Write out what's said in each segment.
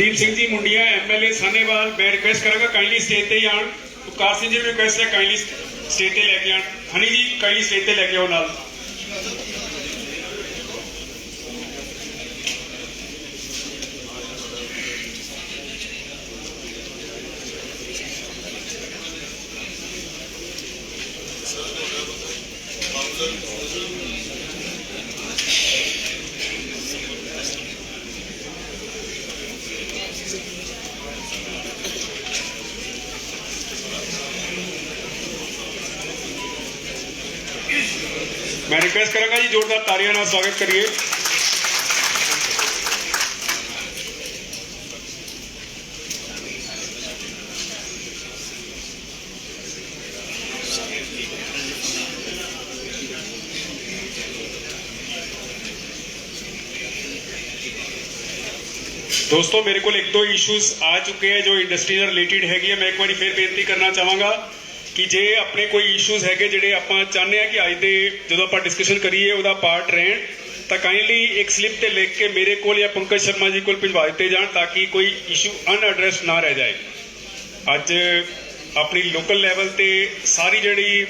Kuldeep Singh ji मुंडिया MLA Sahnewal मैं request करांगा kindly stage ते आण। उपकार सिंह जी भी रिक्वेस्ट है काइंडली स्टेज ते लेके आण। हनी जी काइंडली स्टेज ते लेके आओ नाल। मैं रिक्वेस्ट करूंगा जी जोरदार तालियां नाल स्वागत करिए। दोस्तों मेरे को एक दो इशूज़ आ चुके हैं जो इंडस्ट्री ਨਾਲ ਰਿਲੇਟਡ ਹੈਗੀ ਹੈ। मैं एक बार फिर बेनती करना चाहांगा कि जे अपने कोई इशूज़ है ਜਿਹੜੇ ਆਪਾਂ ਚਾਹੁੰਦੇ ਆ ਕਿ ਅੱਜ ਦੇ ਜਦੋਂ ਆਪਾਂ ਡਿਸਕਸ਼ਨ ਕਰੀਏ ਉਹਦਾ ਪਾਰਟ ਰਹਿਣ ਤਾਂ ਕਾਈਂਡਲੀ ਇੱਕ ਸਲਿੱਪ ਤੇ ਲਿਖ ਕੇ ਮੇਰੇ ਕੋਲ ਜਾਂ ਪੰਕਜ ਸ਼ਰਮਾ ਜੀ ਕੋਲ ਭਿਜਵਾ ਦਿੱਤੇ ਜਾਣ ਤਾਂ ਕਿ ਕੋਈ ਇਸ਼ੂ ਅਨਐਡਰੈਸਡ ਨਾ ਰਹਿ ਜਾਏ। ਅੱਜ ਆਪਣੀ ਲੋਕਲ ਲੈਵਲ ਤੇ ਸਾਰੀ ਜਿਹੜੀ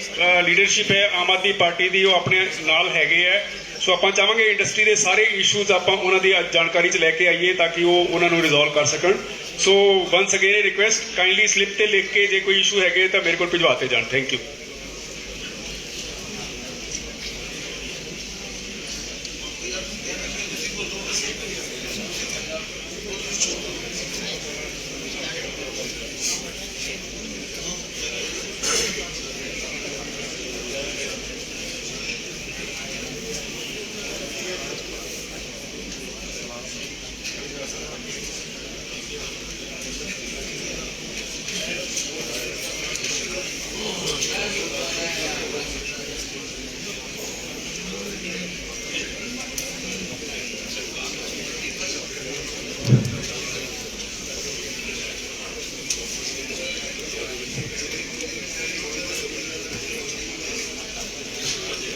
ਲੀਡਰਸ਼ਿਪ ਹੈ ਆਮ ਆਦਮੀ ਪਾਰਟੀ ਦੀ ਉਹ ਆਪਣੇ ਨਾਲ ਹੈਗੇ ਹੈ। ਸੋ ਆਪਾਂ ਚਾਹਾਂਗੇ ਇੰਡਸਟਰੀ ਦੇ ਸਾਰੇ ਇਸ਼ੂਜ਼ ਆਪਾਂ ਉਹਨਾਂ ਦੀ ਜਾਣਕਾਰੀ 'ਚ ਲੈ ਕੇ ਆਈਏ ਤਾਂ ਕਿ ਉਹ ਉਹਨਾਂ ਨੂੰ ਰਿਜ਼ੋਲਵ ਕਰ ਸਕਣ। So once again request kindly slip ਤੇ ਲਿਖ ਕੇ ਜੇ ਕੋਈ ਇਸ਼ੂ ਹੈਗੇ ਤਾਂ ਮੇਰੇ ਕੋਲ ਭਿਜਵਾਤੇ ਜਾਣ। Thank you.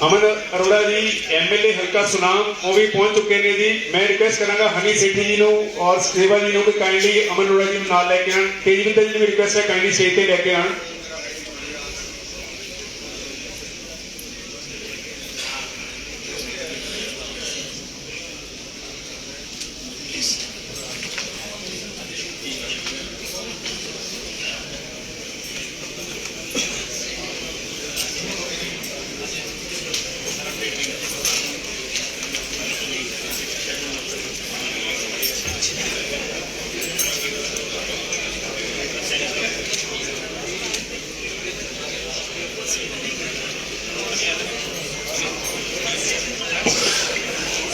Aman Arora ji MLA हल्का सुनाम वो भी पहुंच चुके हैं जी। मैं रिक्वेस्ट करांगा हनी सेठी जी नूं और सेवा जी नूं कि काइंडली अमन अरोड़ा जी नूं नाल लेके आण। तेजविंदर जी नूं भी रिक्वेस्ट है काइंडली स्टेज ते लेके आण।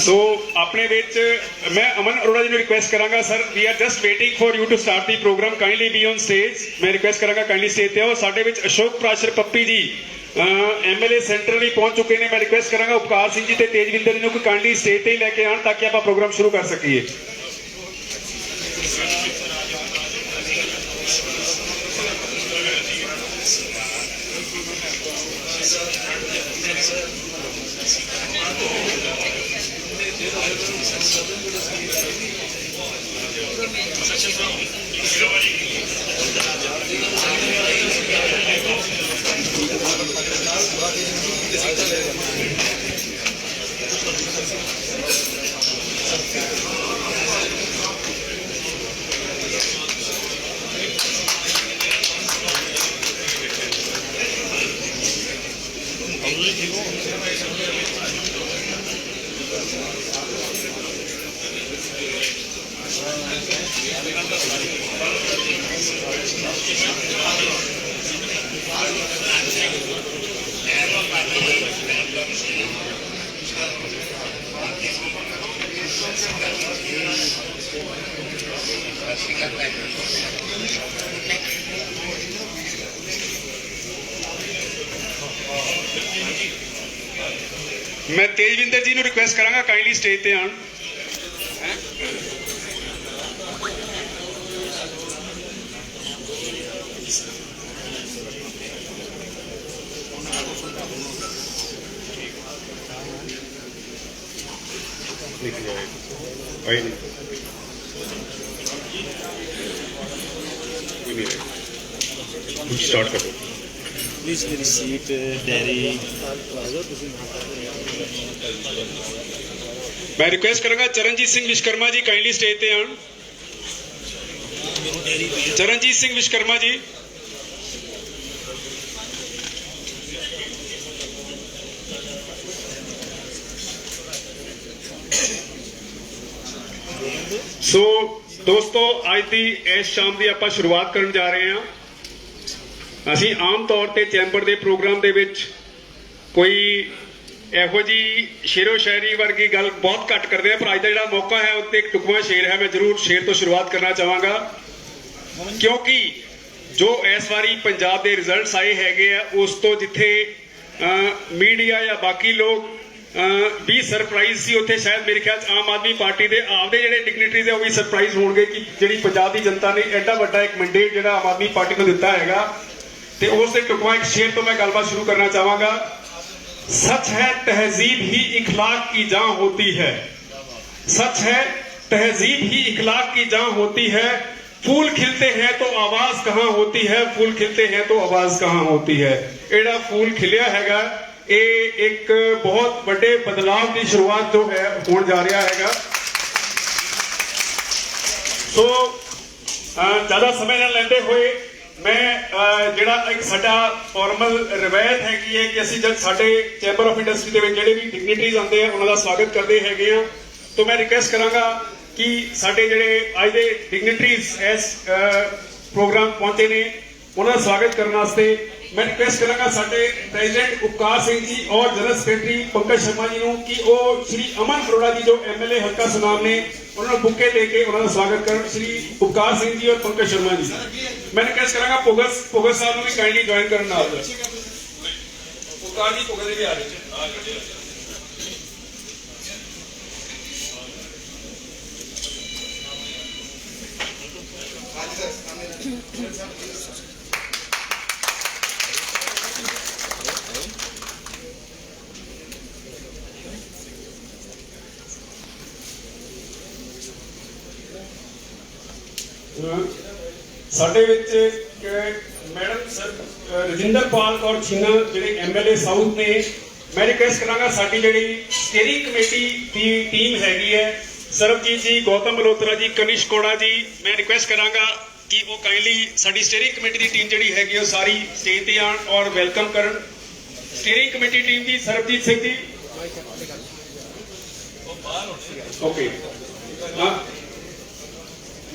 सो अपने विच मैं अमन अरोड़ा जी रिक्वेस्ट करांगा sir we are just waiting for you to start the program kindly be on stage. मैं रिक्वेस्ट करांगा काइंडली स्टेज ते आओ। साडे विच अशोक प्राशर पप्पी जी MLA सेंटर भी पहुंच चुके हैं। मैं रिक्वेस्ट करांगा उपकार सिंह जी ते तेजविंदर जी को काइंडली स्टेज ते लेके आण ताकि आप प्रोग्राम शुरू कर सकीए। मैं तेजविंदर जी ਨੂੰ ਰਿਕੁਐਸਟ ਕਰਾਂਗਾ ਕਾਈਂਡਲੀ ਸਟੇਜ ਤੇ ਆਣ। लिख जाएगा बाकी नहीं रहेगा। स्टार्ट करो प्लीज रिसीट डायरी। मैं रिक्वेस्ट करूंगा चरणजीत सिंह विश्वकर्मा जी काइंडली स्टेज पे आन। चरणजीत सिंह विश्वकर्मा जी। सो दोस्तों अज की इस शाम की आप शुरुआत करन जा रहे हैं। असी आम तौर पर चैंबर के प्रोग्राम के विच कोई ਇਹੋ जी शेरो शायरी वर्गी गल बहुत घट करते हैं, पर अज का जो मौका है उत्ते एक टुकवा शेर है। मैं जरूर शेर तो शुरुआत करना चाहांगा क्योंकि जो इस बारी पंजाब के रिजल्ट्स आए है उस तो जिथे मीडिया या बाकी लोग भी सरप्राइज सी, उत्थे शायद मेरे ख्याल आम आदमी पार्टी के आपके जोड़े डिग्निटरीज है वो भी सरप्राइज होंगे कि जी पंजाब की जनता ने एडा वड्डा एक मैंडेट जो आम आदमी पार्टी को दिता है। तो उस टुकवा एक शेर तो मैं गलबात शुरू करना चाहांगा। सच है तहजीब ही इखलाक की जान होती है, सच है तहजीब ही इखलाक की जान होती है। फूल खिलते हैं तो आवाज कहाँ होती है, फूल खिलते हैं तो आवाज कहाँ होती है। एड़ा फूल खिलिया हैगा ये एक बहुत बड़े बदलाव की शुरुआत जो है होने जा रहा हैगा। सो ज्यादा समय न लेंदे हुए मैं जिहड़ा एक साडा फॉर्मल रवायत हैगी है कि असीं जब साडे चैंबर ऑफ इंडस्ट्री के जिहड़े भी डिग्निटरीज आते हैं उन्हों का स्वागत करते हैगे आ। तो मैं रिक्वेस्ट करांगा कि साडे जिहड़े अज दे डिग्निटरीज इस प्रोग्राम पहुंचे ने उन्होंने स्वागत करने वास्ते मैं रिक्वेस्ट करांगा साडे प्रेजिडेंट उपकार सिंह जी और जनरल सैकटरी पंकज शर्मा जी को कि वो श्री अमन अरोड़ा जी जो MLA हल्का सुनाम ने उन्होंने बुके देके उन्होंने स्वागत कर। श्री उपकार सिंह जी और पंकज शर्मा जी मैं रिक्वेस्ट करांगा पोगस साहब को भी काइंडली ज्वाइन करना। उपकार जी पोगस भी आ रहे साडे विच मैडम सर रजिंदरपाल कौर छीना जिहड़े MLA साउथ ने मैं रिक्वेस्ट करांगा साडी जिहड़ी स्टीयरिंग कमेटी की टीम हैगी है सरबजीत जी, गौतम मल्होत्रा जी, कनिश कोड़ा जी, मैं रिक्वेस्ट करांगा कि वो काइंडली साडी स्टीयरिंग कमेटी की टीम जिहड़ी हैगी है सारी स्टेज ते आण और वेलकम करन। स्टीयरिंग कमेटी टीम जी सरबजीत सिंह जी ओके।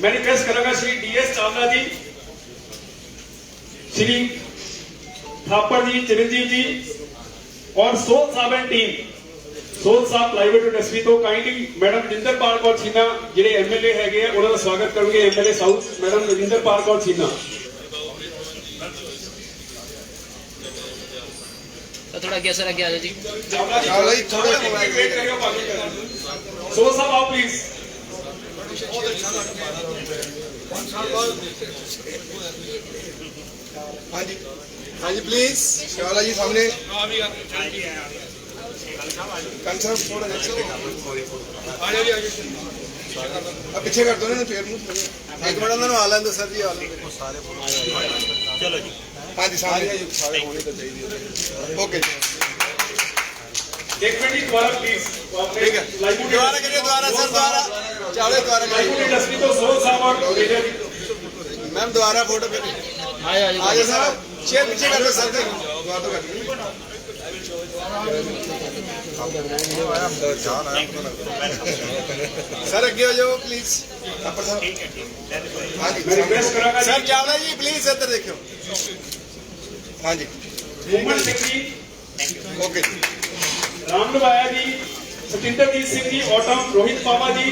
मैं रिक्वेस्ट करूंगा श्री DS चावला जी, श्री थापड़ जी, चिरंजीव जी और सोल साहब एंड टीम, सोल साहब प्राइवेट इंडस्ट्री तो काइंडली मैडम रजिंदरपाल कौर छीना जिहड़े MLA हैगे हैं उन्होंने स्वागत करेंगे। MLA साउथ मैडम रजिंदरपाल कौर छीना। थोड़ा आगे सर, आगे आ जाओ जी। सोल साहब आओ प्लीज। हाँ जी, हाँ जी प्लीज शावला जी सामने। थोड़ा अब पीछे कर दो ना फिर एक मिनट उन्होंने आ लें सर जी, आ चलो जी। हाँ जी सामने सारे होने तो चाहिए। ओके एक मिनट दोबारा प्लीज, ठीक है दोबारा करिए, दोबारा सर दोबारा चावले दोबारा करिए। इंडस्ट्री तो सोल साहब और मैम दोबारा फोटो करिए। आ जाओ सर, चेयर पीछे कर दो सर, दुआ तो कर सर अगे हो जाओ प्लीज। हाँ जी सर चावला जी प्लीज इधर देखो। हाँ जी मोहम्मद सिंह जी ओके जी, राम लवाया जी, सतिंदरजीत सिंह जी, ऑटम रोहित पावा जी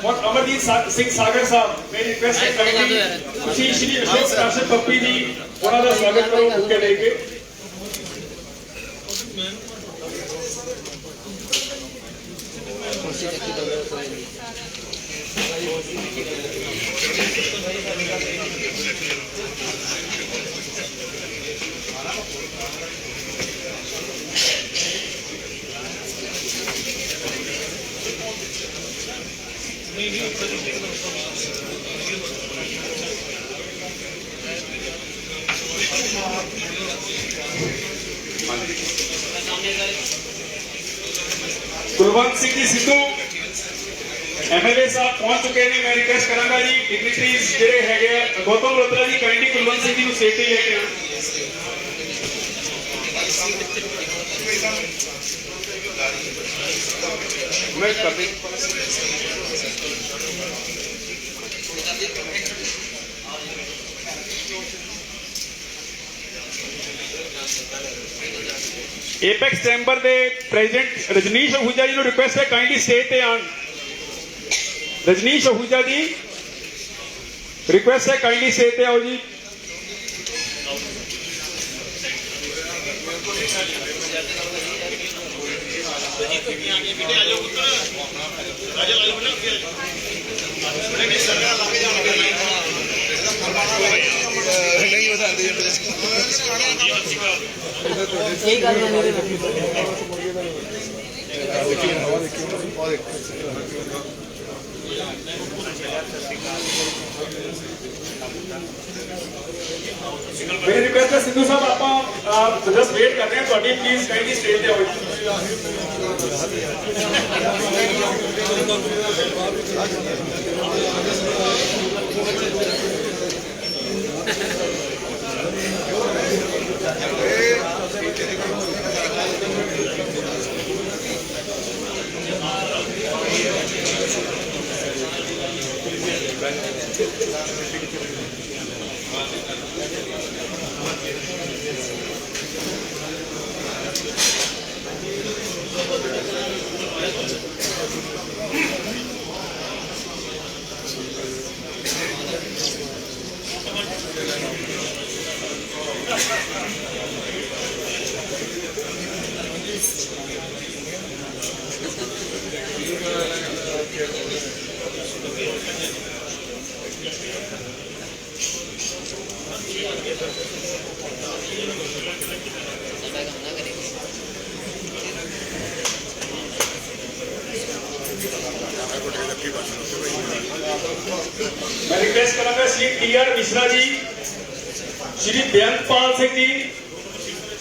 और अमरजीत सिंह सागर साहब। मेरी रिक्वेस्ट है करेंगे श्री अशोक काशिफ पप्पी जी उन्होंने स्वागत करो बुके लेके। ਕੁਲਵੰਤ ਸਿੰਘ ਜੀ ਸਿੱਧੂ एमएलए साहब पहुंच चुके हैं। मैं रिक्वेस्ट करांगा जी डिग्निटरीज ਜਿਹੜੇ ਹੈਗੇ ਆ ਗੌਤਮ ਰੋਤਰਾ ਜੀ ਕਾइंडली ਕੁਲਵੰਤ ਸਿੰਘ ਜੀ ਨੂੰ ਸਟੇਜ ਤੇ ਲੈ ਕੇ ਆਉਣ। मैं कर दी एपेक्स चैंबर के प्रेजिडेंट रजनीश आहूजा जी को रिक्वेस्ट है काइंडली स्टेज पे आन। रजनीश आहूजा जी रिक्वेस्ट है काइंडली स्टेज पे आओ जी। नहीं बता दी मेरी रिक्वेस्ट है सिद्धू साहब आप जस्ट वेट कर रहे हैं थोड़ी प्लीज काइंडली स्टेज पे आओ। मैं रिक्वेस्ट करूंगा श्री टी.आर. मिश्रा जी, श्री बेअंतपाल सिंह जी,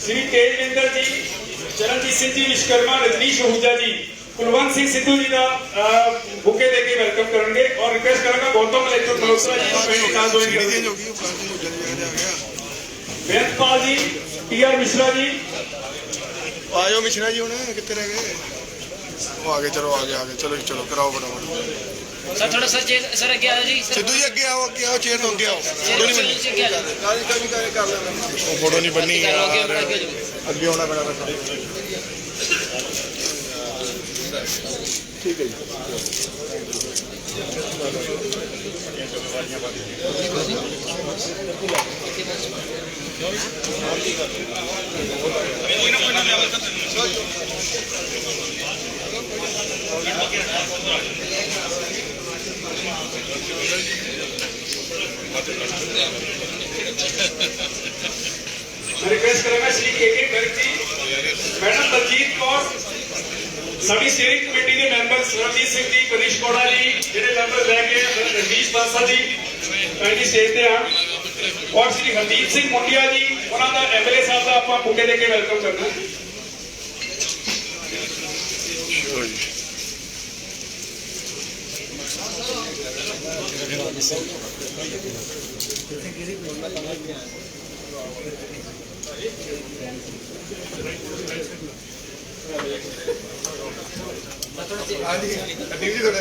श्री तेजविंदर जी, चरणजीत सिंह जी विश्वकर्मा, रजनीश आहूजा जी, कुलवंत सिंह सिद्धू जी का बुके देके वेलकम करेंगे और रिक्वेस्ट करूंगा गौतम मल्होत्रा जी को पहले क्लास ज्वाइन करेंगे। बेअंतपाल जी, टी.आर. मिश्रा जी आयो मिश्रा जी होने कितने रह गए वो आगे चलो आगे चलो चलो कराओ फटाफट सर थोड़ा सर सर आगे आ जाओ जी। सिद्धू जी आगे आओ चेयर तो आगे आओ फोटो नहीं बननी वो फोटो नहीं बननी आगे होना पड़ा ठीक है रिक्वेस्ट करेंगे श्री के गर्ग जी, मैडम बलजीत कौर, सभी स्टीयरिंग कमेटी के मेंबर्स रणजीत सिंह जी, कनिश कोड़ा जी, जिन्हें मेंबर रह गए रजनीश बासा जी पहली स्टेज पे आन और श्री हरदीप सिंह मुंडिया जी उन्होंने एमएलए साहब का आप बुके देके वेलकम करना। हाँ जी जी थोड़ा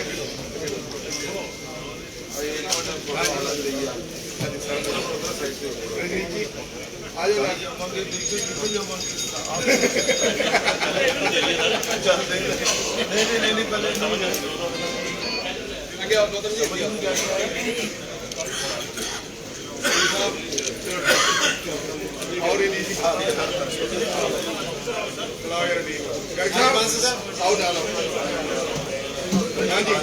और ये नहीं सिखा आओ डालो हाँ जी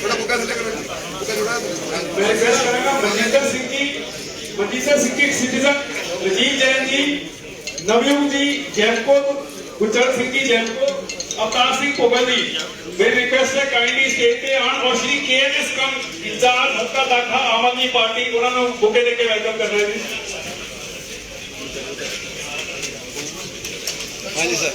थोड़ा बुका से लेकर थोड़ा मैं रिक्वेस्ट करूंगा मनजींदर सिंह जी सिटीजन, राजीव जैन जी, नवयुग जी जैनको, गुरचरण सिंह जी जैनको, अवतार सिंह पोगल जी, मेरी रिक्वेस्ट है काइंडली स्टेज पे आन और श्री KNS कम इंचार्ज हल्का दाखा आम आदमी पार्टी उन्होंने बुके देके वेलकम करना है जी। हाँ जी सर।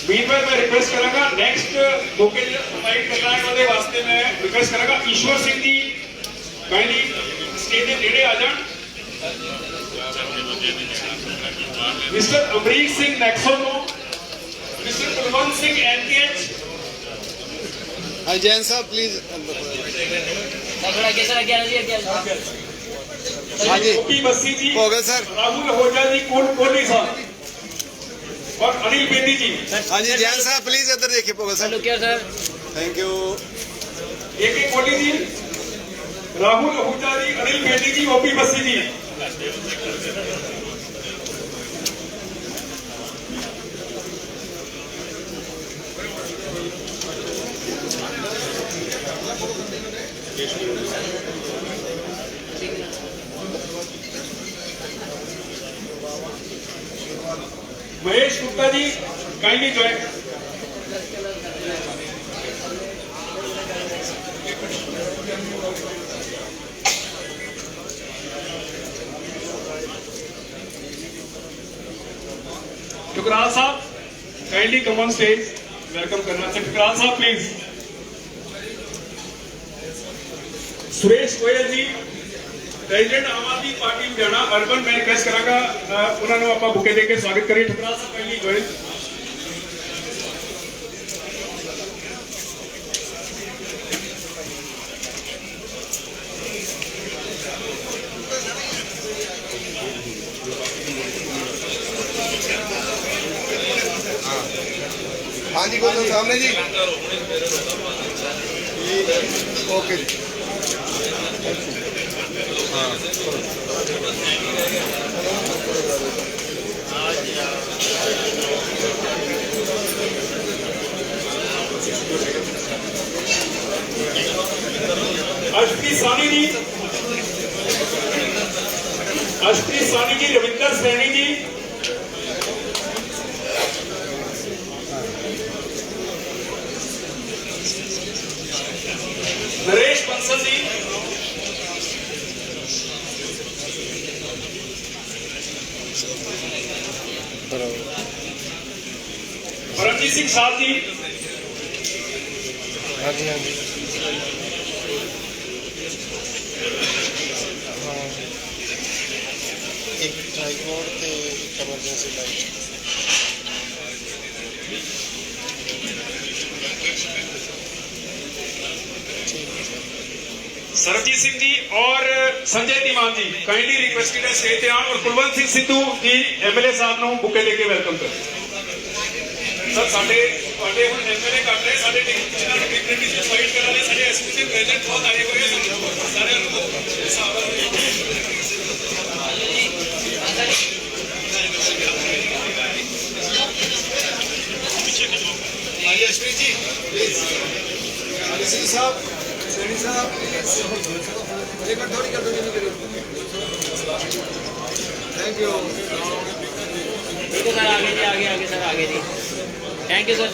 मीनवाइल मैं रिक्वेस्ट करूंगा नेक्स्ट बुके प्रोवाइड करना है ਉਹਦੇ ਵਾਸਤੇ मैं रिक्वेस्ट करूंगा ईश्वर सिंह जी काइंडली स्टेज ਦੇ ਨੇੜੇ ਆ ਜਾਣ मिस्टर अमरीक सिंह नैक्सो को मिस्टर कुलवंत सिंह एनकेएच हाँ जैन साहब प्लीज। सर थोड़ा आगे, सर आगे आ जी, आगे आ जी। हाँ जी ओपी बस्सी जी हो गए सर। राहुल होजा जी कोहली साहब और अनिल बेदी जी। हाँ जी जैन साहब प्लीज इधर देखिए पोगल sir sir. Look here sir. Thank you. AK Kohli ji, Rahul Ahuja ji, Anil Bedi ji, OP Bassi ji. Mahesh Gupta ji kindly join. Thukral साहब kindly come on stage, welcome करना चाहिए। ठुकराल साहब please. Suresh Goyal ji president Aam Aadmi party Ludhiana urban मैं रिक्वेस्ट करांगा उन्होंने आप बुके दे के स्वागत करिए। ठुकराल साहब काइंडली ज्वाइन। हाँ जी गोल सामने जी। ओके जी। अशप्रीत सानी जी, अशप्रीत सानी जी, रविंदर सैनी जी, नरेश बंसल जी, परमजीत सिंह साहब जी, हाँ जी हाँ जी एक ट्राइपॉड ते एक इमरजेंसी लाइट। सरबजीत सिंह जी और संजय धीमान जी काइंडली रिक्वेस्टेड है स्टेज पे आन और कुलवंत सिंह सिद्धू जी MLA साहब ਨੂੰ ਬੁਕੇ ਦੇ ਕੇ ਵੈਲਕਮ ਕਰ। ਸਰ ਸਾਡੇ ਤੁਹਾਡੇ ਹੁਣ MLA ਕਰ ਰਹੇ ਸਾਡੇ ਜਿਹਨਾਂ ਨੂੰ ਡਿਪਟੀ ਜੀ ਫਾਈਟ ਕਰਾ ਰਹੇ ਸਾਡੇ ਐਸਪੀ ਪ੍ਰੈਜ਼ੀਡੈਂਟ ਬਹੁਤ ਆਏ ਹੋਏ ਆ ਸਾਰਿਆਂ ਨੂੰ ਹਿਸਾਬ आइए अश्विनी जी प्लीज। सिंह साहब सैनी साहब एक बार थोड़ी कर दो। Thank you. देखो सर आगे जी, आगे आगे सर आगे जी। Thank you sir.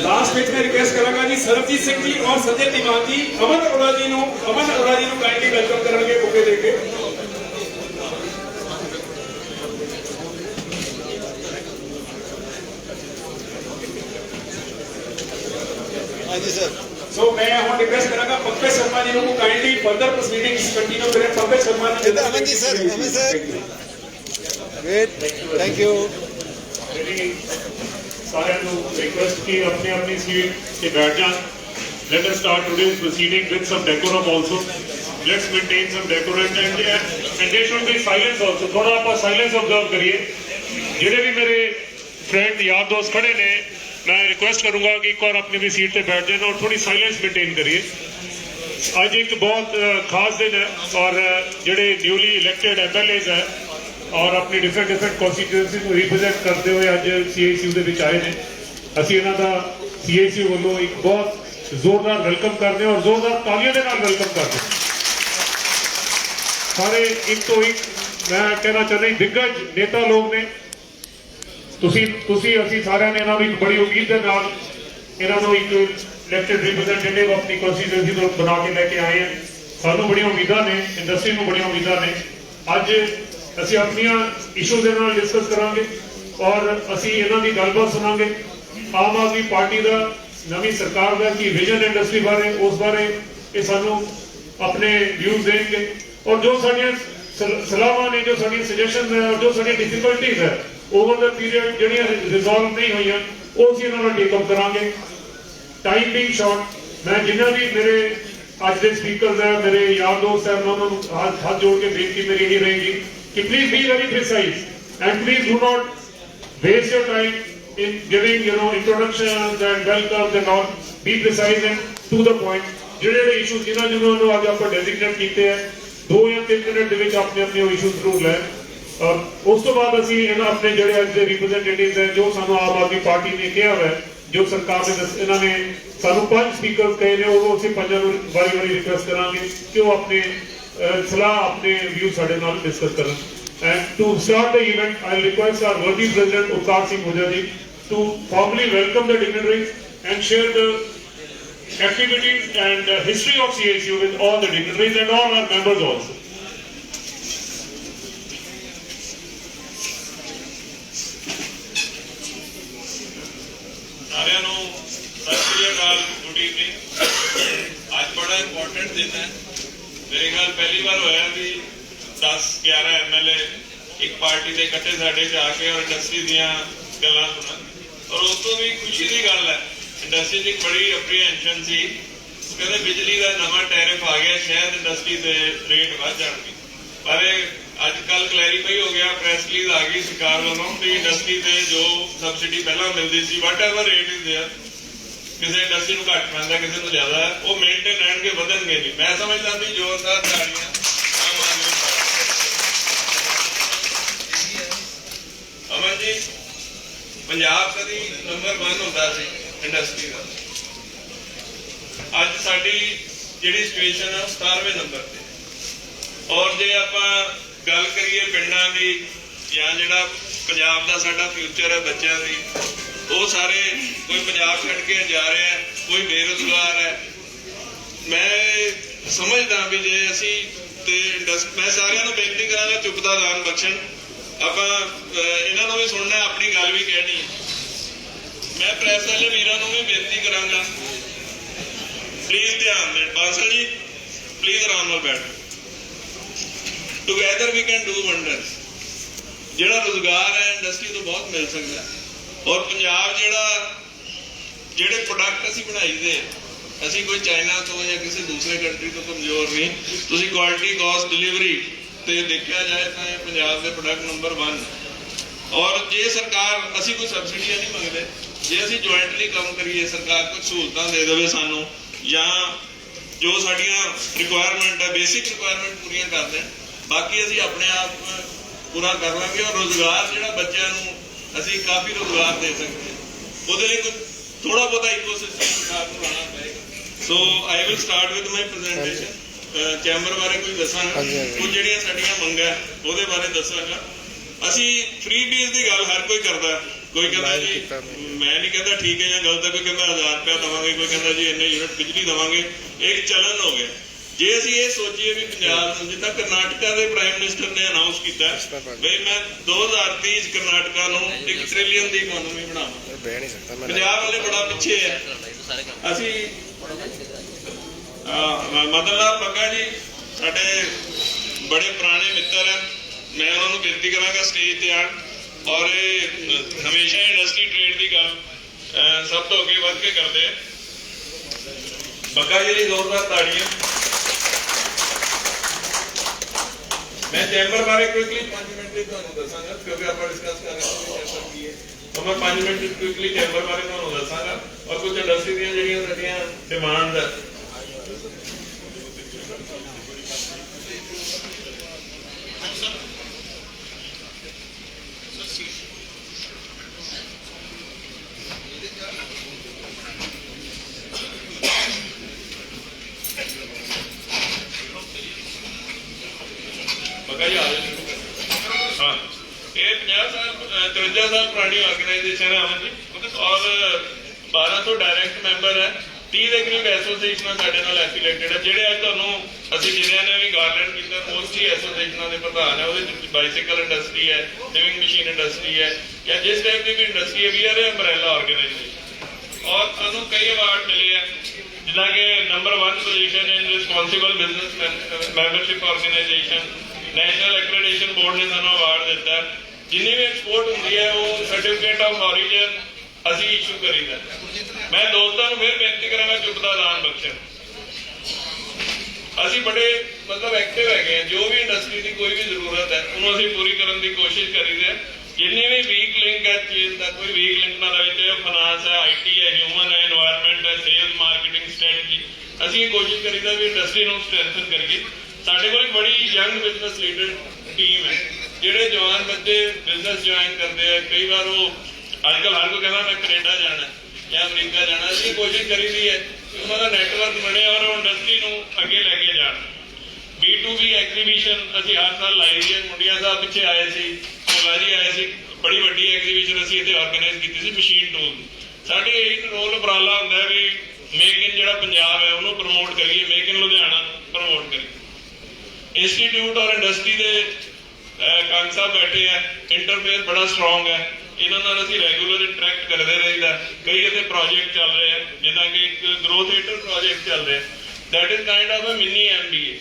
लास्ट में रिक्वेस्ट करूंगा जी सरबजीत सिंह जी और संजय धीमान जी अमन अरोड़ा जी ਨੂੰ ਕਾਈਂਡਲੀ ਵੈਲਕਮ ਕਰਨਗੇ ਬੁਕੇ ਦੇ ਕੇ। हाँ जी सर। सो मैं ਹੁਣ रिक्वेस्ट करूंगा पंकज शर्मा जी ਨੂੰ काइंडली फर्दर प्रोसीडिंग्स कंटिन्यू करें। Pankaj Sharma ji Aman ji sir. Aman sir wait. Thank you. सारे रिक्वेस्ट की अपनी अपनी सीट पे बैठ जाएं। Let us start today's proceeding with some decorum also. Let's maintain some decorum and there should be silence also. थोड़ा आप silence observe करिए। जिन्हें भी मेरे फ्रेंड यार दोस्त खड़े ने मैं रिक्वेस्ट करूंगा कि एक और अपनी भी सीट पे बैठ जाए और थोड़ी साइलेंस मेंटेन करिए। आज एक बहुत खास दिन है और ਜਿਹੜੇ न्यूली इलेक्टेड MLAs है और अपनी डिफरेंट कॉन्स्टिट्यूएंसी ਨੂੰ रिप्रेजेंट करते हुए ਅੱਜ CACU ਦੇ ਵਿੱਚ ਆਏ ਨੇ। ਅਸੀਂ ਇਹਨਾਂ ਦਾ CACU ਵੱਲੋਂ ਇੱਕ ਬਹੁਤ जोरदार वेलकम करते हैं और जोरदार तालियों के नाल वेलकम करते हैं सारे एक तो एक। मैं कहना चाहता दिग्गज नेता लोग ने ਅਸੀਂ ਸਾਰਿਆਂ ਨੇ ਇਹਨਾਂ ਨੂੰ ਇੱਕ ਬੜੀ ਉਮੀਦ ਦੇ ਨਾਲ ਇਹਨਾਂ ਨੂੰ ਇੱਕ ਇਲੈਕਟਡ ਰਿਪਰੈਜ਼ੈਂਟੇਟਿਵ ਆਪਣੀ ਕੰਸਟੀਟਿਊਐਂਸੀ ਤੋਂ ਬਣਾ ਕੇ ਲੈ ਕੇ ਆਏ ਹਾਂ। ਸਾਨੂੰ ਬੜੀਆਂ ਉਮੀਦਾਂ ਨੇ, ਇੰਡਸਟਰੀ ਨੂੰ ਬੜੀਆਂ ਉਮੀਦਾਂ ਨੇ। ਅੱਜ ਅਸੀਂ ਆਪਣੀਆਂ ਇਸ਼ੂਜ਼ ਦੇ ਨਾਲ ਡਿਸਕਸ ਕਰਾਂਗੇ ਔਰ ਅਸੀਂ ਇਹਨਾਂ ਦੀ ਗੱਲਬਾਤ ਸੁਣਾਂਗੇ। ਆਮ ਆਦਮੀ ਪਾਰਟੀ ਦਾ ਨਵੀਂ ਸਰਕਾਰ ਦਾ ਕੀ ਵਿਜ਼ਨ ਇੰਡਸਟਰੀ ਬਾਰੇ, ਉਸ ਬਾਰੇ ਇਹ ਸਾਨੂੰ ਆਪਣੇ ਵਿਊਜ਼ ਦੇਣਗੇ ਔਰ ਜੋ ਸਾਡੀਆਂ ਸਲਾਹਾਂ ਨੇ, ਜੋ ਸਾਡੀਆਂ ਸੁਜੈਸ਼ਨਸ ਹੈ ਔਰ ਜੋ ਸਾਡੀਆਂ ਡਿਫਿਕਲਟੀਜ਼ ਹੈ ओवर द पीरियड ਜਿਹੜੀਆਂ ਰਿਜ਼ੋਲਵ ਨਹੀਂ ਹੋਈਆਂ ਉਹ ਅਸੀਂ ਇਹਨਾਂ ਨਾਲ ਟੇਕ ਅਪ ਕਰਾਂਗੇ। ਟਾਈਮ ਬੀਂਗ ਸ਼ਾਰਟ, ਮੈਂ ਜਿੰਨਾ ਵੀ ਮੇਰੇ ਅੱਜ ਦੇ ਸਪੀਕਰਸ ਹੈ, ਮੇਰੇ ਯਾਰ ਦੋਸਤ ਹੈ, ਉਹਨਾਂ ਨੂੰ ਹੱਥ ਜੋੜ ਕੇ ਬੇਨਤੀ ਮੇਰੀ ਇਹ ਰਹੇਗੀ ਕਿ please be very precise and please do not waste your time in giving introductions and welcomes and all. Be precise and to the point. ਜਿਹੜੇ ਇਸ਼ੂਜ਼ ਜਿਨ੍ਹਾਂ ਨੂੰ ਅੱਜ ਆਪਾਂ ਡੈਜ਼ਿਗਨੇਟ ਕੀਤੇ ਹੈ 2 ਜਾਂ 3 ਮਿੰਟ ਦੇ ਵਿੱਚ ਆਪਣੇ ਆਪਣੇ ਇਸ਼ੂਜ਼ ਜ਼ਰੂਰ ਲੈ। ਉਸ ਤੋਂ ਬਾਅਦ ਅਸੀਂ ਇਹਨਾਂ ਆਪਣੇ ਜਿਹੜੇ ਅੱਜ ਦੇ ਰਿਪਰੈਜ਼ੈਂਟੇਟਿਵਸ ਹੈ, ਜੋ ਸਾਨੂੰ ਆਮ ਆਦਮੀ ਪਾਰਟੀ ਨੇ ਕਿਹਾ ਹੋਇਆ, ਜੋ ਸਰਕਾਰ ਨੇ ਇਹਨਾਂ ਨੇ ਸਾਨੂੰ 5 ਸਪੀਕਰਸ ਕਹੇ ਨੇ, ਉਹ ਅਸੀਂ 5 ਨੂੰ ਵਾਰੀ ਰਿਕੁਐਸਟ ਕਰਾਂਗੇ ਕਿ ਉਹ ਆਪਣੇ ਸਲਾਹ, ਆਪਣੇ ਵਿਊ ਸਾਡੇ ਨਾਲ ਡਿਸਕਸ ਕਰਨ। And to start the event, I request our worthy President Upkar Singh Huja ji to formally welcome the dignitaries and share the activities and history of CSU with all the dignitaries and all our members also. ਸਾਰਿਆਂ ਨੂੰ ਸਤਿ ਸ਼੍ਰੀ ਅਕਾਲ, good evening. ਅੱਜ ਬੜਾ important ਦਿਨ ਹੈ। ਮੇਰੇ ਖਿਆਲ ਪਹਿਲੀ ਵਾਰ ਹੋਇਆ ਵੀ 10-11 MLA ਇੱਕ ਪਾਰਟੀ ਦੇ ਇਕੱਠੇ ਸਾਡੇ 'ਚ ਆ ਕੇ ਔਰ ਇੰਡਸਟਰੀ ਦੀਆਂ ਗੱਲਾਂ ਸੁਣਨ। ਔਰ ਉਸ ਤੋਂ ਵੀ ਖੁਸ਼ੀ ਦੀ ਗੱਲ ਹੈ, ਇੰਡਸਟਰੀ 'ਚ ਇੱਕ ਬੜੀ ਅਪਰੀਹੈਂਸ਼ਨ ਸੀ, ਕਹਿੰਦੇ ਬਿਜਲੀ ਦਾ ਨਵਾਂ ਟੈਰਿਫ ਆ ਗਿਆ, ਸ਼ਾਇਦ ਇੰਡਸਟਰੀ ਦੇ ਰੇਟ ਵੱਧ ਜਾਣਗੇ। ਪਰ ਅੱਜ ਕੱਲ੍ਹ ਕਲੈਰੀਫਾਈ ਹੋ ਗਿਆ, ਪ੍ਰੈਸ ਰਿਲੀਜ਼ ਆ ਗਈ ਸਰਕਾਰ ਵੱਲੋਂ ਵੀ ਇੰਡਸਟਰੀ ਦੇ ਜੋ ਸਬਸਿਡੀ ਪਹਿਲਾਂ ਮਿਲਦੀ ਸੀ, ਵਾਟ ਐਵਰ ਰੇਟ ਇਜ਼ ਦੇਅਰ, ਕਿਸੇ ਇੰਡਸਟਰੀ ਨੂੰ ਘੱਟ ਪੈਂਦਾ, ਕਿਸੇ ਨੂੰ ਜ਼ਿਆਦਾ, ਉਹ ਮੇਨਟੇਨ ਰਹਿਣਗੇ, ਵਧਣਗੇ ਨਹੀਂ। ਮੈਂ ਸਮਝਦਾ ਵੀ ਜ਼ੋਰਦਾਰ ਤਾੜੀਆਂ ਆਮ ਆਦਮੀ ਅਮਨ ਜੀ। ਪੰਜਾਬ ਕਦੀ ਨੰਬਰ 1 ਹੁੰਦਾ ਸੀ ਇੰਡਸਟਰੀ ਦਾ, ਅੱਜ ਸਾਡੀ ਜਿਹੜੀ ਸਿਚੁਏਸ਼ਨ ਹੈ 17ਵੇਂ ਨੰਬਰ ਤੇ। ਔਰ ਜੇ ਆਪਾਂ ਗੱਲ ਕਰੀਏ ਪਿੰਡਾਂ ਦੀ ਜਾਂ ਜਿਹੜਾ ਪੰਜਾਬ ਦਾ ਸਾਡਾ ਫਿਊਚਰ ਹੈ ਬੱਚਿਆਂ ਦੀ, ਉਹ ਸਾਰੇ ਕੋਈ ਪੰਜਾਬ ਛੱਡ ਕੇ ਜਾ ਰਿਹਾ ਹੈ, ਕੋਈ ਬੇਰੁਜ਼ਗਾਰ ਹੈ। ਮੈਂ ਸਮਝਦਾ ਵੀ ਜੇ ਅਸੀਂ ਤੇ ਮੈਂ ਸਾਰਿਆਂ ਨੂੰ ਬੇਨਤੀ ਕਰਾਂਗਾ ਚੁੱਪ ਦਾ ਦਾਨ ਬਖਸ਼ਣ। ਆਪਾਂ ਇਹਨਾਂ ਨੂੰ ਵੀ ਸੁਣਨਾ, ਆਪਣੀ ਗੱਲ ਵੀ ਕਹਿਣੀ ਹੈ। ਮੈਂ ਪ੍ਰੈਸ ਵਾਲੇ ਵੀਰਾਂ ਨੂੰ ਵੀ ਬੇਨਤੀ ਕਰਾਂਗਾ, ਪਲੀਜ਼ ਧਿਆਨ ਦੇਣ। ਬਾਂਸਲ ਜੀ ਪਲੀਜ਼ ਆਰਾਮ ਨਾਲ ਬੈਠੋ। Together we can do wonders. ਜਿਹੜਾ ਰੁਜ਼ਗਾਰ ਹੈ ਇੰਡਸਟਰੀ ਤੋਂ ਬਹੁਤ ਮਿਲ ਸਕਦਾ। ਔਰ ਪੰਜਾਬ ਜਿਹੜੇ ਪ੍ਰੋਡਕਟ ਅਸੀਂ ਬਣਾਈਦੇ, ਅਸੀਂ ਕੋਈ ਚਾਈਨਾ ਤੋਂ ਜਾਂ ਕਿਸੇ ਦੂਸਰੇ ਕੰਟਰੀ ਤੋਂ ਕਮਜ਼ੋਰ ਨਹੀਂ। ਤੁਸੀਂ ਕੁਆਲਿਟੀ, ਕਾਸਟ, ਡਿਲੀਵਰੀ ਤੇ ਦੇਖਿਆ ਜਾਏ ਤਾਂ ਇਹ ਪੰਜਾਬ ਦੇ ਪ੍ਰੋਡਕਟ ਨੰਬਰ 1। ਔਰ ਜੇ ਸਰਕਾਰ, ਅਸੀਂ ਕੋਈ ਸਬਸਿਡੀਆਂ ਨਹੀਂ ਮੰਗਦੇ, ਜੇ ਅਸੀਂ ਜੁਆਇੰਟਲੀ ਕੰਮ ਕਰੀਏ, ਸਰਕਾਰ ਕੁਝ ਸਹੂਲਤਾਂ ਦੇ ਦੇਵੇ ਸਾਨੂੰ, ਜਾਂ ਜੋ ਸਾਡੀਆਂ ਰਿਕੁਆਇਰਮੈਂਟ ਹੈ, ਬੇਸਿਕ ਰਿਕੁਆਇਰਮੈਂਟ ਪੂਰੀਆਂ ਕਰ ਦੇਣ, ਬਾਕੀ ਅਸੀਂ ਆਪਣੇ ਆਪ ਪੂਰਾ ਕਰ ਲਾਂਗੇ। ਔਰ ਰੁਜ਼ਗਾਰ ਜਿਹੜਾ ਬੱਚਿਆਂ ਨੂੰ ਅਸੀਂ ਕਾਫੀ ਰੁਜ਼ਗਾਰ ਦੇ ਸਕਦੇ ਹਾਂ, ਉਹਦੇ ਲਈ ਕੁਝ ਥੋੜਾ ਬਹੁਤਾ ਇਕੋਸਿਸਟਮ ਸਰਕਾਰ ਨੂੰ ਲਾਣਾ ਪਏਗਾ। So I will start with my presentation. Chamber ਬਾਰੇ ਕੁਝ ਦੱਸਾਂਗਾ, ਕੁਝ ਜਿਹੜੀਆਂ ਸਾਡੀਆਂ ਮੰਗਾਂ ਉਹਦੇ ਬਾਰੇ ਦੱਸਾਂਗਾ। ਅਸੀਂ ਫ੍ਰੀ ਬੀਜ ਦੀ ਗੱਲ ਹਰ ਕੋਈ ਕਰਦਾ, ਕੋਈ ਕਹਿੰਦਾ ਜੀ ਮੈਂ ਨਹੀਂ ਕਹਿੰਦਾ ਠੀਕ ਹੈ ਜਾਂ ਗਲਤ ਹੈ, ਕੋਈ ਕਹਿੰਦਾ 1000 ਰੁਪਇਆ ਦੇਵਾਂਗੇ, ਕੋਈ ਕਹਿੰਦਾ ਜੀ ਇੰਨੇ ਯੂਨਿਟ ਬਿਜਲੀ ਦੇਵਾਂਗੇ। ਇੱਕ ਚਲਨ ਹੋ ਗਿਆ। ਜੇ ਅਸੀਂ ਇਹ ਸੋਚੀਏ ਵੀ ਪੰਜਾਬ ਨੂੰ, ਜਿੱਦਾਂ ਕਰਨਾਟਕਾ ਦੇ ਪ੍ਰਾਈਮ ਮਿਨਿਸਟਰ ਨੇ ਅਨਾਉਂਸ ਕੀਤਾ ਵੀ ਮੈਂ 2030 ਚ ਕਰਨਾਟਕਾ ਨੂੰ 1 ਟ੍ਰਿਲੀਅਨ ਦੀ ਇਕਨੋਮੀ ਬਣਾਵਾਂ, ਪੰਜਾਬ ਵਾਲੇ ਬੜਾ ਪਿੱਛੇ ਹੈ। ਅਸੀਂ ਮਦਨ ਲਾਲ ਪੱਗਾ ਜੀ ਸਾਡੇ ਬੜੇ ਪੁਰਾਣੇ ਮਿੱਤਰ ਹੈ, ਮੈਂ ਉਹਨਾਂ ਨੂੰ ਬੇਨਤੀ ਕਰਾਂਗਾ ਸਟੇਜ ਤੇ ਆਣ। ਔਰ ਇਹ ਹਮੇਸ਼ਾ ਇੰਡਸਟਰੀ ਟ੍ਰੇਡ ਦੀ ਗੱਲ ਸਭ ਤੋਂ ਅੱਗੇ ਵੱਧ ਕੇ ਕਰਦੇ ਆ। ਪੱਗਾ ਜੀ ਲਈ ਜ਼ੋਰਦਾਰ ਤਾੜੀਆਂ। ਮੈਂ ਚੈਂਬਰ ਬਾਰੇ ਕੁਇਕਲੀ 5 ਮਿੰਟ ਲਈ ਤੁਹਾਨੂੰ ਦੱਸਾਂਗਾ, ਕਿਉਂਕਿ ਆਪਾਂ ਡਿਸਕਸ ਕਰ ਰਹੇ ਹਾਂ ਚੈਂਬਰ ਕੀ ਹੈ, ਤਾਂ ਮੈਂ 5 ਮਿੰਟ ਵਿੱਚ ਕੁਇਕਲੀ ਚੈਂਬਰ ਬਾਰੇ ਤੁਹਾਨੂੰ ਦੱਸਾਂਗਾ ਔਰ ਕੁਝ ਇੰਡਸਟਰੀ ਦੀਆਂ ਜਿਹੜੀਆਂ ਸਾਡੀਆਂ ਡਿਮਾਂਡ ਹੈ। ਪੱਕਾ ਹੀ ਆ ਜਾਓ। ਹਾਂ, ਇਹ 50 ਸਾਲ 53 ਸਾਲ ਪੁਰਾਣੀ ਆਰਗੇਨਾਈਜੇਸ਼ਨ ਹੈ ਅਮਨ ਜੀ, ਔਰ 1200 ਡਾਇਰੈਕਟ ਮੈਂਬਰ ਹੈ, 30 ਦੇ ਕਰੀਬ ਐਸੋਸੀਏਸ਼ਨਾਂ ਸਾਡੇ ਨਾਲ ਐਫੀਲੇਟਡ ਹੈ। ਜਿਹੜੇ ਅੱਜ ਤੁਹਾਨੂੰ ਅਸੀਂ ਜਿਹਨਾਂ ਨੇ ਵੀ ਗਾਰਲੈਂਡ ਕੀਤਾ ਮੋਸਟਲੀ ਐਸੋਸੀਏਸ਼ਨਾਂ ਦੇ ਪ੍ਰਧਾਨ ਹੈ। ਉਹਦੇ ਵਿੱਚ ਬਾਈਸਾਈਕਲ ਇੰਡਸਟਰੀ ਹੈ, ਲਿਵਿੰਗ ਮਸ਼ੀਨ ਇੰਡਸਟਰੀ ਹੈ, ਜਾਂ ਜਿਸ ਟਾਈਪ ਦੀ ਵੀ ਇੰਡਸਟਰੀ ਹੈ, ਵੀ ਆਰ ਅੰਬਰੇਲਾ ਆਰਗੇਨਾਈਜੇਸ਼ਨ। ਔਰ ਸਾਨੂੰ ਕਈ ਅਵਾਰਡ ਮਿਲੇ ਹੈ, ਜਿੱਦਾਂ ਕਿ number 1 position in responsible business membership organisation, national accreditation board ਨੇ ਸਾਨੂੰ ਅਵਾਰਡ ਦਿੱਤਾ। ਜਿੰਨੀ ਵੀ ਐਕਸਪੋਰਟ ਹੁੰਦੀ ਹੈ ਉਹ ਸਰਟੀਫਿਕੇਟ ਆਫ ਔਰੀਜਨ ਅਸੀਂ ਇਸ਼ੂ ਕਰੀਦਾ। ਮੈਂ ਦੋਸਤਾਂ ਨੂੰ ਫਿਰ ਬੇਨਤੀ ਕਰਾਂਗਾ ਚੁੱਪ ਦਾ ਦਾਨ ਬਖਸ਼ਣ। ਅਸੀਂ ਬੜੇ ਮਤਲਬ ਐਕਟਿਵ ਹੈਗੇ ਆ, ਜੋ ਵੀ ਇੰਡਸਟਰੀ ਦੀ ਕੋਈ ਵੀ ਜ਼ਰੂਰਤ ਹੈ ਉਹਨੂੰ ਅਸੀਂ ਪੂਰੀ ਕਰਨ ਦੀ ਕੋਸ਼ਿਸ਼ ਕਰੀਦੇ ਆ। ਜਿੰਨੇ ਵੀ ਵੀਕ ਲਿੰਕ ਹੈ ਚੇਨ ਦਾ, ਕੋਈ ਵੀਕ ਲਿੰਕ ਨਾ ਰਹੇ, ਚਾਹੇ ਫਾਈਨਾਂਸ ਹੈ, IT ਹੈ, ਹਿਊਮਨ ਹੈ, এনवायरमेंट ਹੈ, ਸੇਲਸ ਮਾਰਕੀਟਿੰਗ ਸਟ੍ਰੈਟਜੀ, ਅਸੀਂ ਇਹ ਕੋਸ਼ਿਸ਼ ਕਰੀਦਾ ਵੀ ਇੰਡਸਟਰੀ ਨੂੰ ਸਟਰੈਂਥਨ ਕਰੀਏ। ਸਾਡੇ ਕੋਲ ਇੱਕ ਬੜੀ ਯੰਗ ਬਿਜ਼ਨਸ ਲੀਡਰ ਟੀਮ ਹੈ, ਜਿਹੜੇ ਜਵਾਨ ਬੱਚੇ ਬਿਜ਼ਨਸ ਜੁਆਇਨ ਕਰਦੇ ਆ। ਕਈ ਵਾਰ ਉਹ ਅੱਜ ਕੱਲ੍ਹ ਹਰ ਕੋਈ ਕਹਿੰਦਾ ਮੈਂ ਕੈਨੇਡਾ ਜਾਣਾ ਜਾਂ ਅਮਰੀਕਾ ਜਾਣਾ, ਅਸੀਂ ਕੋਸ਼ਿਸ਼ ਕਰੀਦੀ ਹੈ ਕਿ ਉਹਨਾਂ ਦਾ ਨੈਟਵਰਕ ਬਣੇ ਔਰ ਉਹ ਇੰਡਸਟਰੀ ਨੂੰ ਅੱਗੇ ਲੈ ਕੇ ਜਾਣ। B2B ਐਗਜ਼ੀਬਿਸ਼ਨ ਅਸੀਂ ਹਰ ਸਾਲ ਲਾਈ ਦੀ ਹੈ। ਮੁੰਡਿਆ ਸਾਹਿਬ ਪਿੱਛੇ ਆਏ ਸੀ, ਭੋਲਾ ਜੀ ਆਏ ਸੀ, ਬੜੀ ਵੱਡੀ ਐਗਜ਼ੀਬਿਸ਼ਨ ਅਸੀਂ ਇੱਥੇ ਆਰਗੇਨਾਈਜ਼ ਕੀਤੀ ਸੀ ਮਸ਼ੀਨ ਟੂਲ। ਸਾਡੇ ਇਹ ਰੋਲ ਉਪਰਾਲਾ ਹੁੰਦਾ ਵੀ ਮੇਕ ਇਨ ਜਿਹੜਾ ਪੰਜਾਬ ਹੈ ਉਹਨੂੰ ਪ੍ਰਮੋਟ ਕਰੀਏ, ਮੇਕ ਇਨ ਲੁਧਿਆਣਾ ਪ੍ਰਮੋਟ ਕਰੀਏ। ਇੰਸਟੀਚਿਊਟ ਔਰ ਇੰਡਸਟਰੀ ਦੇ ਕੰਗ ਸਾਹਿਬ ਬੈਠੇ ਆ, ਇੰਟਰਫੇਸ ਬੜਾ ਸਟਰੋਂਗ ਹੈ। ਇਹਨਾਂ ਨਾਲ ਅਸੀਂ ਰੈਗੂਲਰ ਇੰਟਰੈਕਟ ਕਰਦੇ ਰਹੀਦਾ। ਕਈ ਇੱਥੇ ਪ੍ਰੋਜੈਕਟ ਚੱਲ ਰਹੇ ਆ, ਜਿੱਦਾਂ ਕਿ ਇੱਕ ਗਰੋਥ ਏਟਰ ਪ੍ਰੋਜੈਕਟ ਚੱਲ ਰਿਹਾ, that is kind of a mini MBA।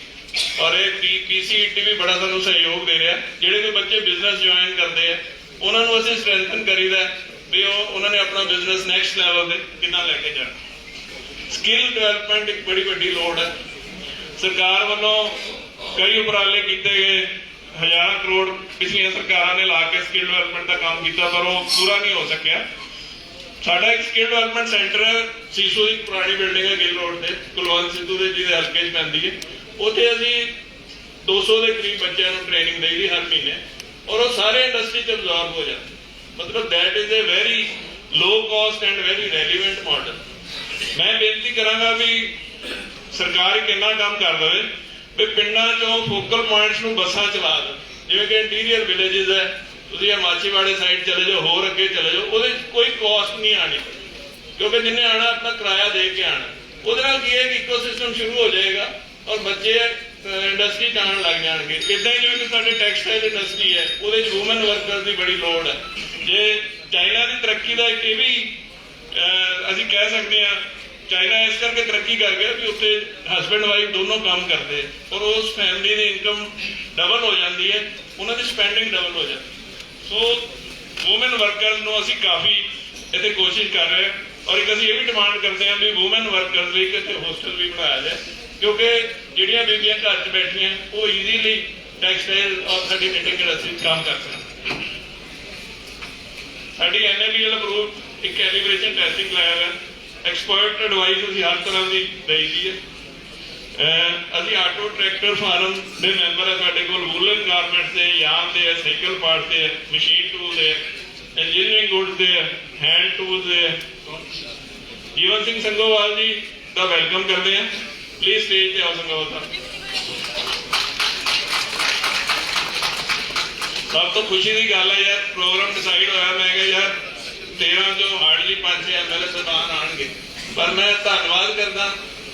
ਔਰ ਇਹ PCET ਵੀ ਬੜਾ ਸਾਨੂੰ ਸਹਿਯੋਗ ਦੇ ਰਿਹਾ। ਜਿਹੜੇ ਕੋਈ ਬੱਚੇ ਬਿਜ਼ਨਸ ਜੁਆਇਨ ਕਰਦੇ ਆ ਉਹਨਾਂ ਨੂੰ ਅਸੀਂ ਸਟਰੈਂਥਨ ਕਰੀਦਾ ਵੀ ਉਹਨਾਂ ਨੇ ਆਪਣਾ ਬਿਜ਼ਨਸ ਨੈਕਸਟ ਲੈਵਲ ਤੇ ਕਿੱਦਾਂ ਲੈ ਕੇ ਜਾਣਾ। ਸਕਿੱਲ ਡਿਵੈਲਪਮੈਂਟ ਇੱਕ ਬੜੀ ਵੱਡੀ ਲੋੜ ਹੈ। ਸਰਕਾਰ ਵੱਲੋਂ ਕਈ ਉਪਰਾਲੇ ਕੀਤੇ ਗਏ, ਹਜ਼ਾਰਾਂ ਕਰੋੜ ਪਿਛਲੀਆਂ ਸਰਕਾਰਾਂ ਨੇ ਲਾ ਕੇ ਸਕਿੱਲ ਡਿਵੈਲਪਮੈਂਟ ਦਾ ਕੰਮ ਕੀਤਾ, ਪਰ ਉਹ ਪੂਰਾ ਨਹੀਂ ਹੋ ਸਕਿਆ। ਸਾਡਾ ਇੱਕ ਸਕਿੱਲ ਡਿਵੈਲਪਮੈਂਟ ਸੈਂਟਰ ਸੀਸੋ ਦੀ ਪੁਰਾਣੀ ਬਿਲਡਿੰਗ ਹੈ ਗਿੱਲ ਰੋਡ ਤੇ, ਕੁਲਵੰਤ ਸਿੱਧੂ ਦੇ ਜਿਹਦੇ ਹਲਕੇ 'ਚ ਪੈਂਦੀ ਹੈ। ਉੱਥੇ ਅਸੀਂ 200 ਦੇ ਕਰੀਬ ਬੱਚਿਆਂ ਨੂੰ ਟ੍ਰੇਨਿੰਗ ਦੇਈਦੀ ਹਰ ਮਹੀਨੇ, ਔਰ ਉਹ ਸਾਰੇ ਇੰਡਸਟਰੀ 'ਚ ਅਬਜ਼ੌਰਬ ਹੋ ਜਾਂਦੇ। ਮਤਲਬ that is a very low cost and very relevant model. ਮੈਂ ਬੇਨਤੀ ਕਰਾਂਗਾ ਵੀ ਸਰਕਾਰ ਇੱਕ ਇੰਨਾ ਕੰਮ ਕਰ ਦੇਵੇ ਵੀ ਪਿੰਡਾਂ 'ਚੋਂ ਫੋਕਲ ਪੁਆਇੰਟਸ ਨੂੰ ਬੱਸਾਂ ਚਲਾ ਦੇਣ। ਜਿਵੇਂ ਕਿ ਇੰਟੀਰੀਅਰ ਵਿਲੇजेस ਹੈ, ਤੁਸੀਂ ਮਾਚੀਵਾੜੇ ਸਾਈਡ ਚਲੇ ਜਾਓ, ਹੋਰ ਅੱਗੇ ਚਲੇ ਜਾਓ, ਉਹਦੇ 'ਚ ਕੋਈ ਕਾਸਟ ਨਹੀਂ ਆਣੀ, ਕਿਉਂਕਿ ਜਿੰਨੇ ਆਣਾ ਆਪਣਾ ਕਿਰਾਇਆ ਦੇ ਕੇ ਆਣਾ। ਉਹਦੇ ਨਾਲ ਕੀ ਹੈ ਕਿ ਇਕੋਸਿਸਟਮ ਸ਼ੁਰੂ ਹੋ ਜਾਏਗਾ ਔਰ ਬੱਚੇ ਇੰਡਸਟਰੀ 'ਚ ਆਉਣ ਲੱਗ ਜਾਣਗੇ। ਇੱਦਾਂ ਹੀ ਜਿਵੇਂ ਕਿ ਸਾਡੇ ਟੈਕਸਟਾਈਲ ਇੰਡਸਟਰੀ ਹੈ, ਉਹਦੇ 'ਚ ਵੂਮਨ ਵਰਕਰਸ ਦੀ ਬੜੀ ਲੋੜ ਹੈ। ਜੇ ਚਾਈਨਾ ਦੀ ਤਰੱਕੀ ਦਾ ਇਹ ਵੀ ਅਸੀਂ ਕਹਿ ਸਕਦੇ ਹਾਂ, ਚਾਈਨਾ ਇਸ ਕਰਕੇ ਤਰੱਕੀ ਕਰ ਗਿਆ ਵੀ ਉੱਥੇ ਹਸਬੈਂਡ ਵਾਈਫ ਦੋਨੋਂ ਕੰਮ ਕਰਦੇ ਔਰ ਉਸ ਫੈਮਿਲੀ ਦੀ ਇਨਕਮ ਡਬਲ ਹੋ ਜਾਂਦੀ ਹੈ, ਉਹਨਾਂ ਦੀ ਸਪੈਂਡਿੰਗ ਡਬਲ ਹੋ ਜਾਂਦੀ। ਸੋ ਵੂਮਨ ਵਰਕਰਸ ਨੂੰ ਅਸੀਂ ਕਾਫੀ ਇੱਥੇ ਕੋਸ਼ਿਸ਼ ਕਰ ਰਹੇ ਹਾਂ। ਔਰ ਇੱਕ ਅਸੀਂ ਇਹ ਵੀ ਡਿਮਾਂਡ ਕਰਦੇ ਹਾਂ ਵੀ ਵੂਮਨ ਵਰਕਰਸ ਲਈ ਇੱਥੇ ਹੋਸਟਲ ਵੀ ਬਣਾਇਆ ਜਾਏ, ਕਿਉਂਕਿ ਜਿਹੜੀਆਂ ਬੀਬੀਆਂ ਘਰ 'ਚ ਬੈਠੀਆਂ ਉਹ ਈਜ਼ੀਲੀ ਟੈਕਸਟਾਈਲ ਔਰ ਸਾਡੀ ਨਿਟਿੰਗ ਇੰਡਸਟਰੀ 'ਚ ਕੰਮ ਕਰ ਸਕਣ। ਸਾਡੀ NABL ਅਪਰੂਵ ਇੱਕ ਕੈਲੀਬ੍ਰੇਸ਼ਨ ਟੈਸਟਿੰਗ ਲਾਇਆ ਹੋਇਆ, ਐਕਸਪਰਟ ਐਡਵਾਈਸ ਅਸੀਂ ਹਰ ਤਰ੍ਹਾਂ ਦੀ ਦੇਈਦੀ ਹੈ। ਅਸੀਂ ਆਟੋ ਟਰੈਕਟਰ ਫਾਰਮ ਦੇ ਮੈਂਬਰ ਹੈ ਸਾਡੇ ਕੋਲ, ਵੂਲਨ ਗਾਰਮੈਂਟਸ ਦੇ, ਯਾਮ ਦੇ, ਸਾਈਕਲ ਪਾਰਟ ਦੇ, ਮਸ਼ੀਨ ਟੂਲ ਦੇ, ਇੰਜੀਨੀਅਰਿੰਗ ਗੁੱਡਸ ਦੇ, हैंड टूल्स है। जीवन सिंह संगोवाल जी का वेलकम करते हैं, प्लीज स्टेज पे आओ संगोवाल साहब। सब तो खुशी की गल है यार, प्रोग्राम डिसाइड होया, मैं कहा यार 13 जो हार्डली 5-6 MLA साहबान आएंगे, पर मैं धन्यवाद करता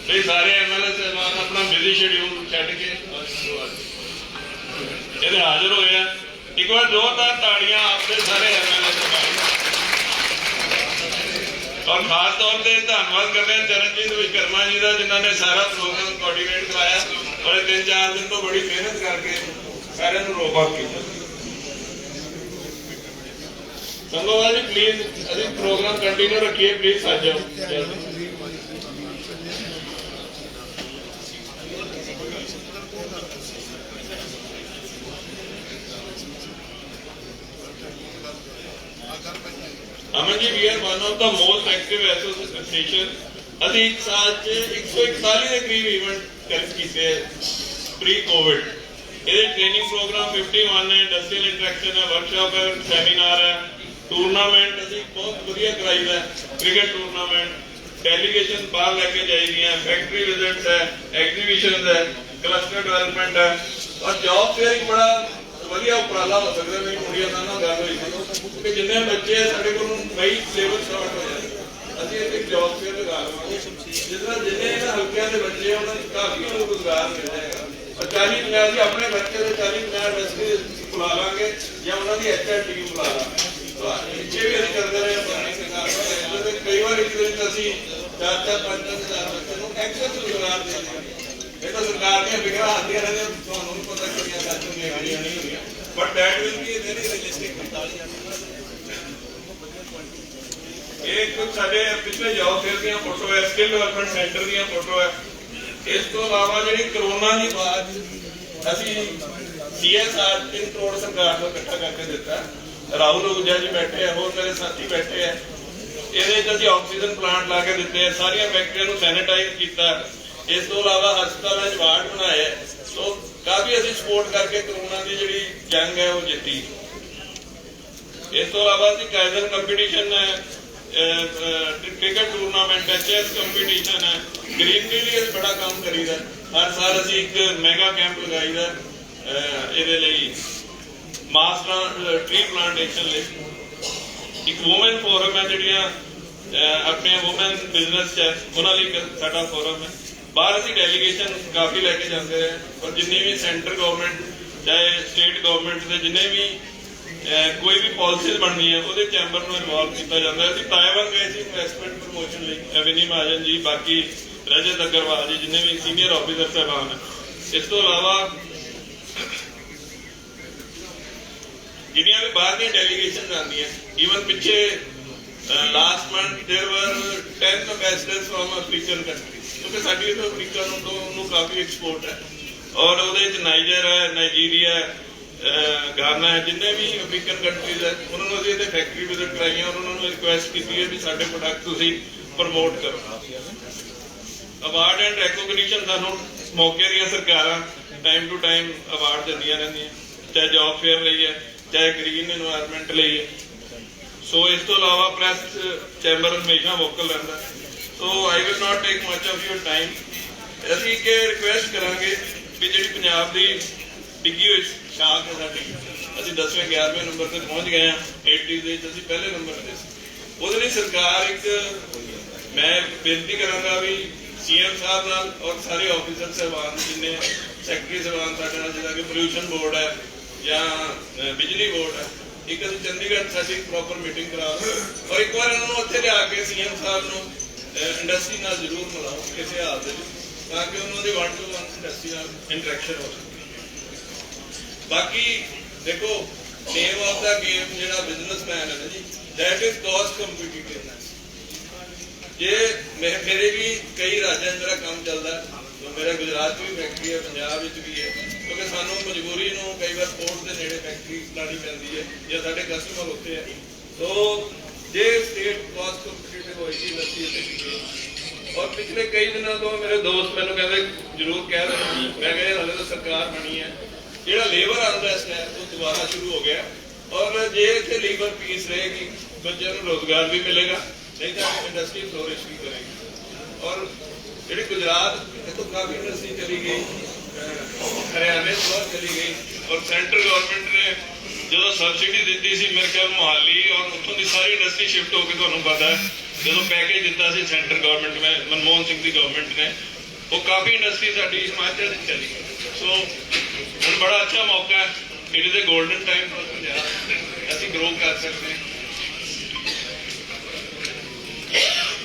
भाई सारे MLA साहबान अपना बिजी शेड्यूल छड्ड के इहदे हाजिर होए। एक बार जोरदार ताड़ियां आपके सारे MLA साहबान। और खास तौर पर धन्यवाद करते हैं चरणजीत विश्वकर्मा जी का, जिन्होंने सारा प्रोग्राम कोऑर्डिनेट कराया और 3-4 दिन तो बड़ी मेहनत करके सारे रोक ऑफ किया। संगोवाल जी प्लीज अभी प्रोग्राम कंटिन्यू रखिए, प्लीज आ जाओ। Aman ji, we are one of the most active association. अभी एक साल 141 के करीब इवेंट किए प्री कोविड। ये ट्रेनिंग प्रोग्राम 51 है, इंडस्ट्रियल इंटरेक्शन है, वर्कशॉप है, सैमीनार है, टूरनामेंट अभी बहुत बढ़िया कराई है, क्रिकेट टूरनामेंट, डेलीगेशन बाहर लेके जाएगी, फैक्ट्री विजिट्स है, एग्जीबिशन है, क्लस्टर डेवलपमेंट है, ਔਰ ਜੌਬ ਫੇਅਰ ਇੱਕ ਬੜਾ ਵਧੀਆ ਉਪਰਾਲਾ ਹੋ ਸਕਦਾ। ਮੇਰੀ ਕੁੜੀਆਂ ਨਾਲ ਗੱਲ ਹੋਈ ਸੀ ਕਿ ਜਿੰਨੇ ਬੱਚੇ ਸਾਡੇ ਕੋਲ ਕਈ ਸਿਲੇਬਸ ਸ਼ਾਰਟ ਹੋ ਜਾਂਦੇ, ਅਸੀਂ ਇੱਕ ਜੌਬ ਫੇਅਰ ਲਗਾ ਲਵਾਂਗੇ ਜਿਸ ਨਾਲ ਜਿੰਨੇ ਇਹਨਾਂ ਹਲਕਿਆਂ ਦੇ ਬੱਚੇ ਉਹਨਾਂ ਨੂੰ ਕਾਫੀ ਰੁਜ਼ਗਾਰ ਮਿਲ ਜਾਏਗਾ। ਔਰ 40-50 ਅਸੀਂ ਆਪਣੇ ਬੱਚੇ ਦੇ 40-50 ਰੈਸਟੋਰੈਂਟ ਬੁਲਾ ਲਾਂਗੇ ਜਾਂ ਉਹਨਾਂ ਦੀ HR ਟੀਮ ਬੁਲਾ ਲਾਂਗੇ। ਪਿੱਛੇ ਵੀ ਅਸੀਂ ਕਰਦੇ ਰਹੇ ਪੁਰਾਣੀ ਸਰਕਾਰ ਦੇ, ਕਈ ਵਾਰ ਇੱਕ ਦਿਨ ਅਸੀਂ 4-4, 5-5 ਹਜ਼ਾਰ ਬੱਚੇ ਨੂੰ ਐਕਸੈਸ ਰੁਜ਼ਗਾਰ ਦੇ ਦਿੰਦੇ। ਇਹ ਤਾਂ ਸਰਕਾਰ ਦੀਆਂ ਫਿਕਰਾਂ ਆਉਂਦੀਆਂ ਰਹਿੰਦੀਆਂ, ਤੁਹਾਨੂੰ ਨਹੀਂ ਪਤਾ ਕਿਹੜੀਆਂ ਸੱਚ ਹੁੰਦੀਆਂ ਕਿਹੜੀਆਂ ਨਹੀਂ ਹੁੰਦੀਆਂ, but that will be very realistic. ਇਹ ਕੁਝ ਸਾਡੇ ਪਿਛਲੇ ਜੌਬ ਫੇਅਰ ਦੀਆਂ ਫੋਟੋ ਹੈ, ਸਕਿੱਲ ਡਿਵੈਲਪਮੈਂਟ ਸੈਂਟਰ ਦੀਆਂ ਫੋਟੋ ਹੈ। ਇਸ ਤੋਂ ਇਲਾਵਾ ਜਿਹੜੀ ਕਰੋਨਾ ਦੀ ਬਾਅਦ ਅਸੀਂ CSR 3 ਕਰੋੜ ਸਰਕਾਰ ਨੂੰ ਇਕੱਠਾ ਕਰਕੇ ਦਿੱਤਾ। ਰਾਹੁਲ ਊਜਾ ਜੀ ਬੈਠੇ ਆ, ਹੋਰ ਮੇਰੇ ਸਾਥੀ ਬੈਠੇ ਆ। ਇਹਦੇ 'ਚ ਅਸੀਂ ਆਕਸੀਜਨ ਪਲਾਂਟ ਲਾ ਕੇ ਦਿੱਤੇ ਆ, ਸਾਰੀਆਂ ਫੈਕਟਰੀਆਂ ਨੂੰ ਸੈਨੀਟਾਈਜ਼ ਕੀਤਾ। ਇਸ ਤੋਂ ਇਲਾਵਾ ਹਸਪਤਾਲਾਂ 'ਚ ਵਾਰਡ ਬਣਾਏ। ਸੋ ਕਾਫੀ ਅਸੀਂ ਸਪੋਰਟ ਕਰਕੇ ਕਰੋਨਾ ਦੀ ਜਿਹੜੀ ਜੰਗ ਹੈ ਉਹ ਜਿੱਤੀ। ਇਸ ਤੋਂ ਇਲਾਵਾ ਅਸੀਂ ਕਾਇਜ਼ਨ ਕੰਪੀਟੀਸ਼ਨ ਹੈ, क्रिकेट टूर्नामेंट है, चेस कंपीटिशन है, ग्रीन के लिए बड़ा काम करीदा। हर साल ਅਸੀਂ ਇੱਕ ਮੈਗਾ ਕੈਂਪ ਲਗਾਈਦਾ ਇਹਦੇ ਲਈ, ਮਾਸ ਟ੍ਰੀ ਪਲਾਂਟੇਸ਼ਨ ਲਈ। ਇੱਕ ਵੂਮਨ ਫੋਰਮ ਹੈ, ਜਿਹੜੀਆਂ ਆਪਣੇ ਵੂਮਨ ਬਿਜ਼ਨਸ ਹੈ ਉਹਨਾਂ ਲਈ ਸਾਡਾ ਫੋਰਮ ਹੈ। ਬਾਹਰ ਅਸੀਂ ਡੈਲੀਗੇਸ਼ਨ ਕਾਫੀ ਲੈ ਕੇ ਜਾਂਦੇ ਰਹੇ, ਔਰ ਜਿੰਨੀ ਵੀ ਸੈਂਟਰ ਗਵਰਨਮੈਂਟ ਚਾਹੇ ਸਟੇਟ ਗਵਰਨਮੈਂਟ ਦੇ ਜਿੰਨੇ ਵੀ ਕੋਈ ਵੀ ਪਾਲਿਸੀਜ਼ ਬਣਨੀ ਹੈ ਉਹਦੇ ਚੈਂਬਰ ਨੂੰ ਇਨਵੋਲਵ ਕੀਤਾ ਜਾਂਦਾ ਹੈ। ਅਸੀਂ ਤਾਇਵਾਨ ਗਏ ਸੀ ਇਨਵੈਸਟਮੈਂਟ ਪ੍ਰਮੋਸ਼ਨ ਲਈ, ਅਵਿਨੀ ਮਹਾਜਨ ਜੀ, ਬਾਕੀ ਰਜਤ ਅਗਰਵਾਲ ਜੀ, ਜਿੰਨੇ ਵੀ ਸੀਨੀਅਰ ਆਫੀਸਰ ਸਾਹਿਬਾਨ ਹੈ। ਇਸ ਤੋਂ ਇਲਾਵਾ ਜਿਹੜੀਆਂ ਵੀ ਬਾਹਰ ਦੀਆਂ ਡੈਲੀਗੇਸ਼ਨ ਆਉਂਦੀਆਂ, ਈਵਨ ਪਿੱਛੇ ਲਾਸਟ ਮੰਥ ਦੇਰ ਵਰ 10 ਐਂਬੈਸਡਰਸ ਫਰਮ ਅਫਰੀਕਨ ਕੰਟਰੀ, ਕਿਉਂਕਿ ਸਾਡੀ ਤਾਂ ਅਫਰੀਕਾ ਨੂੰ ਕਾਫੀ ਐਕਸਪੋਰਟ ਹੈ। ਔਰ ਉਹਦੇ 'ਚ ਨਾਈਜਰ ਹੈ, ਨਾਈਜੀਰੀਆ, ਗਾਨਾ ਹੈ, ਜਿੰਨੇ ਵੀ ਅਫਰੀਕਨ ਕੰਟਰੀਜ਼ ਹੈ ਉਹਨਾਂ ਨੂੰ ਅਸੀਂ ਇਹਦੇ ਫੈਕਟਰੀ ਵਿਜ਼ਿਟ ਕਰਾਈਆਂ ਔਰ ਉਹਨਾਂ ਨੂੰ ਰਿਕੁਐਸਟ ਕੀਤੀ ਹੈ ਵੀ ਸਾਡੇ ਪ੍ਰੋਡਕਟ ਤੁਸੀਂ ਪ੍ਰਮੋਟ ਕਰੋ। ਅਵਾਰਡ ਐਂਡ ਰੈਕੋਗਨੀਸ਼ਨ ਸਾਨੂੰ ਮੌਕੇ ਦੀਆਂ ਸਰਕਾਰਾਂ ਟਾਈਮ ਟੂ ਟਾਈਮ ਅਵਾਰਡ ਦਿੰਦੀਆਂ ਰਹਿੰਦੀਆਂ, ਚਾਹੇ ਜੌਬ ਫੇਅਰ ਲਈ ਹੈ, ਚਾਹੇ ਗ੍ਰੀਨ ਇਨਵਾਇਰਨਮੈਂਟ ਲਈ ਹੈ। ਸੋ ਇਸ ਤੋਂ ਇਲਾਵਾ ਪ੍ਰੈਸ ਚੈਂਬਰ ਹਮੇਸ਼ਾ ਵੋਕਲ ਰਹਿੰਦਾ। So I will not take much of your time. ਅਸੀਂ ਇੱਕ ਰਿਕੁਐਸਟ ਕਰਾਂਗੇ ਵੀ ਜਿਹੜੀ ਪੰਜਾਬ ਦੀ ਡਿੱਗੀ ਹੋਈ ਸ਼ਾਖ ਹੈ ਸਾਡੀ, ਅਸੀਂ 10ਵੇਂ 11ਵੇਂ ਨੰਬਰ ਤੇ ਪਹੁੰਚ ਗਏ ਹਾਂ। 80s ਦੇ ਵਿੱਚ ਅਸੀਂ ਪਹਿਲੇ ਨੰਬਰ ਤੇ ਸੀ। ਉਹਦੇ ਲਈ ਸਰਕਾਰ ਮੈਂ ਬੇਨਤੀ ਕਰਾਂਗਾ ਵੀ CM ਸਾਹਿਬ ਨਾਲ ਔਰ ਸਾਰੇ ਆਫੀਸਰ ਸਾਹਿਬਾਨ, ਜਿੰਨੇ ਸੈਕਟਰੀ ਸਾਹਿਬਾਨ ਸਾਡੇ ਨਾਲ, ਜਿੱਦਾਂ ਕਿ ਪੋਲਿਊਸ਼ਨ ਬੋਰਡ ਹੈ ਜਾਂ ਬਿਜਲੀ ਬੋਰਡ ਹੈ, ਇੱਕ ਅਸੀਂ ਚੰਡੀਗੜ੍ਹ ਸਾਡੀ ਪ੍ਰੋਪਰ ਮੀਟਿੰਗ ਕਰਾ ਲਓ ਔਰ ਇੱਕ ਵਾਰ ਇਹਨਾਂ ਨੂੰ ਉੱਥੇ ਲਿਆ ਕੇ CM ਸਾਹਿਬ ਨੂੰ ਇੰਡਸਟਰੀ ਨਾਲ ਜ਼ਰੂਰ ਮਿਲਾਓ ਕਿਸੇ ਹਾਲ ਦੇ ਵਿੱਚ, ਤਾਂ ਕਿ ਉਹਨਾਂ ਦੀ 1-to-1 ਇੰਡਸਟਰੀ ਨਾਲ ਇੰਟਰੈਕਸ਼ਨ ਹੋ ਸਕੇ। ਬਾਕੀ ਦੇਖੋ, ਨੇਮ ਆਫ ਦਾ ਗੇਮ ਜਿਹੜਾ ਬਿਜ਼ਨਸਮੈਨ ਹੈ ਨਾ ਜੀ, ਦੈਟ ਇਜ਼ ਕਾਸਟ ਕੰਪੀਟੀਟਿਵਨੈਸ। ਜੇ ਮੇਰੇ ਵੀ ਕਈ ਰਾਜਾਂ 'ਚ ਮੇਰਾ ਕੰਮ ਚੱਲਦਾ, ਮੇਰਾ ਗੁਜਰਾਤ ਵੀ ਫੈਕਟਰੀ ਹੈ, ਪੰਜਾਬ ਵਿੱਚ ਵੀ ਹੈ, ਕਿਉਂਕਿ ਸਾਨੂੰ ਮਜਬੂਰੀ ਨੂੰ ਕਈ ਵਾਰ ਪੋਰਟ ਦੇ ਨੇੜੇ ਫੈਕਟਰੀ ਲਾਣੀ ਪੈਂਦੀ ਹੈ ਜਾਂ ਸਾਡੇ ਕਸਟਮਰ ਉੱਥੇ ਹੈ। ਸੋ ਜੇ ਸਟੇਟ ਕਾਸਟ ਕੰਪੀਟੀਟਿਵ ਹੋਏਗੀ ਇੰਡਸਟਰੀ ਉੱਤੇ। ਔਰ ਪਿਛਲੇ ਕਈ ਦਿਨਾਂ ਤੋਂ ਮੇਰੇ ਦੋਸਤ ਮੈਨੂੰ ਕਹਿੰਦੇ ਜ਼ਰੂਰ ਕਹਿ ਰਹੇ ਸੀ, ਮੈਂ ਕਿਹਾ ਹਾਲੇ ਤਾਂ ਸਰਕਾਰ ਬਣੀ ਹੈ, ਜਿਹੜਾ ਲੇਬਰ ਅਨਰੈਸਟ ਹੈ ਉਹ ਦੁਬਾਰਾ ਸ਼ੁਰੂ ਹੋ ਗਿਆ। ਔਰ ਜੇ ਇੱਥੇ ਲੇਬਰ ਪੀਸ ਰਹੇਗੀ, ਬੱਚਿਆਂ ਨੂੰ ਰੋਜ਼ਗਾਰ ਵੀ ਮਿਲੇਗਾ, ਨਹੀਂ ਤਾਂ ਇੰਡਸਟਰੀ ਫਲੋਰਿਸ਼ ਵੀ ਕਰੇਗੀ। ਔਰ ਜਿਹੜੀ ਗੁਜਰਾਤ ਇੱਥੋਂ ਕਾਫੀ ਇੰਡਸਟਰੀ ਚਲੀ ਗਈ, ਹਰਿਆਣੇ ਬਹੁਤ ਚਲੀ ਗਈ, ਔਰ ਸੈਂਟਰ ਗਵਰਨਮੈਂਟ ਨੇ ਜਦੋਂ ਸਬਸਿਡੀ ਦਿੱਤੀ ਸੀ, ਮੇਰੇ ਖਿਆਲ ਮੁਹਾਲੀ ਔਰ ਉੱਥੋਂ ਦੀ ਸਾਰੀ ਇੰਡਸਟਰੀ ਸ਼ਿਫਟ ਹੋ ਕੇ, ਤੁਹਾਨੂੰ ਪਤਾ ਜਦੋਂ ਪੈਕੇਜ ਦਿੱਤਾ ਸੀ ਸੈਂਟਰ ਗਵਰਨਮੈਂਟ ਨੇ, ਮਨਮੋਹਨ ਸਿੰਘ ਦੀ ਗਵਰਨਮੈਂਟ ਨੇ, ਉਹ ਕਾਫੀ ਇੰਡਸਟਰੀ ਸਾਡੀ ਹਿਮਾਚਲ ਚ ਚਲੀ ਗਈ। ਸੋ ਹੁਣ ਬੜਾ ਅੱਛਾ ਮੌਕਾ ਹੈ, it is a golden time for Punjab, ਅਸੀਂ ਗਰੋ ਕਰ ਸਕਦੇ ਹਾਂ।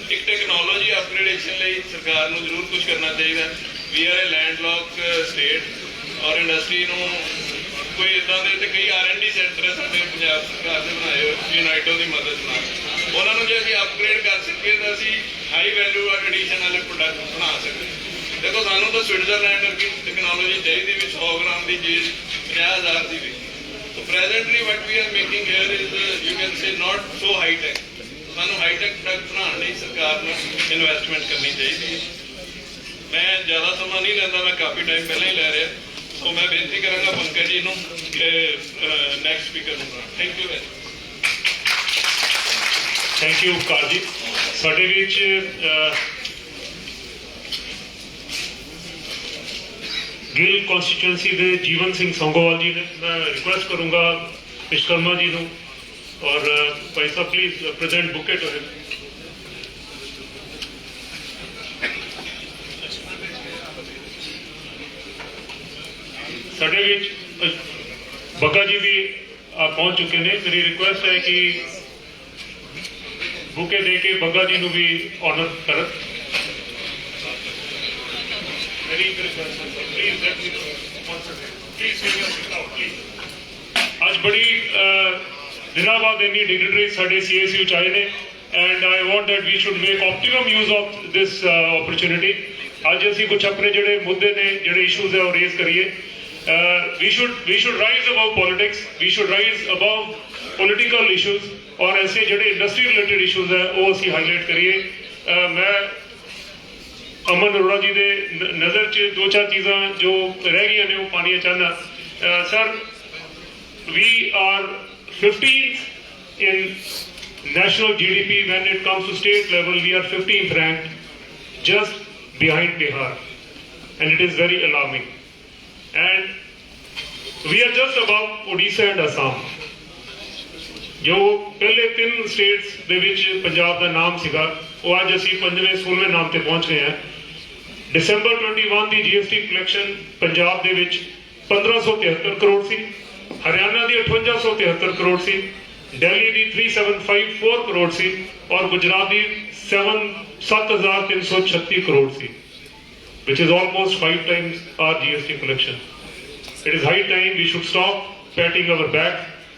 ਇੱਕ ਟੈਕਨੋਲੋਜੀ ਅਪਗ੍ਰੇਡੇਸ਼ਨ ਲਈ ਸਰਕਾਰ ਨੂੰ ਜ਼ਰੂਰ ਕੁਝ ਕਰਨਾ ਚਾਹੀਦਾ। ਵੀ ਆਰ ਏ ਲੈਂਡਲੌਕ ਸਟੇਟ ਔਰ ਇੰਡਸਟਰੀ ਨੂੰ ਕੋਈ ਇਦਾਂ ਦੇ ਤੇ ਕਈ R&D ਸੈਂਟਰ ਹੈ ਸਾਡੇ ਪੰਜਾਬ ਸਰਕਾਰ ਦੇ ਬਣਾਏ ਹੋਏ ਯੂਨਾਈਟੋ ਦੀ ਮਦਦ ਨਾਲ, ਉਹਨਾਂ ਨੂੰ ਜੇ ਅਸੀਂ ਅਪਗ੍ਰੇਡ ਕਰ ਸਕੀਏ ਤਾਂ ਅਸੀਂ ਹਾਈ ਵੈਲਿਊ ਐਡੀਸ਼ਨ ਵਾਲੇ ਪ੍ਰੋਡਕਟ ਬਣਾ ਸਕਦੇ। ਦੇਖੋ, ਸਾਨੂੰ ਤਾਂ ਸਵਿਟਜ਼ਰਲੈਂਡ ਵਰਗੀ ਟੈਕਨੋਲੋਜੀ ਚਾਹੀਦੀ ਵੀ 100 ਗ੍ਰਾਮ ਦੀ ਚੀਜ਼ 50,000 ਦੀ ਵਿਕੀ। So presently what we are making here is you can say not so hi-tech. ਸਾਨੂੰ ਹਾਈਟੈਕ ਪ੍ਰੋਡਕਟ ਬਣਾਉਣ ਲਈ ਸਰਕਾਰ ਨੂੰ ਇਨਵੈਸਟਮੈਂਟ ਕਰਨੀ ਚਾਹੀਦੀ ਹੈ। ਮੈਂ ਜ਼ਿਆਦਾ ਸਮਾਂ ਨਹੀਂ ਲੈਂਦਾ, ਮੈਂ ਕਾਫੀ ਟਾਈਮ ਪਹਿਲਾਂ ਹੀ ਲੈ ਰਿਹਾ। ਸੋ ਮੈਂ ਬੇਨਤੀ ਕਰਾਂਗਾ ਪੰਕਜ ਜੀ ਨੂੰ ਕਿ ਨੈਕਸਟ ਸਪੀਕਰ ਨੂੰ। Thank you very much. Thank you ਕਾਜੀ। ਸਾਡੇ ਵਿੱਚ ਗਿੱਲ ਕਨਸਟੀਟੂਐਂਸੀ ਦੇ ਜੀਵਨ ਸਿੰਘ ਸੰਗੋਵਾਲ ਜੀ ਨੇ ਮੈਂ ਰਿਕੁਐਸਟ ਕਰੂੰਗਾ ਵਿਸ਼ਕਰਮਾ ਜੀ ਨੂੰ ਔਰ ਭਾਈ ਸਾਹਿਬ please present bouquet to him. ਸਾਡੇ ਵਿੱਚ ਬੱਗਾ ਜੀ ਵੀ ਪਹੁੰਚ ਚੁੱਕੇ ਨੇ। ਮੇਰੀ ਰਿਕੁਐਸਟ ਹੈ ਕਿ ਬੁਕੇ ਦੇ ਕੇ ਬੱਗਾ ਜੀ ਨੂੰ ਵੀ ਆਨਰ ਕਰਨ। ਮੇਰੀ ਰਿਕੁਐਸਟ ਹੈ ਪਲੀਜ਼ ਲੈਟ ਮੀ ਪਲੀਜ਼ ਅੱਜ ਬੜੀ ਦਿਨਾਂ ਬਾਅਦ ਇੰਨੀ ਡਿਗਨਿਟਰੀ ਸਾਡੇ CSU ਚ ਆਏ ਨੇ and I want that we should make optimum use of this opportunity. ਅੱਜ ਅਸੀਂ ਕੁਝ ਆਪਣੇ ਜਿਹੜੇ ਮੁੱਦੇ ਨੇ ਜਿਹੜੇ ਇਸ਼ੂਜ਼ ਹੈ ਉਹ ਰੇਜ਼ ਕਰੀਏ। we should rise above politics, we should rise above political issues और ऐसे ਜਿਹੜੇ इंडस्ट्री रिलेटेड इश्यूज है वो ਅਸੀਂ हाईलाइट करिए। मैं अमन अरोड़ा जी ਦੇ ਨਜ਼ਰ 'ਚ ਦੋ ਚਾਰ ਚੀਜ਼ਾਂ ਜੋ ਰਹਿ ਗਈਆਂ ਨੇ ਉਹ ਪਾਣੀਆਂ ਚਾਹੁੰਦਾ। Sir we are 15th in national GDP when it comes to state level. We are 15th ranked, just behind Bihar, and it is very alarming. And we are just above Odisha and Assam. जो पहले 3 states ਦੇ ਵਿੱਚ ਪੰਜਾਬ ਦਾ ਨਾਮ ਸੀਗਾ ਉਹ ਅੱਜ ਅਸੀਂ 5ਵੇਂ 16ਵੇਂ ਨਾਮ ਤੇ ਪਹੁੰਚ ਗਏ ਹਾਂ। December 21 ਦੀ GST ਕਲੈਕਸ਼ਨ ਪੰਜਾਬ ਦੇ ਵਿੱਚ 1573 ਕਰੋੜ ਸੀ, ਹਰਿਆਣਾ ਦੀ 5873 ਕਰੋੜ ਸੀ, ਦਿੱਲੀ ਦੀ 3754 ਕਰੋੜ ਸੀ ਔਰ ਗੁਜਰਾਤ ਦੀ 7336 ਕਰੋੜ ਸੀ, which is almost 5 times our GST collection. It is high time we should stop patting our back.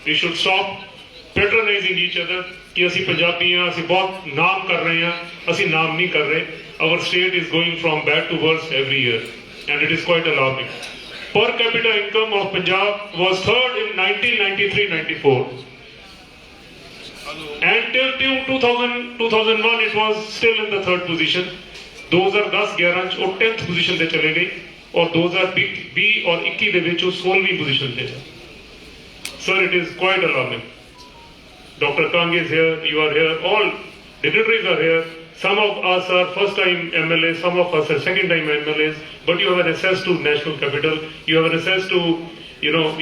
We should stop patronizing each other कि ਅਸੀਂ ਪੰਜਾਬੀ ਹਾਂ, ਅਸੀਂ ਬਹੁਤ ਨਾਮ ਕਰ ਰਹੇ ਹਾਂ, ਅਸੀਂ ਨਾਮ ਨਹੀਂ ਕਰ ਰਹੇ। Our state is going from bad to worse every year and it is quite alarming. Per capita income of Punjab was 3rd in 1993-94 and till 2001 it was still in the 3rd position. 2010-11 ਚ ਉਹ 10th position ਤੇ ਚਲੇ ਗਈ ਔਰ 2020 ਔਰ 21 ਦੇ ਵਿੱਚ ਉਹ 16ਵੀਂ ਪੋਜੀਸ਼ਨ ਤੇ ਹੈ। Sir, it is quite alarming. Dr. Kang is here, you are here, all dignitaries are here. Some of us are first time MLAs, some of us are second time MLAs, but you have an access to national capital, you have an access to,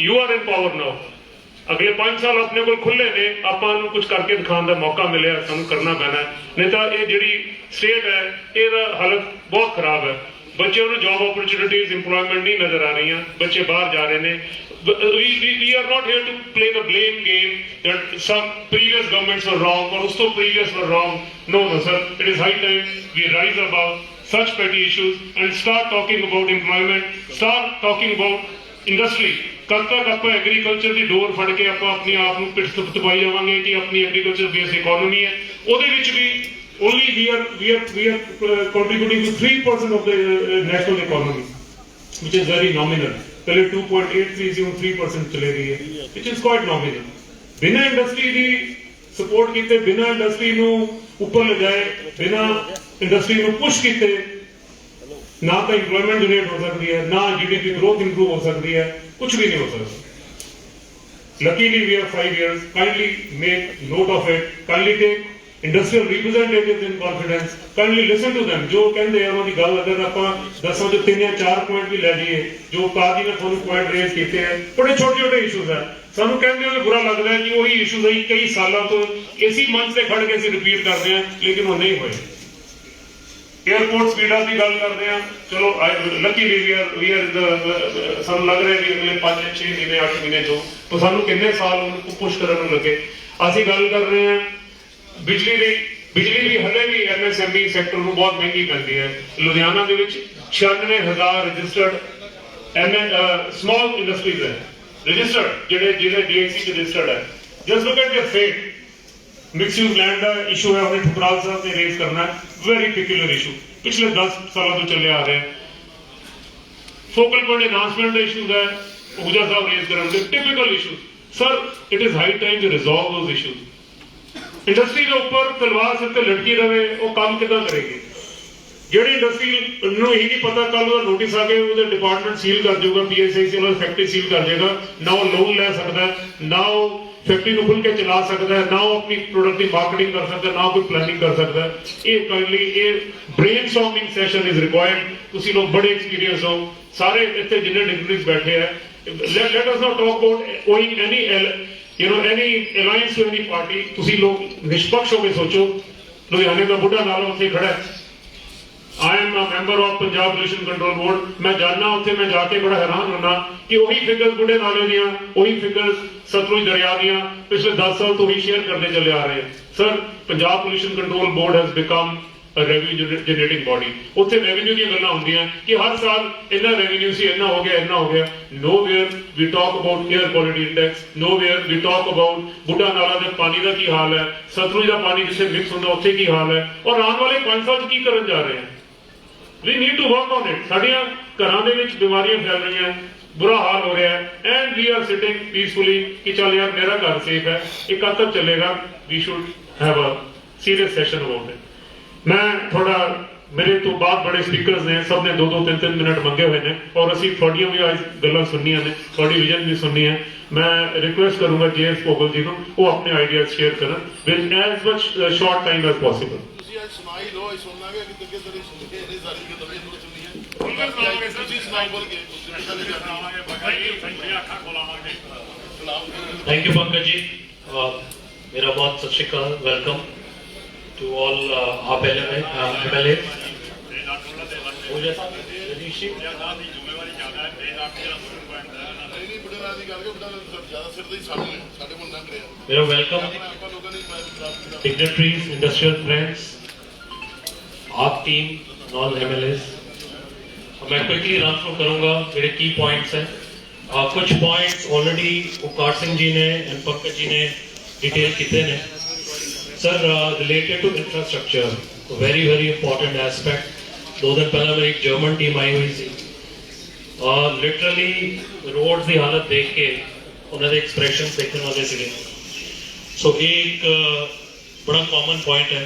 you are in power now. ਅਗਲੇ 5 ਸਾਲ ਆਪਣੇ ਕੋਲ ਖੁੱਲੇ ਨੇ, ਆਪਾਂ ਨੂੰ ਕੁਝ ਕਰਕੇ ਦਿਖਾਉਣ ਦਾ ਮੌਕਾ ਮਿਲਿਆ, ਸਾਨੂੰ ਕਰਨਾ ਪੈਣਾ। ਨਹੀਂ ਤਾਂ ਇਹ ਜਿਹੜੀ ਸਟੇਟ ਹੈ ਇਹਦਾ ਹਾਲਤ ਬਹੁਤ ਖਰਾਬ ਹੈ। ਬੱਚਿਆਂ ਨੂੰ ਜੌਬ ਓਪਰਚੁਨਿਟੀਜ਼ ਇੰਪਲੋਇਮੈਂਟ ਨਹੀਂ ਨਜ਼ਰ ਆ ਰਹੀਆਂ, ਬੱਚੇ ਬਾਹਰ ਜਾ ਰਹੇ ਨੇ। We are not here to play the blame game that some previous governments were wrong or also previous were wrong. No, sir. It is high time we rise above such petty issues and start talking about employment, start talking about industry. कब तक आप agriculture की door फड़ के आप अपने आप को पिट तपाई जावांगे कि अपनी एग्रीकल्चर बेस्ड इकोनॉमी है ਉਹਦੇ ਵਿੱਚ ਵੀ only we are contributing to 3% of the national economy, which is very nominal. पहले 2.83 से 3% चले गई है, which is quite nominal. बिना इंडस्ट्री की सपोर्ट किए, बिना इंडस्ट्री ਨੂੰ ऊपर ले जाए, बिना इंडस्ट्री ਨੂੰ पुश किए ना तो इंप्लॉयमेंट जनरेट हो सकती है, ना GDP ग्रोथ इंप्रूव हो सकती है, कुछ भी नहीं हो सकता। Luckily we have 5 years. Kindly make note of it. Kindly take industrial representatives in confidence, kindly listen to them. जो कहते हैं उन्होंने गल अगर आप 10 जो 3 या 4 पॉइंट भी लै जाइए, जो काजी ने थोड़े पॉइंट रेज किए हैं, बड़े छोटे छोटे इशूज है, सानू कहते हुए बुरा लगता है कि वही इशूज है कई सालों तो इसी मंच से खड़ के रिपीट कर रहे हैं, लेकिन वो नहीं हुए। एयरपोर्ट स्पीडा की गल करते हैं, चलो लकीली वी आर सानू लग रहा है कि अगले 5-6 महीने 8 महीने जो तो सानू कितने साल पुश करने लगे। असीं गल कर रहे हैं बिजली भी हले भी MSME सैक्टर ਨੂੰ बहुत महंगी पैंदी है। लुधियाना ਦੇ ਵਿੱਚ 96,000 रजिस्टर्ड स्मॉल इंडस्ट्रीज है, रजिस्टर्ड ਜਿਹੜੇ DIC ਚ रजिस्टर्ड है। Just look at the fact. Mix use land का इशू है, उन्हें ठुकराल साहब ने रेज करना है, वेरी पिक्यूलर इशू, पिछले 10 सालों तो चले आ रहे हैं। फोकल पॉइंट एनहांसमेंट का इशू है, आहूजा साहब रेज करेंगे, typical issue. Sir, it is high time to resolve those issues. Industry के ऊपर तलवार सिर पे लटकी रहे, वो काम कितना करेगी? ਜਿਹੜੀ ਇੰਡਸਟਰੀ ਨੂੰ ਹੀ ਨਹੀਂ ਪਤਾ ਕੱਲ ਉਹਦਾ ਨੋਟਿਸ ਆ ਕੇ ਉਹਦੇ ਡਿਪਾਰਟਮੈਂਟ ਸੀਲ ਕਰ ਜਾਊਗਾ, PSIC ਉਹਦਾ ਫੈਕਟਰੀ ਸੀਲ ਕਰ ਜਾਏਗਾ, ਨਾ ਉਹ ਲੋਨ ਲੈ ਸਕਦਾ, ਨਾ ਉਹ ਫੈਕਟਰੀ ਨੂੰ ਖੁੱਲ ਕੇ ਚਲਾ ਸਕਦਾ ਹੈ, ਨਾ ਉਹ ਆਪਣੀ ਪ੍ਰੋਡਕਟ ਦੀ ਮਾਰਕੀਟਿੰਗ ਕਰ ਸਕਦਾ, ਨਾ ਕੋਈ ਪਲੈਨਿੰਗ ਕਰ ਸਕਦਾ। ਇਹ ਕਾਈਂਡਲੀ ਇਹ ਬ੍ਰੇਨਸਟਾਰਮਿੰਗ ਸੈਸ਼ਨ ਇਜ਼ ਰਿਕੁਆਇਰਡ। ਤੁਸੀਂ ਲੋਕ ਬੜੇ ਐਕਸਪੀਰੀਅੰਸ ਹੋ ਸਾਰੇ ਇੱਥੇ ਜਿੰਨੇ ਡਿਗਰੀਜ਼ ਬੈਠੇ ਆ। let us not talk about owing any any alliance to any party। ਤੁਸੀਂ ਲੋਕ ਨਿਸ਼ਪਕਸ਼ ਹੋ ਕੇ ਸੋਚੋ। ਲੁਧਿਆਣੇ ਦਾ ਬੁੱਢਾ ਨਾਲਾ ਉੱਥੇ ਖੜਾ ਹੈ। I am a member of Punjab Pollution Control Board। मैं जानना उत्थे मैं जाके बड़ा हैरान होना कि वही फिगर्स बुढ़े नाले दियां, वही फिगर्स सतलुज दरिया दियां पिछले 10 साल तो ही शेयर करते चले आ रहे हैं। Sir, Punjab pollution control board has become a revenue generating body। उत्थे रेवेन्यू दी गल्लां होंदियां कि हर साल इतना रेवेन्यू सी इतना हो गया। Nowhere we talk about air quality index, nowhere we talk about बुढ़ा नाला दे पानी दा की हाल है, सतलुज दा पानी जिथे मिक्स होंदा उत्थे की हाल है, और आने वाले 5 साल की करन जा रहे हैं। We need to work on it। साडियां घरां दे विच बीमारियां फैल रही हैं, बुरा हाल हो रहा है, and we are sitting peacefully कि चल यार मेरा घर सेफ है, ये कब तक चलेगा? We should have a serious session about it। मैं थोड़ा मेरे तो बाद बड़े स्पीकर्स ने सब ने 2-2 3-3 मिनट मंगे हुए हैं, और असी थोड़ियां भी आज गल्लां सुननियां ने, थोड़ी विजन भी सुननी है। मैं रिक्वेस्ट करूंगा JS भोगल जी को वो अपने आइडियाज शेयर करन with as much short time as possible. ਤੁਸੀਂ ਅੱਜ ਸੁਣਾਈ ਲੋ, ਇਹ ਸੁਣ ਲਾਂਗੇ ਕਿ ਕਿੱਥੇ ਤੇਰੀ ਸੁਣ ਕੇ ਇਹ ਸਾਰੀ ਕਿ ਤਵੇ ਨੂੰ ਸੁਣੀ ਹੈ। ਤੁਸੀਂ ਸੁਣਾਓ ਬੋਲ ਕੇ ਚਲੇ थैंक यू पंकज जी। मेरा बहुत सत श्री अकाल, वेलकम टू ऑल आप MLA। मेरा वेलकम डिग्नेटरीज, इंडस्ट्रियल फ्रेंड्स, आप टीम, नॉन MLAs। मैं क्विकली रन थ्रू करूंगा मेरे की पॉइंट्स हैं। कुछ पॉइंट्स ऑलरेडी उपकार सिंह जी ने एंड पंकज जी ने डिटेल किए ने। Sir, related to infrastructure, very important aspect. 2 दिन पहले मेरी एक जर्मन टीम आई हुई थी, लिटरली रोड की हालत देख के उन्होंने एक्सप्रेशन देखने वाले थे। सो एक बड़ा कॉमन पॉइंट है,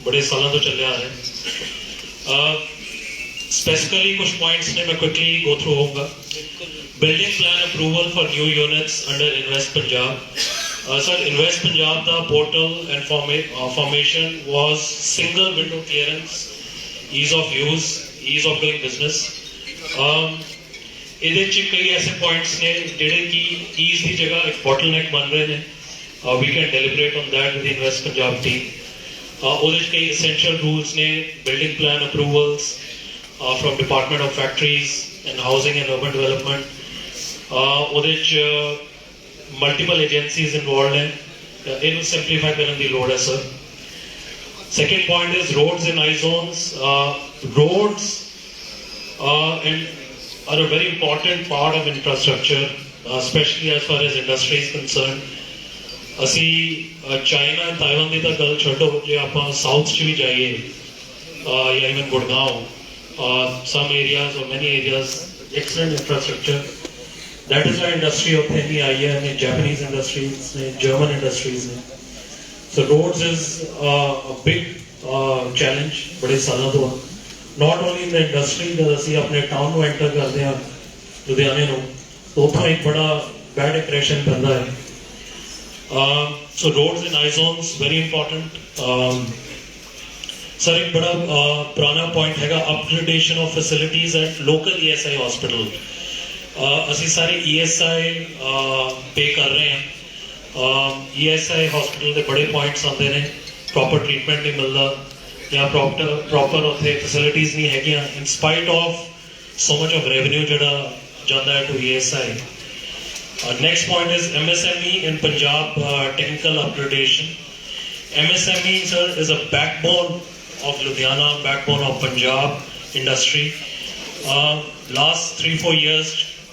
बड़े सालों तो चले आ रहे हैं। स्पेसिफिकली कुछ पॉइंट्स ने मैं क्विकली गो थ्रू होऊंगा। Building plan approval for new units under invest Punjab. Sir, Invest Punjab the portal and formation was single window clearance, ease of use, ease of doing business। ਇਹਦੇ ਚ ਕਈ ऐसे points ने ਜਿਹੜੇ कि ease ਦੀ ਜਗ੍ਹਾ ਇੱਕ bottleneck बन रहे ਨੇ। We can deliberate on that with the Invest Punjab team। ਉਹਦੇ ਚ ਕਈ essential rules ਨੇ, building plan approvals from Department of Factories and Housing and Urban Development। ਉਹਦੇ ਚ मल्टीपल एजेंसीज इन्वॉल्व हैं, इन्हें सिंपलीफाई करने की लोड़ है। Sir, second point is roads in I zones. Roads are a very important part of infrastructure, especially as far as industry is concerned। असी China Taiwan की तो गल छोड़ो, जो आप साउथ च भी जाइए या even Gurgaon, some areas or many areas excellent infrastructure। That is why industry of Hindi आई है, Japanese industries, German industries। So roads is a big challenge बड़े सालों तो। Not only in the industry, जब असी अपने टाउन में एंटर करते हैं लुधियाने को, तो उतना एक बड़ा bad impression बनता है। So roads in I zones very important। Sir, एक बड़ा पुराना पॉइंट है upgradation of facilities at local ESI hospital. ਅਸੀਂ ਸਾਰੇ ESI पे कर रहे हैं। ESI हॉस्पिटल के बड़े पॉइंट्स आते हैं, प्रॉपर ट्रीटमेंट नहीं मिलता या प्रॉपर उत्थे फैसिलिटीज़ नहीं हैगियां, in spite of so much of revenue जिहड़ा जाता है to ESI। Next point is MSME in Punjab technical upgradation. MSME sir is a backbone of Ludhiana, backbone of Punjab industry. Last 3-4 years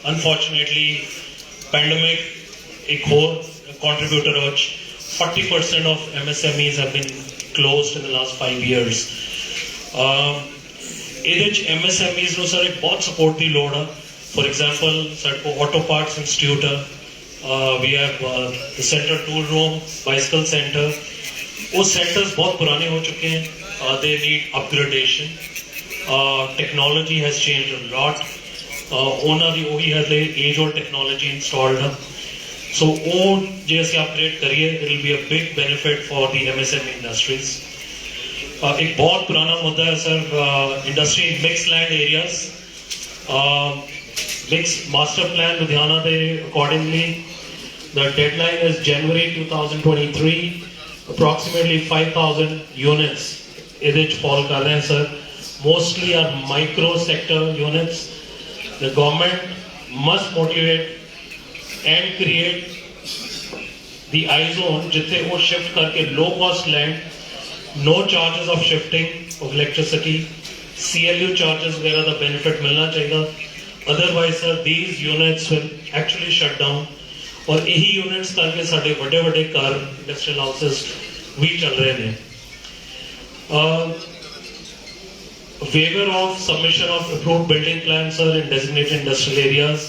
unfortunately pandemic एक और contributor हो, 40% of MSMEs have been closed in the last 5 years। ਇਹਦੇ ਚ MSMEs ਨੂੰ sir ਇੱਕ ਬਹੁਤ support ਦੀ ਲੋੜ ਆ। फॉर एग्जाम्पल ਸਾਡੇ ਕੋਲ ऑटो पार्ट्स इंस्टीट्यूट है, we have the central tool room, bicycle center। वो सेंटर्स बहुत पुराने हो चुके हैं, they need upgradation। technology has changed a lot. ਉਹਨਾਂ ਦੀ ਉਹੀ ਹਲੇ age old technology installed ਹੈ, so ਉਹ ਜੇ ਅਸੀਂ upgrade ਕਰੀਏ it will be a big benefit for the MSME industries. एक बहुत पुराना मुद्दा है sir, industry mix land areas, mix master plan Ludhiana दे accordingly the deadline is January 2023. Approximately 5,000 units ਇਹਦੇ ਚ ਫॉल कर रहे हैं sir. Mostly are micro sector units. The government must motivate and create the I zone जिथे वो shift करके low cost land, no charges of shifting of electricity, CLU charges वगैरह का benefit मिलना चाहिए. Otherwise sir these units will actually shut down. और यही units करके साढ़े बड़े बड़े कार industrial houses भी चल रहे हैं. Waiver of submission of approved building plans sir in designated industrial areas.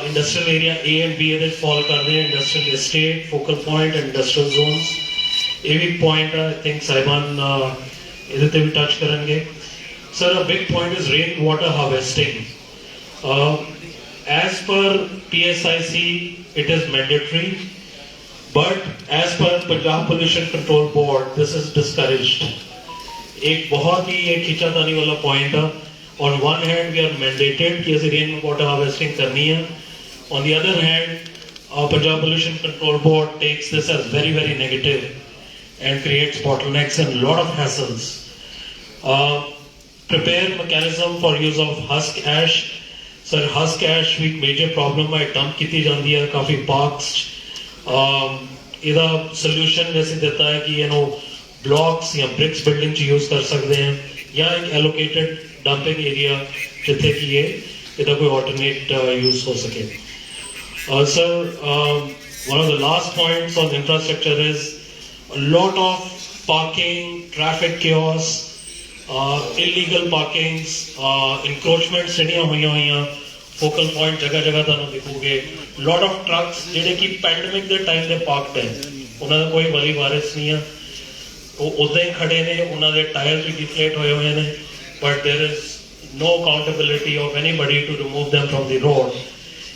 Industrial area A and B ਇਹਦੇ fall कर रहे हैं. Industrial estate, focal point and industrial zones. ਇਹ ਵੀ point I think ਸਾਹਿਬਾਨ ਇਹਦੇ ਤੇ ਵੀ touch ਕਰਨਗੇ. Sir, a big point is rain water harvesting. As per PSIC, it is mandatory, but as per Punjab Pollution Control Board, this is discouraged. एक बहुत ही एक खींचातानी वाला point है. On one hand, we are mandated कि ऐसे rain water harvesting करनी है. On the other hand, Punjab Pollution Control Board takes this as very, very negative and creates bottlenecks and a lot of hassles. Prepare mechanism for use of husk ash. Sir, husk ash भी major problem है, dump की जाती है काफी parks. इसका solution वैसे देता है कि blocks या bricks building च use कर सकते हैं या एक allocated dumping area जिथे कि ये इसका कोई alternate use हो सके. Sir, one of the last points on infrastructure is a lot of parking, traffic chaos, illegal parkings, encroachments ਜਿਹੜੀਆਂ ਹੋਈਆਂ ਹੋਈਆਂ, focal point ਜਗ੍ਹਾ ਜਗ੍ਹਾ ਤੁਹਾਨੂੰ ਦਿਖੂਗੇ. lot of trucks ਜਿਹੜੇ ਕਿ ਪੈਂਡੇਮਿਕ ਦੇ ਟਾਈਮ ਦੇ ਪਾਰਕਡ ਹੈ, ਉਹਨਾਂ ਦਾ ਕੋਈ ਵਲੀ ਵਾਰਿਸ ਨਹੀਂ ਆ, ਉਹ ਉਦਾਂ ਹੀ ਖੜੇ ਨੇ, ਉਹਨਾਂ ਦੇ ਟਾਇਰ ਵੀ ਡਿਫਲੇਟ ਹੋਏ ਹੋਏ ਨੇ, but there is no accountability of anybody to remove them from the road.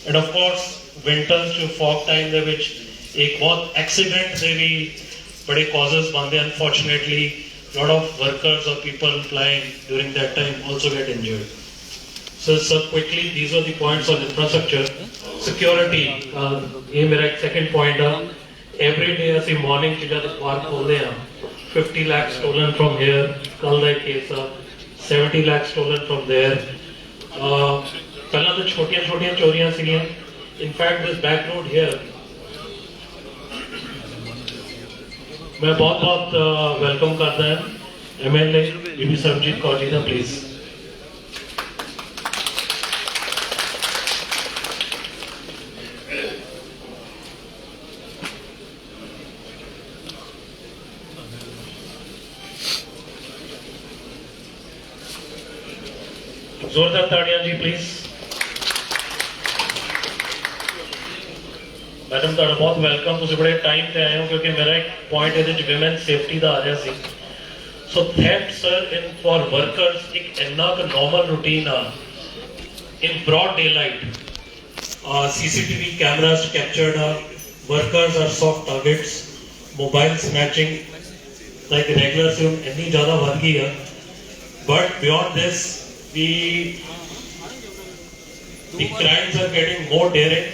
And of course winters to fog time ਦੇ ਵਿੱਚ ਇੱਕ ਬਹੁਤ accident ਦੇ ਵੀ बड़े causes बनते. Unfortunately, lot of workers or people flying during that time also get injured. So quickly, these are the points on infrastructure. Security, ये मेरा एक second point है. Every day ऐसी morning की जब park खोलते हैं, 50 lakh stolen from here. कल का case है, 70 lakh stolen from there. पहला तो छोटियां चोरियां सीगियां. In fact, this back road here, मैं बहुत बहुत वेलकम करता है MLA बीबी सरबजीत कौर जी का. प्लीज जोरदार ताड़ियां जी प्लीज. मैडम ਤੁਹਾਡਾ बहुत वेलकम. ਤੁਸੀਂ बड़े टाइम पे आए हो क्योंकि मेरा एक पॉइंट ਇਹਦੇ ਚ women safety ਦਾ ਆ ਰਿਹਾ ਸੀ. So theft sir in for workers एक ਇੰਨਾ ਕ normal routine ਆ. In broad daylight, CCTV cameras captured workers are soft targets. Mobile snatching like regular से ਇੰਨੀ ਜ਼ਿਆਦਾ ਵੱਧ ਗਈ ਆ. But beyond this, the crimes are getting more daring.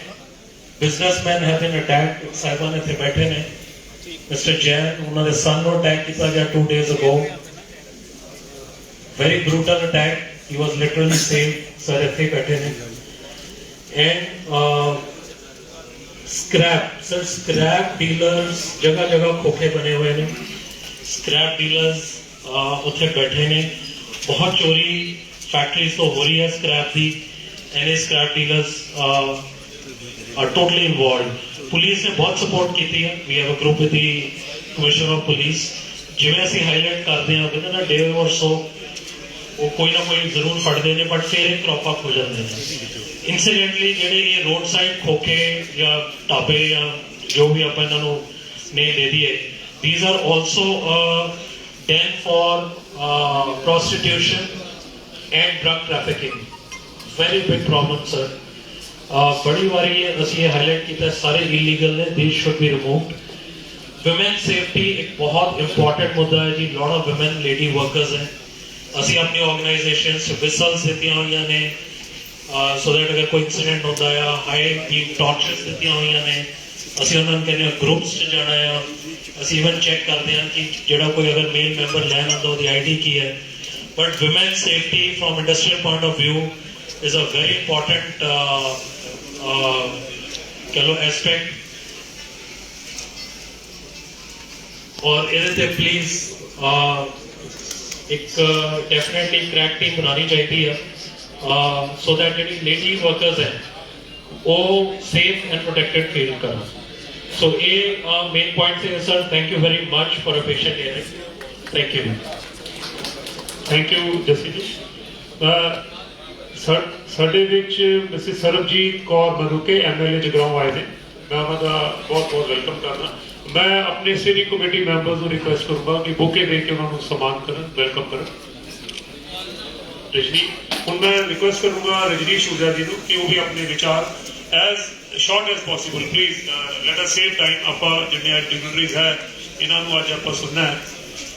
Businessmen have been attacked. साहिबान इतने बैठे ने. Mr. Jain, उन्होंने son को attack किया गया 2 days ago. Very brutal attack. He was literally saved. Sir इतने बैठे ने. And scrap. Sir, scrap dealers जगह जगह खोखे बने हुए ने. Scrap dealers उतने बैठे ने. बहुत चोरी फैक्ट्रीज तो हो रही है scrap की. And scrap dealers are totally involved. Police ने बहुत support की थी. We have a group with the Commissioner of Police. जिवें ਅਸੀਂ highlight ਕਰਦੇ ਹਾਂ within a day or so, वो कोई ना कोई जरूर फटते हैं, बट फिर एक क्रॉप अप हो जाते हैं. इंसिडेंटली ਜਿਹੜੇ ਇਹ रोड साइड खोखे या ढाबे या जो भी ਆਪਾਂ ਇਹਨਾਂ ਨੂੰ name ਦੇ ਦਈਏ, these are also den for prostitution and drug trafficking. Very big problem, sir. बड़ी बारी ਅਸੀਂ ਇਹ ਹਾਈਲਾਈਟ ਕੀਤਾ ਸਾਰੇ illegal ਨੇ, these should be removed. Women safety एक बहुत important मुद्दा है जी. lot of women lady workers हैं. ਅਸੀਂ ਆਪਣੀ organizations whistles ਦਿੱਤੀਆਂ ਹੋਈਆਂ ਨੇ so that ਅਗਰ ਕੋਈ incident ਹੁੰਦਾ ਆ, high beam torches ਦਿੱਤੀਆਂ ਹੋਈਆਂ ਨੇ. ਅਸੀਂ ਉਹਨਾਂ ਨੂੰ ਕਹਿੰਦੇ ਗਰੁੱਪਸ 'ਚ ਜਾਣਾ ਆ. ਅਸੀਂ ਇਵਨ ਚੈੱਕ ਕਰਦੇ ਹਾਂ ਕਿ ਜਿਹੜਾ ਕੋਈ ਅਗਰ ਮੇਲ ਮੈਂਬਰ ਲੈਣ ਆਉਂਦਾ ਉਹਦੀ ਆਈਡੀ ਕੀ ਹੈ. But women safety from industrial point of view is a very important ਕਹ ਲਓ ਐਸਪੈਕਟ. ਔਰ ਇਹਦੇ ਤੇ ਪਲੀਜ਼ ਇੱਕ ਡੈਫੀਨੇਟਲੀ ਕ੍ਰੈਕ ਟੀਮ ਬਣਾਉਣੀ ਚਾਹੀਦੀ ਆ ਸੋ ਦੈਟ ਜਿਹੜੀ ਲੇਡੀ ਵਰਕਰਸ ਹੈ ਉਹ ਸੇਫ ਐਂਡ ਪ੍ਰੋਟੈਕਟਡ ਫੀਲ ਕਰਨ. So, main point is, sir, thank you very much for a patient hearing. Thank you. Thank you, Jesse ji. ਸਾਡੇ ਵਿੱਚ ਮਿਸਿਸ ਸਰਬਜੀਤ ਕੌਰ ਮਧੂਕੇ MLA ਜਗਰਾਉਂ ਆਏ ਨੇ. ਮੈਂ ਉਹਨਾਂ ਦਾ ਬਹੁਤ ਬਹੁਤ ਵੈਲਕਮ ਕਰਦਾ. ਮੈਂ ਆਪਣੇ ਸਟੇਰਿੰਗ ਕਮੇਟੀ ਮੈਂਬਰਸ ਨੂੰ ਰਿਕੁਐਸਟ ਕਰੂੰਗਾ ਕਿ ਬੁਕੇ ਦੇ ਕੇ ਉਹਨਾਂ ਨੂੰ ਸਨਮਾਨ ਕਰਨ, ਵੈਲਕਮ ਕਰਨ. ਰਜਨੀ, ਹੁਣ ਮੈਂ ਰਿਕੁਐਸਟ ਕਰੂੰਗਾ ਰਜਨੀ ਸ਼ੂਜਾ ਜੀ ਨੂੰ ਕਿ ਉਹ ਵੀ ਆਪਣੇ ਵਿਚਾਰ as short as possible, please let us save time. ਆਪਾਂ ਜਿੰਨੇ ਅੱਜ ਡਿਗਨਿਟਰੀਜ਼ ਹੈ ਇਹਨਾਂ ਨੂੰ ਅੱਜ ਆਪਾਂ ਸੁਣਨਾ ਹੈ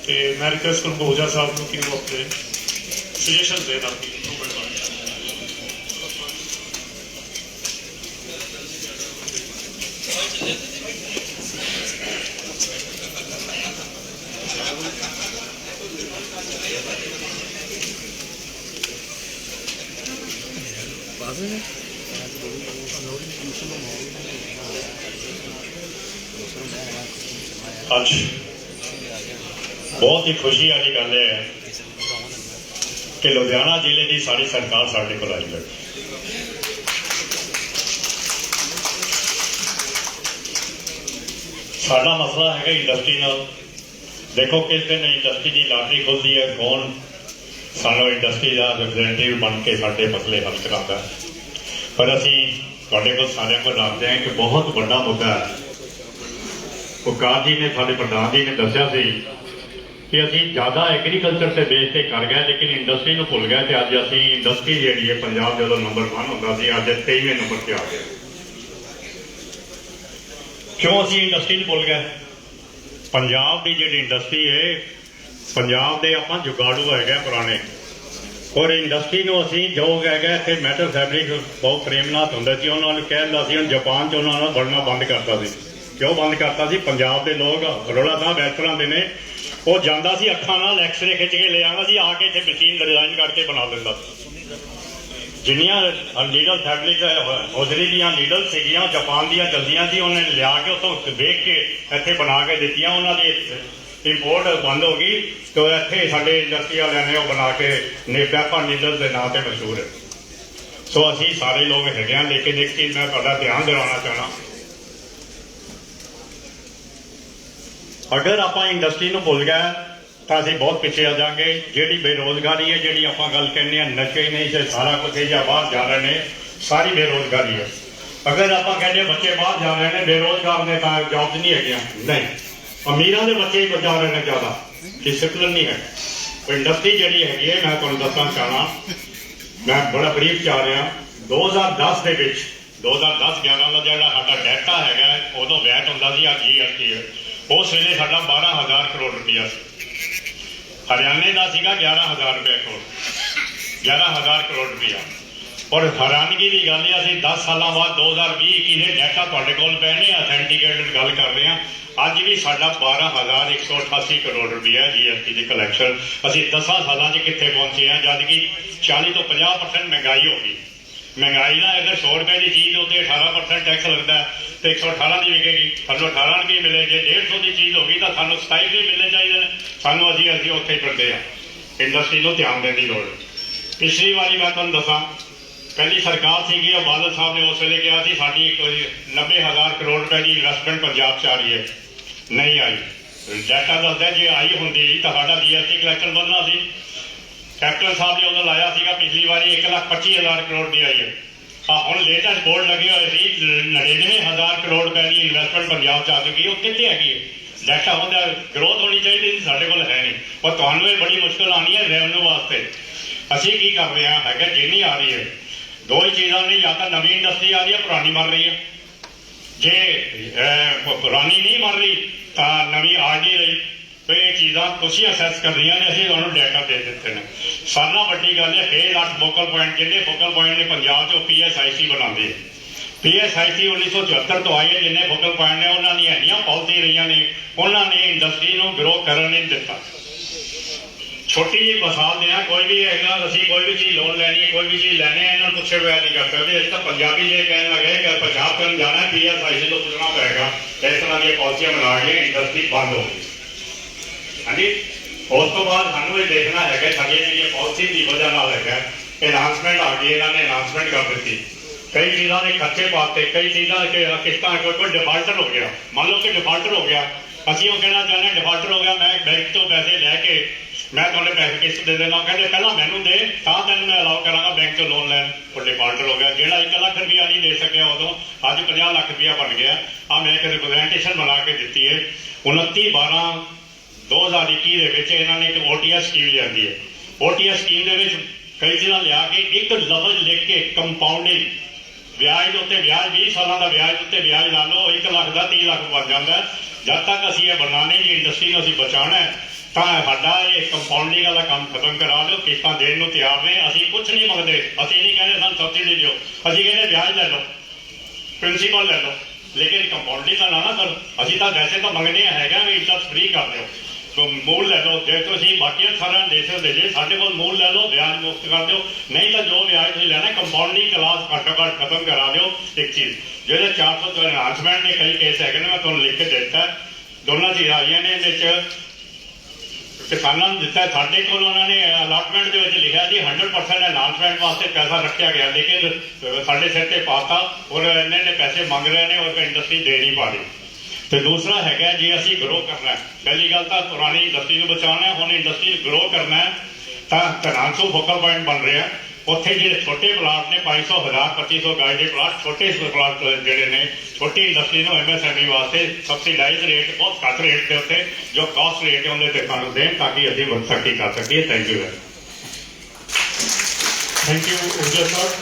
ਤੇ ਮੈਂ ਰਿਕੁਐਸਟ ਕਰੂੰਗਾ ਓਜਾ ਸਾਹਿਬ ਨੂੰ ਕਿ ਉਹ ਆਪਣੇ ਸੁਜੈਸ਼ਨਸ ਦੇਣ ਆਪਣੀ ਇੰਪਰੂਵਮੈਂਟ ਵਾਸਤੇ. ਅੱਜ ਬਹੁਤ ਹੀ ਖੁਸ਼ੀ ਵਾਲੀ ਗੱਲ ਹੈ ਕਿ ਲੁਧਿਆਣਾ ਜ਼ਿਲ੍ਹੇ ਦੀ ਸਾਡੀ ਸਰਕਾਰ ਸਾਡੇ ਕੋਲ ਆਈ ਹੈ. ਸਾਡਾ ਮਸਲਾ ਹੈਗਾ ਇੰਡਸਟਰੀ ਨਾਲ. ਦੇਖੋ ਕਿਸ ਦਿਨ ਇੰਡਸਟਰੀ ਦੀ ਲਾਟਰੀ ਖੁੱਲਦੀ ਹੈ, ਕੌਣ ਸਾਨੂੰ ਇੰਡਸਟਰੀ ਦਾ ਰਿਪਰੈਜ਼ੈਂਟੇਟਿਵ ਬਣ ਕੇ ਸਾਡੇ ਮਸਲੇ ਹੱਲ ਕਰਾਉਂਦਾ. ਪਰ ਅਸੀਂ ਤੁਹਾਡੇ ਕੋਲ ਸਾਰਿਆਂ ਕੋਲ ਰੱਖਦੇ ਹਾਂ ਕਿ ਬਹੁਤ ਵੱਡਾ ਮੁੱਦਾ ਹੈ. ਉਕਾਰ ਜੀ ਨੇ, ਸਾਡੇ ਪ੍ਰਧਾਨ ਜੀ ਨੇ ਦੱਸਿਆ ਸੀ ਕਿ ਅਸੀਂ ਜ਼ਿਆਦਾ ਐਗਰੀਕਲਚਰ ਤੇ ਬੇਸ ਤੇ ਕਰ ਗਏ ਲੇਕਿਨ ਇੰਡਸਟਰੀ ਨੂੰ ਭੁੱਲ ਗਏ ਤੇ ਅੱਜ ਅਸੀਂ ਇੰਡਸਟਰੀ ਜਿਹੜੀ ਹੈ ਪੰਜਾਬ ਜਦੋਂ ਨੰਬਰ 1 ਹੁੰਦਾ ਸੀ ਅੱਜ 23ਵੇਂ ਨੰਬਰ ਤੇ ਆ ਗਏ. ਕਿਉਂ ਅਸੀਂ ਇੰਡਸਟਰੀ ਨੂੰ ਭੁੱਲ ਗਏ? ਪੰਜਾਬ ਦੀ ਜਿਹੜੀ ਇੰਡਸਟਰੀ ਹੈ, ਪੰਜਾਬ ਦੇ ਆਪਾਂ ਜੁਗਾੜੂ ਹੈਗੇ ਪੁਰਾਣੇ, ਔਰ ਇੰਡਸਟਰੀ ਨੂੰ ਅਸੀਂ ਜੋ ਹੈਗਾ ਇੱਥੇ ਮੈਟਲ ਫੈਬਰਿਕ ਬਹੁਤ ਪ੍ਰੇਮਨਾਥ ਹੁੰਦੇ ਸੀ, ਉਹਨਾਂ ਨੂੰ ਕਹਿੰਦਾ ਸੀ ਹੁਣ ਜਾਪਾਨ 'ਚ ਉਹਨਾਂ ਨੂੰ ਬਣਨਾ ਬੰਦ ਕਰਤਾ ਸੀ. ਕਿਉਂ ਬੰਦ ਕਰਤਾ ਸੀ? ਪੰਜਾਬ ਦੇ ਲੋਕ ਰੋਲਾ ਸਾਹਿਬ ਇਸ ਤਰ੍ਹਾਂ ਦੇ ਨੇ, ਉਹ ਜਾਂਦਾ ਸੀ ਅੱਖਾਂ ਨਾਲ ਐਕਸਰੇ ਖਿੱਚ ਕੇ ਲੈ ਆਉਂਦਾ ਸੀ, ਆ ਕੇ ਇੱਥੇ ਮਸ਼ੀਨ ਡਿਜ਼ਾਈਨ ਕਰਕੇ ਬਣਾ ਦਿੰਦਾ ਸੀ. ਜਿੰਨੀਆਂ ਨੀਡਲ ਫੈਬਰਿਕ ਹੌਜ਼ਰੀ ਦੀਆਂ ਨੀਡਲ ਸੀਗੀਆਂ ਜਾਪਾਨ ਦੀਆਂ ਚਲਦੀਆਂ ਸੀ, ਉਹਨੇ ਲਿਆ ਕੇ ਉੱਥੋਂ ਵੇਖ ਕੇ ਇੱਥੇ ਬਣਾ ਕੇ ਦਿੱਤੀਆਂ. ਉਹਨਾਂ ਦੀ ਇੰਪੋਰਟ ਬੰਦ ਹੋ ਗਈ ਤੇ ਇੱਥੇ ਸਾਡੇ ਇੰਡਸਟਰੀ ਵਾਲਿਆਂ ਨੇ ਉਹ ਬਣਾ ਕੇ ਨੇਪਾਪਾ ਨੀਡਲ ਦੇ ਨਾਂ ਤੇ ਮਸ਼ਹੂਰ ਹੈ. ਸੋ ਅਸੀਂ ਸਾਰੇ ਲੋਕ ਹੈਗੇ ਹਾਂ, ਲੇਕਿਨ ਇੱਕ ਚੀਜ਼ ਮੈਂ ਤੁਹਾਡਾ ਧਿਆਨ ਦਿਵਾਉਣਾ ਚਾਹਣਾ, ਅਗਰ ਆਪਾਂ ਇੰਡਸਟਰੀ ਨੂੰ ਭੁੱਲ ਗਏ ਤਾਂ ਅਸੀਂ ਬਹੁਤ ਪਿੱਛੇ ਆ ਜਾਵਾਂਗੇ. ਜਿਹੜੀ ਬੇਰੋਜ਼ਗਾਰੀ ਹੈ, ਜਿਹੜੀ ਆਪਾਂ ਗੱਲ ਕਹਿੰਦੇ ਹਾਂ ਨਸ਼ੇ ਨਹੀਂ ਤੇ ਸਾਰਾ ਕੁਝ ਇਹ ਜਾਂ ਬਾਹਰ ਜਾ ਰਹੇ ਨੇ, ਸਾਰੀ ਬੇਰੋਜ਼ਗਾਰੀ ਹੈ. ਅਗਰ ਆਪਾਂ ਕਹਿੰਦੇ ਬੱਚੇ ਬਾਹਰ ਜਾ ਰਹੇ ਨੇ, ਬੇਰੋਜ਼ਗਾਰ ਨੇ ਤਾਂ ਜੌਬਸ ਨਹੀਂ ਹੈਗੀਆਂ, ਨਹੀਂ, ਅਮੀਰਾਂ ਦੇ ਬੱਚੇ ਹੀ ਜਾ ਰਹੇ ਨੇ ਜ਼ਿਆਦਾ, ਡਿਸਿਪਲਿਨ ਨਹੀਂ ਹੈ. ਇੰਡਸਟਰੀ ਜਿਹੜੀ ਹੈਗੀ ਹੈ, ਮੈਂ ਤੁਹਾਨੂੰ ਦੱਸਣਾ ਚਾਹਣਾ, ਮੈਂ ਬੜਾ ਬਰੀਫ ਚਾਹ ਰਿਹਾ. 2010 ਦੇ ਵਿੱਚ 2010-11 ਦਾ ਜਿਹੜਾ ਸਾਡਾ ਡਾਟਾ ਹੈਗਾ, ਉਦੋਂ ਵੈਟ ਹੁੰਦਾ ਸੀ, ਅੱਜ GST ਹੈ. ਉਸ ਵੇਲੇ ਸਾਡਾ 12,000 ਕਰੋੜ ਰੁਪਇਆ ਸੀ. ਹਰਿਆਣੇ ਦਾ ਸੀਗਾ 11,000 ਰੁਪਏ ਕਰੋੜ, 11,000 ਕਰੋੜ ਰੁਪਇਆ. ਔਰ ਹੈਰਾਨਗੀ ਦੀ ਗੱਲ ਹੈ, ਅਸੀਂ 10 ਸਾਲਾਂ ਬਾਅਦ 2020-21 ਦੇ ਡਾਟਾ ਤੁਹਾਡੇ ਕੋਲ ਪਏ ਨੇ, ਅਥੈਂਟੀਕੇਟਡ ਗੱਲ ਕਰ ਰਹੇ ਹਾਂ, ਅੱਜ ਵੀ ਸਾਡਾ 12,188 ਕਰੋੜ ਰੁਪਇਆ GST ਦੀ ਕਲੈਕਸ਼ਨ. ਅਸੀਂ 10 ਸਾਲਾਂ 'ਚ ਕਿੱਥੇ ਪਹੁੰਚੇ ਹਾਂ, ਜਦ ਕਿ 40 ਤੋਂ 50% ਮਹਿੰਗਾਈ ਹੋ ਗਈ. ਮਹਿੰਗਾਈ ਦਾ ਅਗਰ 100 ਰੁਪਏ ਦੀ ਚੀਜ਼ ਉੱਤੇ 18% ਟੈਕਸ ਲੱਗਦਾ ਤੇ 118 ਦੀ ਵਿਕੇਗੀ, ਸਾਨੂੰ 18 ਰੁਪਏ ਮਿਲੇ. ਜੇ 150 ਦੀ ਚੀਜ਼ ਹੋ ਗਈ ਤਾਂ ਸਾਨੂੰ 27 ਰੁਪਏ ਮਿਲਣੇ ਚਾਹੀਦੇ ਨੇ. ਸਾਨੂੰ ਅਸੀਂ ਉੱਥੇ ਹੀ ਫਿਰਦੇ ਹਾਂ. ਇੰਡਸਟਰੀ ਨੂੰ ਧਿਆਨ ਦੇਣ ਦੀ ਲੋੜ ਹੈ. ਪਿਛਲੀ ਵਾਰੀ ਮੈਂ ਤੁਹਾਨੂੰ ਦੱਸਾਂ, ਪਹਿਲੀ ਸਰਕਾਰ ਸੀਗੀ, ਉਹ ਬਾਦਲ ਸਾਹਿਬ ਨੇ ਉਸ ਵੇਲੇ ਕਿਹਾ ਸੀ ਸਾਡੀ 90,000 ਕਰੋੜ ਰੁਪਏ ਦੀ ਇਨਵੈਸਟਮੈਂਟ ਪੰਜਾਬ 'ਚ ਆ ਰਹੀ ਹੈ, ਨਹੀਂ ਆਈ. ਡਾਟਾ ਦੱਸਦਾ ਜੇ ਆਈ ਹੁੰਦੀ ਤਾਂ ਸਾਡਾ GST ਕਲੈਕਸ਼ਨ ਵਧਣਾ ਸੀ. ਕੈਪਟਨ ਸਾਹਿਬ ਨੇ ਉਦੋਂ ਲਾਇਆ ਸੀਗਾ ਪਿਛਲੀ ਵਾਰੀ 1,25,000 ਕਰੋੜ ਦੀ ਆਈ ਹੈ. ਹੁਣ ਲੇਟੈਸਟ ਬੋਰਡ ਲੱਗੇ ਹੋਏ ਸੀ 99,000 ਕਰੋੜ ਰੁਪਏ ਦੀ ਇਨਵੈਸਟਮੈਂਟ ਪੰਜਾਬ 'ਚ ਆ ਚੁੱਕੀ. ਉਹ ਕਿੱਥੇ ਹੈਗੀ ਹੈ? ਡਾਟਾ ਉਹਦਾ ਗਰੋਥ ਹੋਣੀ ਚਾਹੀਦੀ ਸੀ, ਸਾਡੇ ਕੋਲ ਹੈ ਨਹੀਂ. ਪਰ ਤੁਹਾਨੂੰ ਇਹ ਬੜੀ ਮੁਸ਼ਕਿਲ ਆਉਣੀ ਹੈ ਰੈਵਨਿਊ ਵਾਸਤੇ. ਅਸੀਂ ਕੀ ਕਰ ਰਹੇ ਹਾਂ ਹੈਗਾ ਜਿੰਨੀ ਆ ਰਹੀ ਹੈ ਦੋ ਹੀ ਚੀਜ਼ਾਂ ਨੇ, ਜਾਂ ਤਾਂ ਨਵੀਂ ਇੰਡਸਟਰੀ ਆ ਰਹੀ ਹੈ, ਪੁਰਾਣੀ ਮਰ ਰਹੀ ਹੈ। ਜੇ ਪੁਰਾਣੀ ਨਹੀਂ ਮਰ ਰਹੀ ਤਾਂ ਨਵੀਂ ਆ ਨਹੀਂ ਰਹੀ। ਤੇ ਇਹ ਚੀਜ਼ਾਂ ਤੁਸੀਂ ਅਸੈਸ ਕਰਨੀਆਂ ਨੇ, ਅਸੀਂ ਤੁਹਾਨੂੰ ਡਾਟਾ ਦੇ ਦਿੱਤੇ ਨੇ। ਸਾਰਿਆਂ ਨਾਲੋਂ ਵੱਡੀ ਗੱਲ ਹੈ 6 ਫੋਕਲ ਪੁਆਇੰਟ, ਜਿਹਦੇ ਫੋਕਲ ਪੁਆਇੰਟ ਨੇ ਪੰਜਾਬ 'ਚੋਂ PSIC ਬਣਾਉਂਦੇ। PSIC 1974 ਤੋਂ ਆਈ ਹੈ। ਜਿੰਨੇ ਫੋਕਲ ਪੁਆਇੰਟ ਨੇ ਉਹਨਾਂ ਦੀਆਂ ਇੰਨੀਆਂ ਪਾਲਿਸੀ ਰਹੀਆਂ ਨੇ, ਉਹਨਾਂ ਨੇ ਇੰਡਸਟਰੀ ਨੂੰ ਗਰੋ ਕਰਨ ਨਹੀਂ ਦਿੱਤਾ। ਛੋਟੀ ਜਿਹੀ ਮਿਸਾਲ ਦੇਣਾ, ਕੋਈ ਵੀ ਹੈਗਾ ਅਸੀਂ ਕੋਈ ਵੀ ਚੀਜ਼ ਲੋਨ ਲੈਣੀ ਹੈ, ਕੋਈ ਵੀ ਚੀਜ਼ ਲੈਣੀ ਹੈ, ਇਹਨਾਂ ਨੂੰ ਪੁੱਛੇ ਬਗੈਰ ਨਹੀਂ ਕਰ ਸਕਦੇ। ਅਸੀਂ ਤਾਂ ਪੰਜਾਬੀ ਜੇ ਕਹਿਣ ਲੱਗੇ ਕਿ ਪੰਜਾਬ ਕਰਨ ਜਾਣਾ PSIC ਤੋਂ ਪੁੱਛਣਾ ਪਏਗਾ। ਇਸ ਤਰ੍ਹਾਂ ਦੀਆਂ ਪਾਲਿਸੀਆਂ ਬਣਾ ਕੇ ਇੰਡਸਟਰੀ ਬੰਦ ਹੋ ਗਈ। ਹਾਂਜੀ, ਉਸ ਤੋਂ ਬਾਅਦ ਸਾਨੂੰ ਇਹ ਦੇਖਣਾ ਹੈਗਾ ਸਾਡੀਆਂ ਜਿਹੜੀਆਂ ਪਾਲਿਸੀ ਦੀ ਵਜ੍ਹਾ ਨਾਲ ਹੈਗਾ ਅਨਾਉਂਸਮੈਂਟ ਆ ਗਈ, ਇਹਨਾਂ ਨੇ ਅਨਾਉਂਸਮੈਂਟ ਕਰ ਦਿੱਤੀ। ਕਈ ਚੀਜ਼ਾਂ ਦੇ ਖਰਚੇ ਪਾਤੇ, ਕਈ ਚੀਜ਼ਾਂ ਕਿਸ਼ਤਾਂ, ਕੋਈ ਡਿਫਾਲਟਰ ਹੋ ਗਿਆ। ਮੰਨ ਲਓ ਕਿ ਡਿਫਾਲਟਰ ਹੋ ਗਿਆ, ਅਸੀਂ ਉਹ ਕਹਿਣਾ ਚਾਹੁੰਦੇ ਹਾਂ ਡਿਫਾਲਟਰ ਹੋ ਗਿਆ, ਮੈਂ ਬੈਂਕ ਤੋਂ ਪੈਸੇ ਲੈ ਕੇ ਮੈਂ ਤੁਹਾਡੇ ਪੈਸੇ ਕਿਸ਼ਤ ਦੇ ਦੇਣਾ। ਕਹਿੰਦੇ ਪਹਿਲਾਂ ਮੈਨੂੰ ਦੇ ਤਾਂ ਤੈਨੂੰ ਮੈਂ ਅਲਾਉ ਕਰਾਂਗਾ ਬੈਂਕ ਤੋਂ ਲੋਨ ਲੈਣ। ਉਹ ਡਿਫਾਲਟਰ ਹੋ ਗਿਆ। ਜਿਹੜਾ 1 ਲੱਖ ਰੁਪਇਆ ਨਹੀਂ ਦੇ ਸਕਿਆ ਉਦੋਂ, ਅੱਜ 50 ਲੱਖ ਰੁਪਇਆ ਬਣ ਗਿਆ। ਆ ਮੈਂ ਇੱਕ ਰਿਪਰੈਜ਼ੈਂਟੇਸ਼ਨ ਬਣਾ ਕੇ ਦਿੱਤੀ ਹੈ। 29/12/2021 ਦੇ ਵਿੱਚ ਇਹਨਾਂ ਨੇ ਇੱਕ OTS ਸਕੀਮ ਲਿਆਂਦੀ ਹੈ। OTS ਸਕੀਮ ਦੇ ਵਿੱਚ ਕਈ ਚੀਜ਼ਾਂ ਲਿਆ ਕੇ ਇੱਕ ਲਫ਼ਜ਼ ਲਿਖ ਕੇ ਕੰਪਾਊਂਡਿੰਗ ਵਿਆਜ ਦੇ ਉੱਤੇ ਵਿਆਜ, 20 ਸਾਲਾਂ ਦਾ ਵਿਆਜ ਉੱਤੇ ਵਿਆਜ ਲਾ ਲਓ, 1 ਲੱਖ ਦਾ 30 ਲੱਖ ਬਣ ਜਾਂਦਾ। ਜਦ ਤੱਕ ਅਸੀਂ ਇਹ ਬਣਾਉਣੀ ਜੀ ਇੰਡਸਟਰੀ ਨੂੰ ਅਸੀਂ ਬਚਾਉਣਾ ਤਾਂ ਸਾਡਾ ਇਹ ਕੰਪਾਊਂਡਿੰਗ ਵਾਲਾ ਕੰਮ ਖਤਮ ਕਰਾ ਦਿਓ। ਕਿਸ਼ਤਾਂ ਦੇਣ ਨੂੰ ਤਿਆਰ ਨੇ, ਅਸੀਂ ਕੁਝ ਨਹੀਂ ਮੰਗਦੇ। ਅਸੀਂ ਨਹੀਂ ਕਹਿੰਦੇ ਸਾਨੂੰ ਸਬਸਿਡੀ ਦਿਓ, ਅਸੀਂ ਕਹਿੰਦੇ ਵਿਆਜ ਲੈ ਲਓ, ਪ੍ਰਿੰਸੀਪਲ ਲੈ ਲਓ, ਲੇਕਿਨ ਕੰਪਾਊਂਡਿੰਗ ਦਾ ਨਾ ਕਰੋ। ਅਸੀਂ ਤਾਂ ਵੈਸੇ ਤਾਂ ਮੰਗਦੇ ਹੈਗਾ ਵੀ ਇੰਟਰਸਟ ਫ੍ਰੀ ਕਰ ਦਿਓ, ਮੂਲ ਲੈ ਲਓ। ਜੇ ਤੁਸੀਂ ਬਾਕੀਆਂ ਸਾਰਿਆਂ ਦੇ ਸਕਦੇ ਜੇ ਸਾਡੇ ਕੋਲ ਮੂਲ ਲੈ ਲਓ, ਵਿਆਜ ਮੁਕਤ ਕਰ ਦਿਓ। ਨਹੀਂ ਤਾਂ ਜੋ ਵਿਆਜ ਤੁਸੀਂ ਲੈਣਾ ਕੰਪਾਊਂਡਿੰਗ ਕਲਾਸ ਘੱਟੋ ਘੱਟ ਖਤਮ ਕਰਾ ਦਿਓ। ਇੱਕ ਚੀਜ਼ ਜਿਹੜੇ 400 ਅਨਾਉਂਸਮੈਂਟ ਨੇ, ਕਈ ਕੇਸ ਹੈਗੇ ਨੇ, ਮੈਂ ਤੁਹਾਨੂੰ ਲਿਖ ਕੇ ਦਿੱਤਾ। ਦੋਨਾਂ ਚੀਜ਼ਾਂ ਆਈਆਂ ਨੇ ਇਹਦੇ 'ਚ, ਕਿਸਾਨਾਂ ਨੂੰ ਦਿੱਤਾ। ਸਾਡੇ ਕੋਲ ਉਹਨਾਂ ਨੇ ਅਲਾਟਮੈਂਟ ਦੇ ਵਿੱਚ ਲਿਖਿਆ ਜੀ 100% ਅਨਾਉਂਸਮੈਂਟ ਵਾਸਤੇ ਪੈਸਾ ਰੱਖਿਆ ਗਿਆ, ਲੇਕਿਨ ਸਾਡੇ ਸਿਰ ਤੇ ਪਾਤਾ ਔਰ ਇੰਨੇ ਨੇ ਪੈਸੇ ਮੰਗ ਰਹੇ ਨੇ ਔਰ ਇੰਡਸਟਰੀ ਦੇ ਨਹੀਂ ਪਾ ਰਹੀ। ਤੇ ਦੂਸਰਾ ਹੈਗਾ ਜੇ ਅਸੀਂ ਗਰੋ ਕਰਨਾ, ਪਹਿਲੀ ਗੱਲ ਤਾਂ ਪੁਰਾਣੀ ਇੰਡਸਟਰੀ ਨੂੰ ਬਚਾਉਣਾ, ਹੁਣ ਇੰਡਸਟਰੀ ਨੂੰ ਗਰੋ ਕਰਨਾ ਤਾਂ ਧਨਾਂਸੂ ਫੋਕਲ ਪੁਆਇੰਟ ਬਣ ਰਿਹਾ। ਉੱਥੇ ਜਿਹੜੇ ਛੋਟੇ ਪਲਾਟ ਨੇ 500, 1000, 2500 ਗਜ ਦੇ ਪਲਾਟ, ਛੋਟੇ ਪਲਾਟ ਜਿਹੜੇ ਨੇ ਛੋਟੀ ਇੰਡਸਟਰੀ ਨੂੰ MSME ਵਾਸਤੇ ਸਬਸਿਡਾਈਜ਼ ਰੇਟ, ਬਹੁਤ ਘੱਟ ਰੇਟ ਦੇ ਉੱਤੇ ਜੋ ਕਾਸਟ ਰੇਟ ਹੈ ਉਹਦੇ ਤੇ ਸਾਨੂੰ ਦੇਣ ਤਾਂ ਕਿ ਅਸੀਂ ਤਰੱਕੀ ਕਰ ਸਕੀਏ। Thank you very much. Thank you ऊर्जा साहब।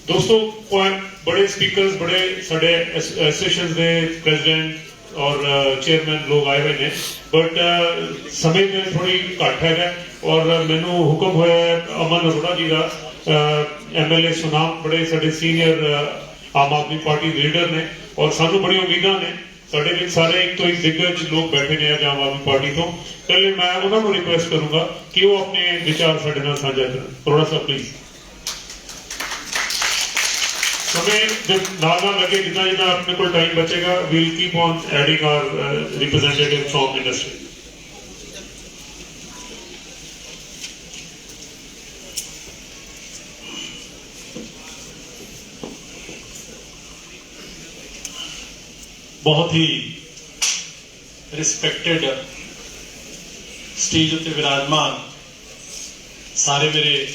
दोस्तों बड़े स्पीकर्स, बड़े साढ़े एसोसिएशन के प्रेजिडेंट और चेयरमैन लोग आए हुए हैं, बट समय में थोड़ी घट है और मैनू हुक्म होया अमन अरोड़ा जी का MLA सुनाम, बड़े साढ़े सीनियर आम आदमी पार्टी लीडर ने और सानू बड़ी उम्मीदां ने। साढ़े विच सारे एक तो एक दिग्गज लोग बैठे ने आज आम आदमी पार्टी तो। पहले मैं उन्होंने रिक्वेस्ट करूंगा कि वो अपने विचार साढ़े नाल साझा करन। अरोड़ा साहब प्लीज। समय जब नाल लगे जितना जितना अपने को टाइम बचेगा, we'll keep on adding our representative from industry. बहुत ही रिस्पेक्टेड स्टेज उत्ते विराजमान सारे मेरे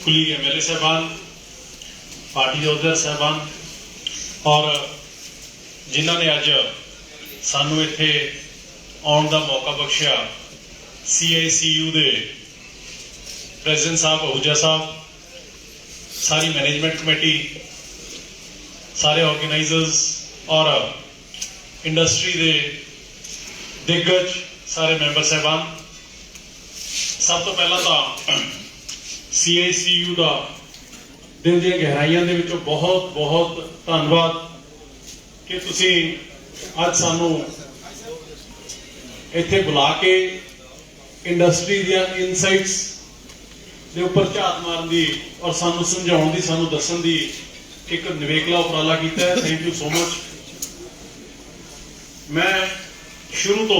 कुलीग MLA साहबान, पार्टी अहुदेदार साहबान और जिन्हों ने अज सानू इत्थे आउण दा मौका बख्शिया, CICU दे प्रेजिडेंट साहब आहूजा साहब, सारी मैनेजमेंट कमेटी, सारे ऑर्गेनाइजर्स और इंडस्ट्री दे दिग्गज सारे मैंबर साहबान, सब तो पहला तो CICU का दिल दी गहराइयां दे विचों बहुत बहुत धन्नवाद कि तुसी अज सानू इत्थे बुला के इंडस्ट्री दियां इनसाइट्स दे उपर झात मारन दी और सानू समझाउण दी, सानू दस्सण दी एक निवेकला उपराला कीता है। Thank you so much. मैं शुरू तो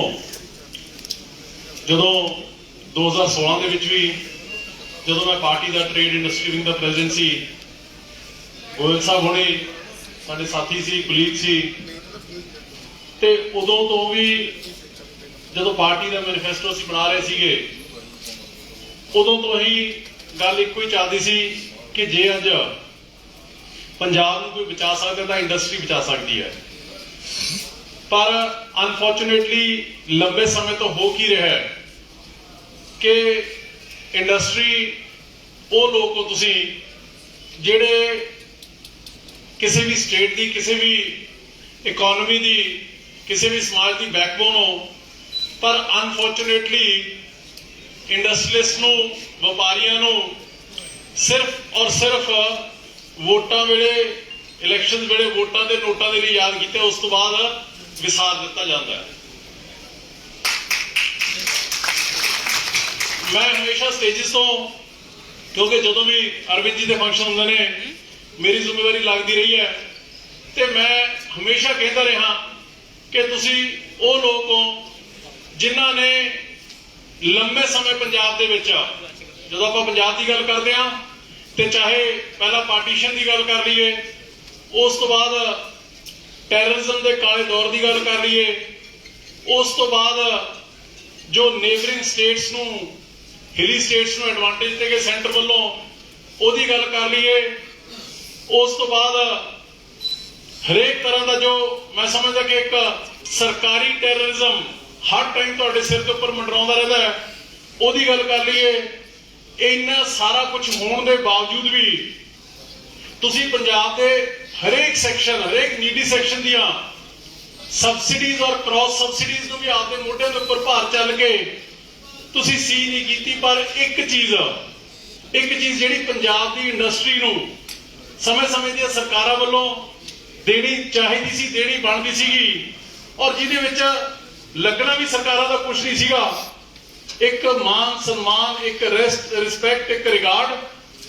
जदों 2016 ਦੇ ਵਿੱਚ ਵੀ ਜਦੋਂ ਮੈਂ ਪਾਰਟੀ ਦਾ ਟ੍ਰੇਡ ਇੰਡਸਟਰੀ ਵਿੰਗ ਦਾ ਪ੍ਰੈਜ਼ੀਡੈਂਟ ਸੀ, ਗੋਇਲ ਸਾਹਿਬ ਹੋਣੇ ਸਾਡੇ ਸਾਥੀ ਸੀ, ਕੁਲੀਗ ਸੀ, ਤੇ ਉਦੋਂ ਤੋਂ ਵੀ ਜਦੋਂ ਪਾਰਟੀ ਦਾ ਮੈਨੀਫੈਸਟੋ ਅਸੀਂ ਬਣਾ ਰਹੇ ਸੀਗੇ, ਉਦੋਂ ਤੋਂ ਹੀ ਗੱਲ ਇੱਕੋ ਹੀ ਚੱਲਦੀ ਸੀ ਕਿ ਜੇ ਅੱਜ ਪੰਜਾਬ ਨੂੰ ਕੋਈ ਬਚਾ ਸਕਦਾ ਤਾਂ ਇੰਡਸਟਰੀ ਬਚਾ ਸਕਦੀ ਹੈ। पर अनफॉर्चुनेटली लंबे समय तो हो की रहा है कि ਇੰਡਸਟਰੀ ਉਹ ਲੋਕ ਹੋ ਤੁਸੀਂ ਜਿਹੜੇ ਕਿਸੇ ਵੀ ਸਟੇਟ ਦੀ, ਕਿਸੇ ਵੀ ਇਕਨੋਮੀ ਦੀ, ਕਿਸੇ ਵੀ ਸਮਾਜ ਦੀ ਬੈਕਬੋਨ ਹੋ, ਪਰ ਅਨਫੋਰਚੂਨੇਟਲੀ ਇੰਡਸਟਰੀਅਲਿਸਟ ਨੂੰ, ਵਪਾਰੀਆਂ ਨੂੰ ਸਿਰਫ ਔਰ ਸਿਰਫ ਵੋਟਾਂ ਵੇਲੇ, ਇਲੈਕਸ਼ਨ ਵੇਲੇ ਵੋਟਾਂ ਦੇ ਨੋਟਾਂ ਦੇ ਲਈ ਯਾਦ ਕੀਤਾ, ਉਸ ਤੋਂ ਬਾਅਦ ਵਿਸਾਰ ਦਿੱਤਾ ਜਾਂਦਾ ਹੈ। ਮੈਂ ਹਮੇਸ਼ਾ ਸਟੇਜਿਸ ਤੋਂ, ਕਿਉਂਕਿ ਜਦੋਂ ਵੀ ਅਰਵਿੰਦ ਜੀ ਦੇ ਫੰਕਸ਼ਨ ਹੁੰਦੇ ਨੇ ਮੇਰੀ ਜ਼ਿੰਮੇਵਾਰੀ ਲੱਗਦੀ ਰਹੀ ਹੈ, ਤੇ ਮੈਂ ਹਮੇਸ਼ਾ ਕਹਿੰਦਾ ਰਿਹਾ ਕਿ ਤੁਸੀਂ ਉਹ ਲੋਕ ਹੋ ਜਿਨ੍ਹਾਂ ਨੇ ਲੰਮੇ ਸਮੇਂ ਪੰਜਾਬ ਦੇ ਵਿੱਚ, ਜਦੋਂ ਆਪਾਂ ਪੰਜਾਬ ਦੀ ਗੱਲ ਕਰਦੇ ਹਾਂ ਤੇ ਚਾਹੇ ਪਹਿਲਾਂ ਪਾਰਟੀਸ਼ਨ ਦੀ ਗੱਲ ਕਰ ਲਈਏ, ਉਸ ਤੋਂ ਬਾਅਦ ਟੈਰਰਿਜ਼ਮ ਦੇ ਕਾਲੇ ਦੌਰ ਦੀ ਗੱਲ ਕਰ ਲਈਏ, ਉਸ ਤੋਂ ਬਾਅਦ ਜੋ ਨੇਬਰਿੰਗ ਸਟੇਟਸ ਨੂੰ, ਹਿਲੀ ਸਟੇਟਸ ਨੂੰ ਐਡਵਾਂਟੇਜ ਦੇ ਕੇ ਸੈਂਟਰ ਵੱਲੋਂ ਉਹਦੀ ਗੱਲ ਕਰ ਲਈਏ, ਉਸ ਤੋਂ ਬਾਅਦ ਹਰੇਕ ਤਰ੍ਹਾਂ ਦਾ ਜੋ ਮੈਂ ਸਮਝਦਾ ਕਿ ਇੱਕ ਸਰਕਾਰੀ ਟੈਰਰਿਜ਼ਮ ਹਰ ਟਾਈਮ ਤੁਹਾਡੇ ਸਿਰ ਦੇ ਉੱਪਰ ਮੰਡਰਾਉਂਦਾ ਰਹਿੰਦਾ ਹੈ, ਉਹਦੀ ਗੱਲ ਕਰ ਲਈਏ। ਇੰਨਾ ਸਾਰਾ ਕੁਝ ਹੋਣ ਦੇ ਬਾਵਜੂਦ ਵੀ ਤੁਸੀਂ ਪੰਜਾਬ ਦੇ ਹਰੇਕ ਸੈਕਸ਼ਨ, ਹਰੇਕ ਨੀਡੀ ਸੈਕਸ਼ਨ ਦੀਆਂ ਸਬਸਿਡੀਜ਼ ਔਰ ਕ੍ਰਾਸ ਸਬਸਿਡੀਜ਼ ਨੂੰ ਵੀ ਆਪਦੇ ਮੋਢਿਆਂ ਦੇ ਉੱਪਰ ਭਾਰ ਚੱਲ ਕੇ ਤੁਸੀਂ ਸੀ ਨਹੀਂ ਕੀਤੀ। ਪਰ ਇੱਕ ਚੀਜ਼ ਜਿਹੜੀ ਪੰਜਾਬ ਦੀ ਇੰਡਸਟਰੀ ਨੂੰ ਸਮੇਂ-ਸਮੇਂ ਦੀਆਂ ਸਰਕਾਰਾਂ ਵੱਲੋਂ ਦੇਣੀ ਚਾਹੀਦੀ ਸੀ, ਦੇਣੀ ਬਣਦੀ ਸੀਗੀ, ਔਰ ਜਿਹਦੇ ਵਿੱਚ ਲੱਗਣਾ ਵੀ ਸਰਕਾਰਾਂ ਦਾ ਕੁਝ ਨਹੀਂ ਸੀਗਾ, ਇੱਕ ਮਾਨ ਸਨਮਾਨ, ਇੱਕ ਰਿਸਪੈਕਟ, ਇੱਕ ਰਿਗਾਰਡ,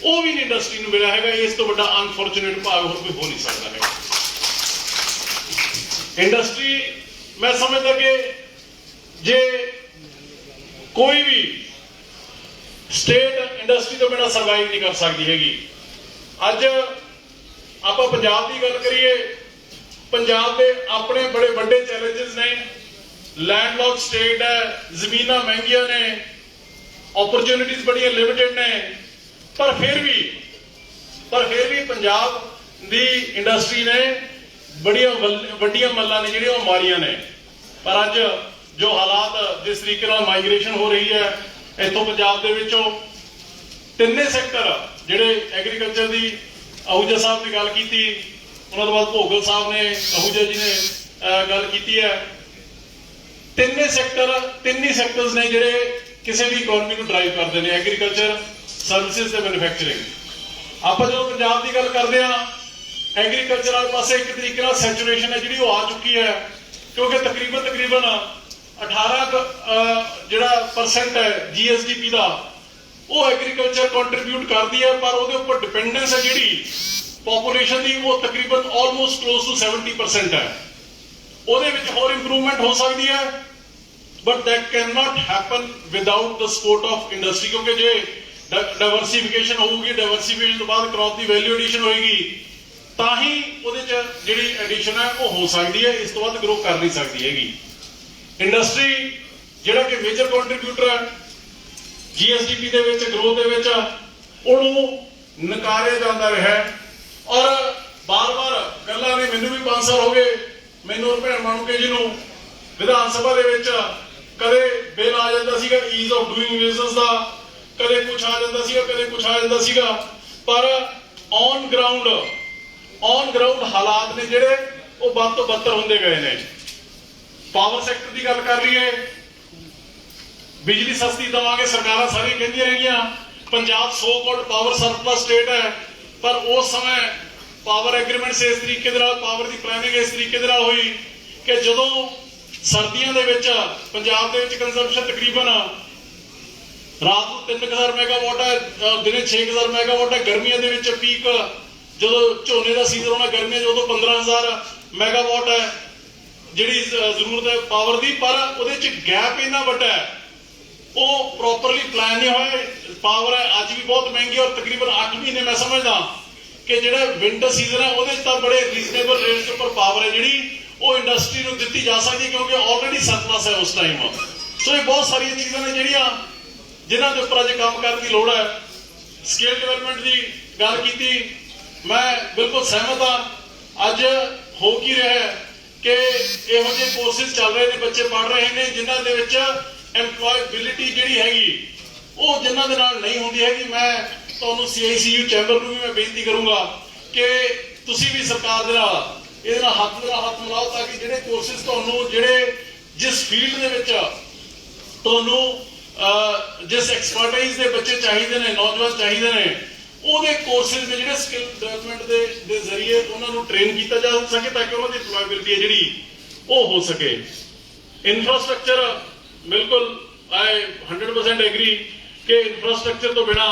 ਉਹ ਵੀ ਨਹੀਂ ਇੰਡਸਟਰੀ ਨੂੰ ਮਿਲਿਆ ਹੈਗਾ। ਇਸ ਤੋਂ ਵੱਡਾ ਅਨਫੋਰਚੂਨੇਟ ਭਾਗ ਹੋਰ ਕੋਈ ਹੋ ਨਹੀਂ ਸਕਦਾ ਹੈ। ਇੰਡਸਟਰੀ ਮੈਂ ਸਮਝਦਾ ਕਿ ਜੇ ਕੋਈ ਵੀ ਸਟੇਟ ਇੰਡਸਟਰੀ ਤੋਂ ਬਿਨਾਂ ਸਰਵਾਈਵ ਨਹੀਂ ਕਰ ਸਕਦੀ ਹੈਗੀ। ਅੱਜ ਆਪਾਂ ਪੰਜਾਬ ਦੀ ਗੱਲ ਕਰੀਏ, ਪੰਜਾਬ ਦੇ ਆਪਣੇ ਬੜੇ ਵੱਡੇ ਚੈਲੰਜਸ ਨੇ। ਲੈਂਡਲੌਕ ਸਟੇਟ ਹੈ, ਜ਼ਮੀਨਾਂ ਮਹਿੰਗੀਆਂ ਨੇ, ਓਪਰਚੁਨਿਟੀਜ਼ ਬੜੀਆਂ ਲਿਮਿਟਡ ਨੇ, ਪਰ ਫਿਰ ਵੀ ਪੰਜਾਬ ਦੀ ਇੰਡਸਟਰੀ ਨੇ ਬੜੀਆਂ ਵੱਡੀਆਂ ਮੱਲਾਂ ਨੇ ਜਿਹੜੀਆਂ ਉਹ ਮਾਰੀਆਂ ਨੇ। ਪਰ ਅੱਜ ਜੋ ਹਾਲਾਤ, ਜਿਸ ਤਰੀਕੇ ਨਾਲ ਮਾਈਗ੍ਰੇਸ਼ਨ ਹੋ ਰਹੀ ਹੈ ਇੱਥੋਂ ਪੰਜਾਬ ਦੇ ਵਿੱਚੋਂ, ਤਿੰਨੇ ਸੈਕਟਰ ਜਿਹੜੇ ਐਗਰੀਕਲਚਰ ਦੀ ਅਹੂਜਾ ਸਾਹਿਬ ਨੇ ਗੱਲ ਕੀਤੀ, ਉਹਨਾਂ ਤੋਂ ਬਾਅਦ ਭੋਗਲ ਸਾਹਿਬ ਨੇ, ਅਹੂਜਾ ਜੀ ਨੇ ਗੱਲ ਕੀਤੀ ਹੈ। ਤਿੰਨੇ ਸੈਕਟਰਸ ਨੇ ਜਿਹੜੇ ਕਿਸੇ ਵੀ ਇਕਨੋਮੀ ਨੂੰ ਡਰਾਈਵ ਕਰਦੇ ਨੇ, ਐਗਰੀਕਲਚਰ, ਸਰਵਿਸਿਜ਼ ਤੇ ਮੈਨੂਫੈਕਚਰਿੰਗ। ਆਪਾਂ ਜਦੋਂ ਪੰਜਾਬ ਦੀ ਗੱਲ ਕਰਦੇ ਹਾਂ, ਐਗਰੀਕਲਚਰ ਵਾਲੇ ਪਾਸੇ ਇੱਕ ਤਰੀਕੇ ਨਾਲ ਸੈਚੂਰੇਸ਼ਨ ਹੈ ਜਿਹੜੀ ਉਹ ਆ ਚੁੱਕੀ ਹੈ, ਕਿਉਂਕਿ ਤਕਰੀਬਨ 18% ਹੈ GSDP ਦਾ, ਉਹ ਐਗਰੀਕਲਚਰ ਕੰਟਰੀਬਿਊਟ ਕਰਦੀ ਹੈ। ਪਰ ਉਹਦੇ ਉੱਪਰ ਡਿਪੈਂਡੈਂਸ ਹੈ ਜਿਹੜੀ ਪੋਪੂਲੇਸ਼ਨ ਦੀ, ਉਹ ਤਕਰੀਬਨ ਆਲਮੋਸਟ ਕਲੋਜ਼ ਟੂ 70% ਹੈ। ਉਹਦੇ ਵਿੱਚ ਹੋਰ ਇੰਪਰੂਵਮੈਂਟ ਹੋ ਸਕਦੀ ਹੈ, but that can not happen without the support of industry, ਕਿਉਂਕਿ ਜੇ ਡਾਇਵਰਸੀਫਿਕੇਸ਼ਨ ਹੋਊਗੀ, ਡਾਇਵਰਸੀਫਿਕੇਸ਼ਨ ਤੋਂ ਬਾਅਦ ਕ੍ਰੌਪ ਦੀ ਵੈਲਿਊ ਐਡੀਸ਼ਨ ਹੋਏਗੀ, ਤਾਂ ਹੀ ਉਹਦੇ ਚ ਜਿਹੜੀ ਐਡੀਸ਼ਨ ਹੈ ਉਹ ਹੋ ਸਕਦੀ ਹੈ। ਇਸ ਤੋਂ ਬਾਅਦ ਗਰੋ ਕਰ ਨਹੀਂ ਸਕਦੀ ਹੈਗੀ। ਇੰਡਸਟਰੀ ਜਿਹੜਾ ਕਿ ਮੇਜਰ ਕੰਟਰੀਬਿਊਟਰ ਹੈ GSDP ਦੇ ਵਿੱਚ, ਗਰੋਥ ਦੇ ਵਿੱਚ, ਉਹਨੂੰ ਨਕਾਰਿਆ ਜਾਂਦਾ ਰਿਹਾ। ਔਰ ਬਾਰ-ਬਾਰ ਗੱਲਾਂ ਨੇ, ਮੈਨੂੰ ਵੀ 5 ਸਾਲ ਹੋ ਗਏ, ਮੈਨੂੰ ਔਰ ਭੈਣ ਮਾਣੂਕੇ ਜੀ ਨੂੰ ਵਿਧਾਨ ਸਭਾ ਦੇ ਵਿੱਚ ਕਦੇ ਬਿੱਲ ਆ ਜਾਂਦਾ ਸੀਗਾ ਈਜ਼ ਆਫ ਡੂਇੰਗ ਬਿਜ਼ਨਸ ਦਾ, ਕਦੇ ਕੁਝ ਆ ਜਾਂਦਾ ਸੀਗਾ, ਕਦੇ ਕੁਝ ਆ ਜਾਂਦਾ ਸੀਗਾ, ਪਰ ਔਨ ਗਰਾਊਂਡ ਹਾਲਾਤ ਨੇ ਜਿਹੜੇ ਉਹ ਵੱਧ ਤੋਂ ਬੱਤਰ ਹੁੰਦੇ ਗਏ ਨੇ। ਪਾਵਰ ਸੈਕਟਰ ਦੀ ਗੱਲ ਕਰ ਲਈਏ, ਬਿਜਲੀ ਸਸਤੀ ਦੇਵਾਂਗੇ, ਸਰਕਾਰਾਂ ਸਾਰੀਆਂ ਕਹਿੰਦੀਆਂ ਹੈਗੀਆਂ। Punjab so called power surplus state ਹੈ, ਪਰ ਉਸ ਸਮੇਂ ਪਾਵਰ ਐਗਰੀਮੈਂਟਸ ਇਸ ਤਰੀਕੇ ਦੇ ਨਾਲ, ਪਾਵਰ ਦੀ ਪਲੈਨਿੰਗ ਇਸ ਤਰੀਕੇ ਦੇ ਨਾਲ ਹੋਈ ਕਿ ਜਦੋਂ ਸਰਦੀਆਂ ਦੇ ਵਿੱਚ ਪੰਜਾਬ ਦੇ ਵਿੱਚ ਕੰਜ਼ੰਪਸ਼ਨ ਤਕਰੀਬਨ ਰਾਤ ਨੂੰ 3000 ਮੈਗਾਵਾਟ ਹੈ, ਦਿਨੇ 6000 ਮੈਗਾਵਾਟ ਹੈ। ਗਰਮੀਆਂ ਦੇ ਵਿੱਚ ਪੀਕ ਜਦੋਂ ਝੋਨੇ ਦਾ ਸੀਜ਼ਨ ਹੋਣਾ, ਗਰਮੀਆਂ ਚ ਉਦੋਂ 15000 ਮੈਗਾਵਾਟ ਹੈ ਜਿਹੜੀ ਜ਼ਰੂਰਤ ਹੈ ਪਾਵਰ ਦੀ। ਪਰ ਉਹਦੇ ਚ ਗੈਪ ਇੰਨਾ ਵੱਡਾ ਹੈ, ਉਹ ਪ੍ਰੋਪਰਲੀ ਪਲਾਨ ਨਹੀਂ ਹੋਇਆ। ਪਾਵਰ ਹੈ ਅੱਜ ਵੀ ਬਹੁਤ ਮਹਿੰਗੀ, ਔਰ ਤਕਰੀਬਨ 8 ਮਹੀਨੇ ਮੈਂ ਸਮਝਦਾ ਕਿ ਜਿਹੜਾ ਵਿੰਟਰ ਸੀਜ਼ਨ ਹੈ ਉਹਦੇ ਚ ਤਾਂ ਬੜੇ ਰੀਜ਼ਨੇਬਲ ਰੇਟ ਉੱਪਰ ਪਾਵਰ ਹੈ ਜਿਹੜੀ ਉਹ ਇੰਡਸਟਰੀ ਨੂੰ ਦਿੱਤੀ ਜਾ ਸਕਦੀ, ਕਿਉਂਕਿ ਆਲਰੇਡੀ ਸਰਪਲਸ ਹੈ ਉਸ ਟਾਈਮ। ਸੋ ਇਹ ਬਹੁਤ ਸਾਰੀਆਂ ਚੀਜ਼ਾਂ ਨੇ ਜਿਹੜੀਆਂ ਜਿਨ੍ਹਾਂ ਦੇ ਉੱਪਰ ਅੱਜ ਕੰਮ ਕਰਨ ਦੀ ਲੋੜ ਹੈ। ਸਕਿੱਲ ਡਿਵੈਲਪਮੈਂਟ ਦੀ ਗੱਲ ਕੀਤੀ, ਮੈਂ ਬਿਲਕੁਲ ਸਹਿਮਤ ਹਾਂ। ਅੱਜ ਹੋ ਕੀ ਰਿਹਾ ਹੈ ਕਿ ਇਹੋ ਜਿਹੇ ਕੋਰਸਿਸ ਚੱਲ ਰਹੇ ਨੇ, ਬੱਚੇ ਪੜ੍ਹ ਰਹੇ ਨੇ ਜਿਨ੍ਹਾਂ ਦੇ ਵਿੱਚ ਐਮਪਲੋਏਬਿਲਿਟੀ ਜਿਹੜੀ ਹੈਗੀ ਉਹ ਜਿਨ੍ਹਾਂ ਦੇ ਨਾਲ ਨਹੀਂ ਹੁੰਦੀ ਹੈਗੀ, ਮੈਂ ਤੁਹਾਨੂੰ CICU ਚੈਂਬਰ ਨੂੰ ਵੀ ਮੈਂ ਬੇਨਤੀ ਕਰੂੰਗਾ ਕਿ ਤੁਸੀਂ ਵੀ ਸਰਕਾਰ ਦੇ ਨਾਲ ਇਹਦੇ ਨਾਲ ਹੱਥ ਮਿਲਾਓ ਤਾਂ ਕਿ ਜਿਹੜੇ ਕੋਰਸਿਸ ਤੁਹਾਨੂੰ ਜਿਸ ਫੀਲਡ ਦੇ ਵਿੱਚ ਤੁਹਾਨੂੰ ਜਿਸ ਐਕਸਪਰਟਾਈਜ਼ ਦੇ ਬੱਚੇ ਚਾਹੀਦੇ ਨੇ, ਨੌਜਵਾਨ ਚਾਹੀਦੇ ਨੇ, ਉਹਦੇ ਕੋਰਸਿਸ ਦੇ ਜਿਹੜੇ ਸਕਿੱਲ ਡਿਵੈਲਪਮੈਂਟ ਦੇ ਜ਼ਰੀਏ ਉਹਨਾਂ ਨੂੰ ਟ੍ਰੇਨ ਕੀਤਾ ਜਾ ਸਕੇ ਤਾਂ ਕਿ ਉਹਨਾਂ ਦੀ ਇੰਪਲੋਇਬਿਲਿਟੀ ਹੈ ਜਿਹੜੀ ਉਹ ਹੋ ਸਕੇ। ਇਨਫਰਾਸਟ੍ਰਕਚਰ, ਬਿਲਕੁਲ ਆਈ 100% ਐਗਰੀ ਕਿ ਇਨਫਰਾਸਟ੍ਰਕਚਰ ਤੋਂ ਬਿਨਾ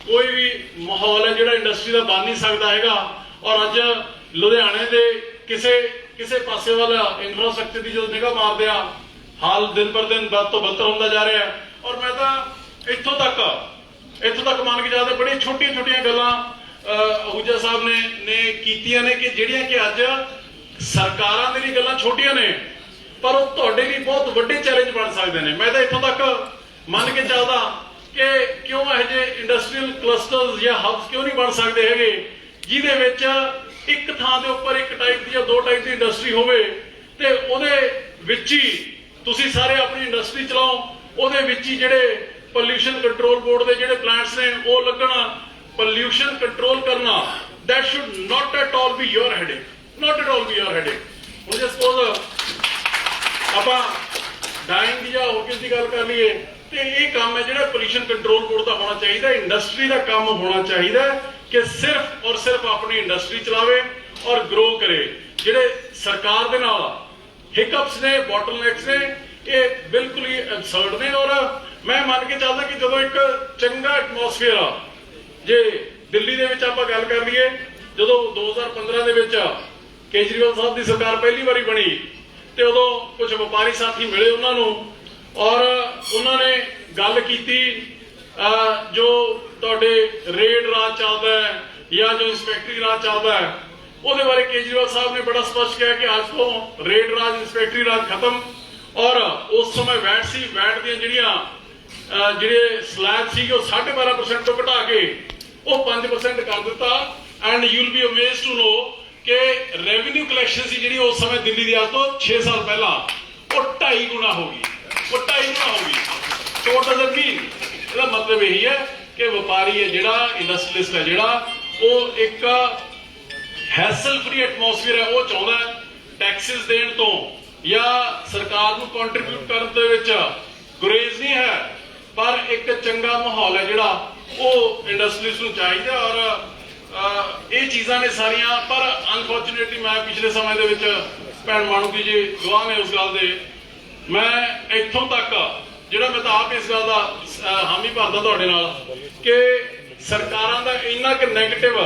ਕੋਈ ਵੀ ਮਾਹੌਲ ਹੈ ਜਿਹੜਾ ਇੰਡਸਟਰੀ ਦਾ ਬਣ ਨਹੀਂ ਸਕਦਾ ਹੈਗਾ। ਔਰ ਅੱਜ ਲੁਧਿਆਣੇ ਦੇ ਕਿਸੇ ਪਾਸੇ ਵੱਲ ਇਨਫਰਾਸਟ੍ਰਕਚਰ ਦੀ ਜਦੋਂ ਨਿਗਾਹ ਮਾਰਦੇ ਆ, ਹਾਲ ਦਿਨ ਪਰ ਦਿਨ ਵੱਧ ਤੋਂ ਬੱਤਰ ਹੁੰਦਾ ਜਾ ਰਿਹਾ। ਔਰ ਮੈਂ ਤਾਂ ਇੱਥੋਂ ਤੱਕ ਮੰਨ ਕੇ ਜਾਂਦੇ ਬੜੀਆਂ ਛੋਟੀਆਂ ਗੱਲਾਂ ਅਹੂਜਾ ਸਾਹਿਬ ਨੇ ਕੀਤੀਆਂ ਨੇ ਕਿ ਜਿਹੜੀਆਂ ਕਿ ਅੱਜ ਸਰਕਾਰਾਂ ਦੇ ਲਈ ਗੱਲਾਂ ਛੋਟੀਆਂ ਨੇ ਪਰ ਉਹ ਤੁਹਾਡੇ ਲਈ ਬਹੁਤ ਵੱਡੇ ਚੈਲੰਜ ਬਣ ਸਕਦੇ ਨੇ। ਮੈਂ ਤਾਂ ਇੱਥੋਂ ਤੱਕ ਮੰਨ ਕੇ ਚੱਲਦਾ ਕਿ ਕਿਉਂ ਇਹੋ ਜਿਹੇ ਇੰਡਸਟਰੀਅਲ ਕਲਸਟਰਸ ਜਾਂ ਹਬਸ ਕਿਉਂ ਨਹੀਂ ਬਣ ਸਕਦੇ ਹੈਗੇ ਜਿਹਦੇ ਵਿੱਚ ਇੱਕ ਥਾਂ ਦੇ ਉੱਪਰ ਇੱਕ ਟਾਈਪ ਦੀ ਜਾਂ ਦੋ ਟਾਈਪ ਦੀ ਇੰਡਸਟਰੀ ਹੋਵੇ ਤੇ ਉਹਦੇ ਵਿੱਚ ਹੀ ਤੁਸੀਂ ਸਾਰੇ ਆਪਣੀ ਇੰਡਸਟਰੀ ਚਲਾਓ, ਉਹਦੇ ਵਿੱਚ ਹੀ ਜਿਹੜੇ ਪੋਲਿਊਸ਼ਨ ਕੰਟਰੋਲ ਬੋਰਡ ਦੇ ਜਿਹੜੇ ਪਲਾਂਟਸ ਨੇ ਉਹ ਲੱਗਣਾ। ਪੋਲਿਊਸ਼ਨ ਕੰਟਰੋਲ ਕਰਨਾ that should not at all be your headache, not at all be your headache। ਹੁਣ ਜੇ ਸਪੋਜ਼ ਆਪਾਂ ਡਾਈਂਗ ਦੀ ਜਾਂ ਹੋਰ ਕਿਸ ਦੀ ਗੱਲ ਕਰ ਲਈਏ ਤੇ ਇਹ ਕੰਮ ਹੈ ਜਿਹੜਾ ਪੋਲਿਊਸ਼ਨ ਕੰਟਰੋਲ ਬੋਰਡ ਦਾ ਹੋਣਾ ਚਾਹੀਦਾ, ਇੰਡਸਟਰੀ ਦਾ ਕੰਮ ਹੋਣਾ ਚਾਹੀਦਾ ਕਿ ਸਿਰਫ ਔਰ ਸਿਰਫ ਆਪਣੀ ਇੰਡਸਟਰੀ ਚਲਾਵੇ ਔਰ ਗਰੋ ਕਰੇ। ਜਿਹੜੇ ਸਰਕਾਰ ਦੇ ਨਾਲ ਹਿਕਅਪਸ ਨੇ, ਬੋਟਲਨੈਕਸ ਨੇ, ਇਹ ਬਿਲਕੁਲ ਹੀ ਐਬਸਰਡ ਨੇ। ਔਰ ਮੈਂ ਮੰਨ ਕੇ ਚੱਲਦਾ ਕਿ ਜਦੋਂ ਇੱਕ ਚੰਗਾ ਐਟਮੋਸਫੇਅਰ ਆ, ਜੇ ਦਿੱਲੀ ਦੇ ਵਿੱਚ ਆਪਾਂ ਗੱਲ ਕਰ ਲਈਏ, ਜਦੋਂ 2015 ਦੇ ਵਿੱਚ ਕੇਜਰੀਵਾਲ ਸਾਹਿਬ ਦੀ ਸਰਕਾਰ ਪਹਿਲੀ ਵਾਰੀ ਬਣੀ ਤੇ ਉਦੋਂ ਕੁਝ ਵਪਾਰੀ ਸਾਥੀ ਮਿਲੇ ਉਹਨਾਂ ਨੂੰ ਔਰ ਉਹਨਾਂ ਨੇ ਗੱਲ ਕੀਤੀ ਜੋ ਤੁਹਾਡੇ ਰੇਡ ਰਾਜ ਚੱਲਦਾ ਹੈ ਜਾਂ ਜੋ ਇੰਸਪੈਕਟਰੀ ਰਾਜ ਚੱਲਦਾ ਹੈ ਉਹਦੇ ਬਾਰੇ ਕੇਜਰੀਵਾਲ ਸਾਹਿਬ ਨੇ ਬੜਾ ਸਪਸ਼ਟ ਕਿਹਾ ਕਿ ਅੱਜ ਤੋਂ ਰੇਡ ਰਾਜ, ਇੰਸਪੈਕਟਰੀ ਰਾਜ ਖਤਮ। ਔਰ ਉਸ ਸਮੇਂ ਵੈਟ ਸੀ, ਵੈਟ ਦੀਆਂ ਜਿਹੜੇ ਸਲੈਬ ਸੀ ਉਹ 12.5% ਤੋਂ ਘਟਾ ਕੇ ਉਹ 5% ਕਰ ਦਿੱਤਾ। And you will be amazed to know ਕਿ ਰੈਵਨਿਊ ਕਲੈਕਸ਼ਨ ਸੀ ਜਿਹੜੀ ਉਸ ਸਮੇਂ ਦਿੱਲੀ ਦੀ ਅੱਜ ਤੋਂ 6 ਸਾਲ ਪਹਿਲਾਂ ਉਹ 2.5 ਗੁਣਾ ਹੋ ਗਈ, ਉਹ 2.5 ਗੁਣਾ ਹੋ ਗਈ। ਸੋ ਵਾਟ ਡਸ ਇਟ ਮੀਨ? ਇਹਦਾ ਮਤਲਬ ਇਹੀ ਹੈ ਕਿ ਵਪਾਰੀ ਹੈ ਜਿਹੜਾ, ਇੰਡਸਟਰੀਲਿਸਟ ਹੈ ਜਿਹੜਾ, ਉਹ ਇੱਕ ਹੈਸਲ ਫਰੀ ਐਟਮੋਸਫੇਅਰ ਹੈ ਉਹ ਚਾਹੁੰਦਾ ਟੈਕਸਿਸ ਦੇਣ ਤੋਂ ਜਾਂ ਸਰਕਾਰ ਨੂੰ ਕੰਟਰੀਬਿਊਟ ਕਰਨ ਦੇ ਵਿੱਚ ਗੁਰੇਜ਼ ਨਹੀਂ ਹੈ, ਪਰ ਇੱਕ ਚੰਗਾ ਮਾਹੌਲ ਹੈ ਜਿਹੜਾ ਉਹ ਇੰਡਸਟਰੀਜ਼ ਨੂੰ ਚਾਹੀਦਾ। ਔਰ ਇਹ ਚੀਜ਼ਾਂ ਨੇ ਸਾਰੀਆਂ, ਪਰ ਅਨਫੋਰਚੂਨੇਟਲੀ ਮੈਂ ਪਿਛਲੇ ਸਮੇਂ ਦੇ ਵਿੱਚ ਭੈਣ ਮਾਣੂਕੀ ਜੀ ਗਵਾਹ ਨੇ ਉਸ ਗੱਲ ਦੇ, ਮੈਂ ਇੱਥੋਂ ਤੱਕ ਜਿਹੜਾ ਮੈਂ ਤਾਂ ਆਪ ਇਸ ਗੱਲ ਦਾ ਹਾਮੀ ਭਰਦਾ ਤੁਹਾਡੇ ਨਾਲ ਕਿ ਸਰਕਾਰਾਂ ਦਾ ਇੰਨਾ ਕਿ ਨੈਗੇਟਿਵ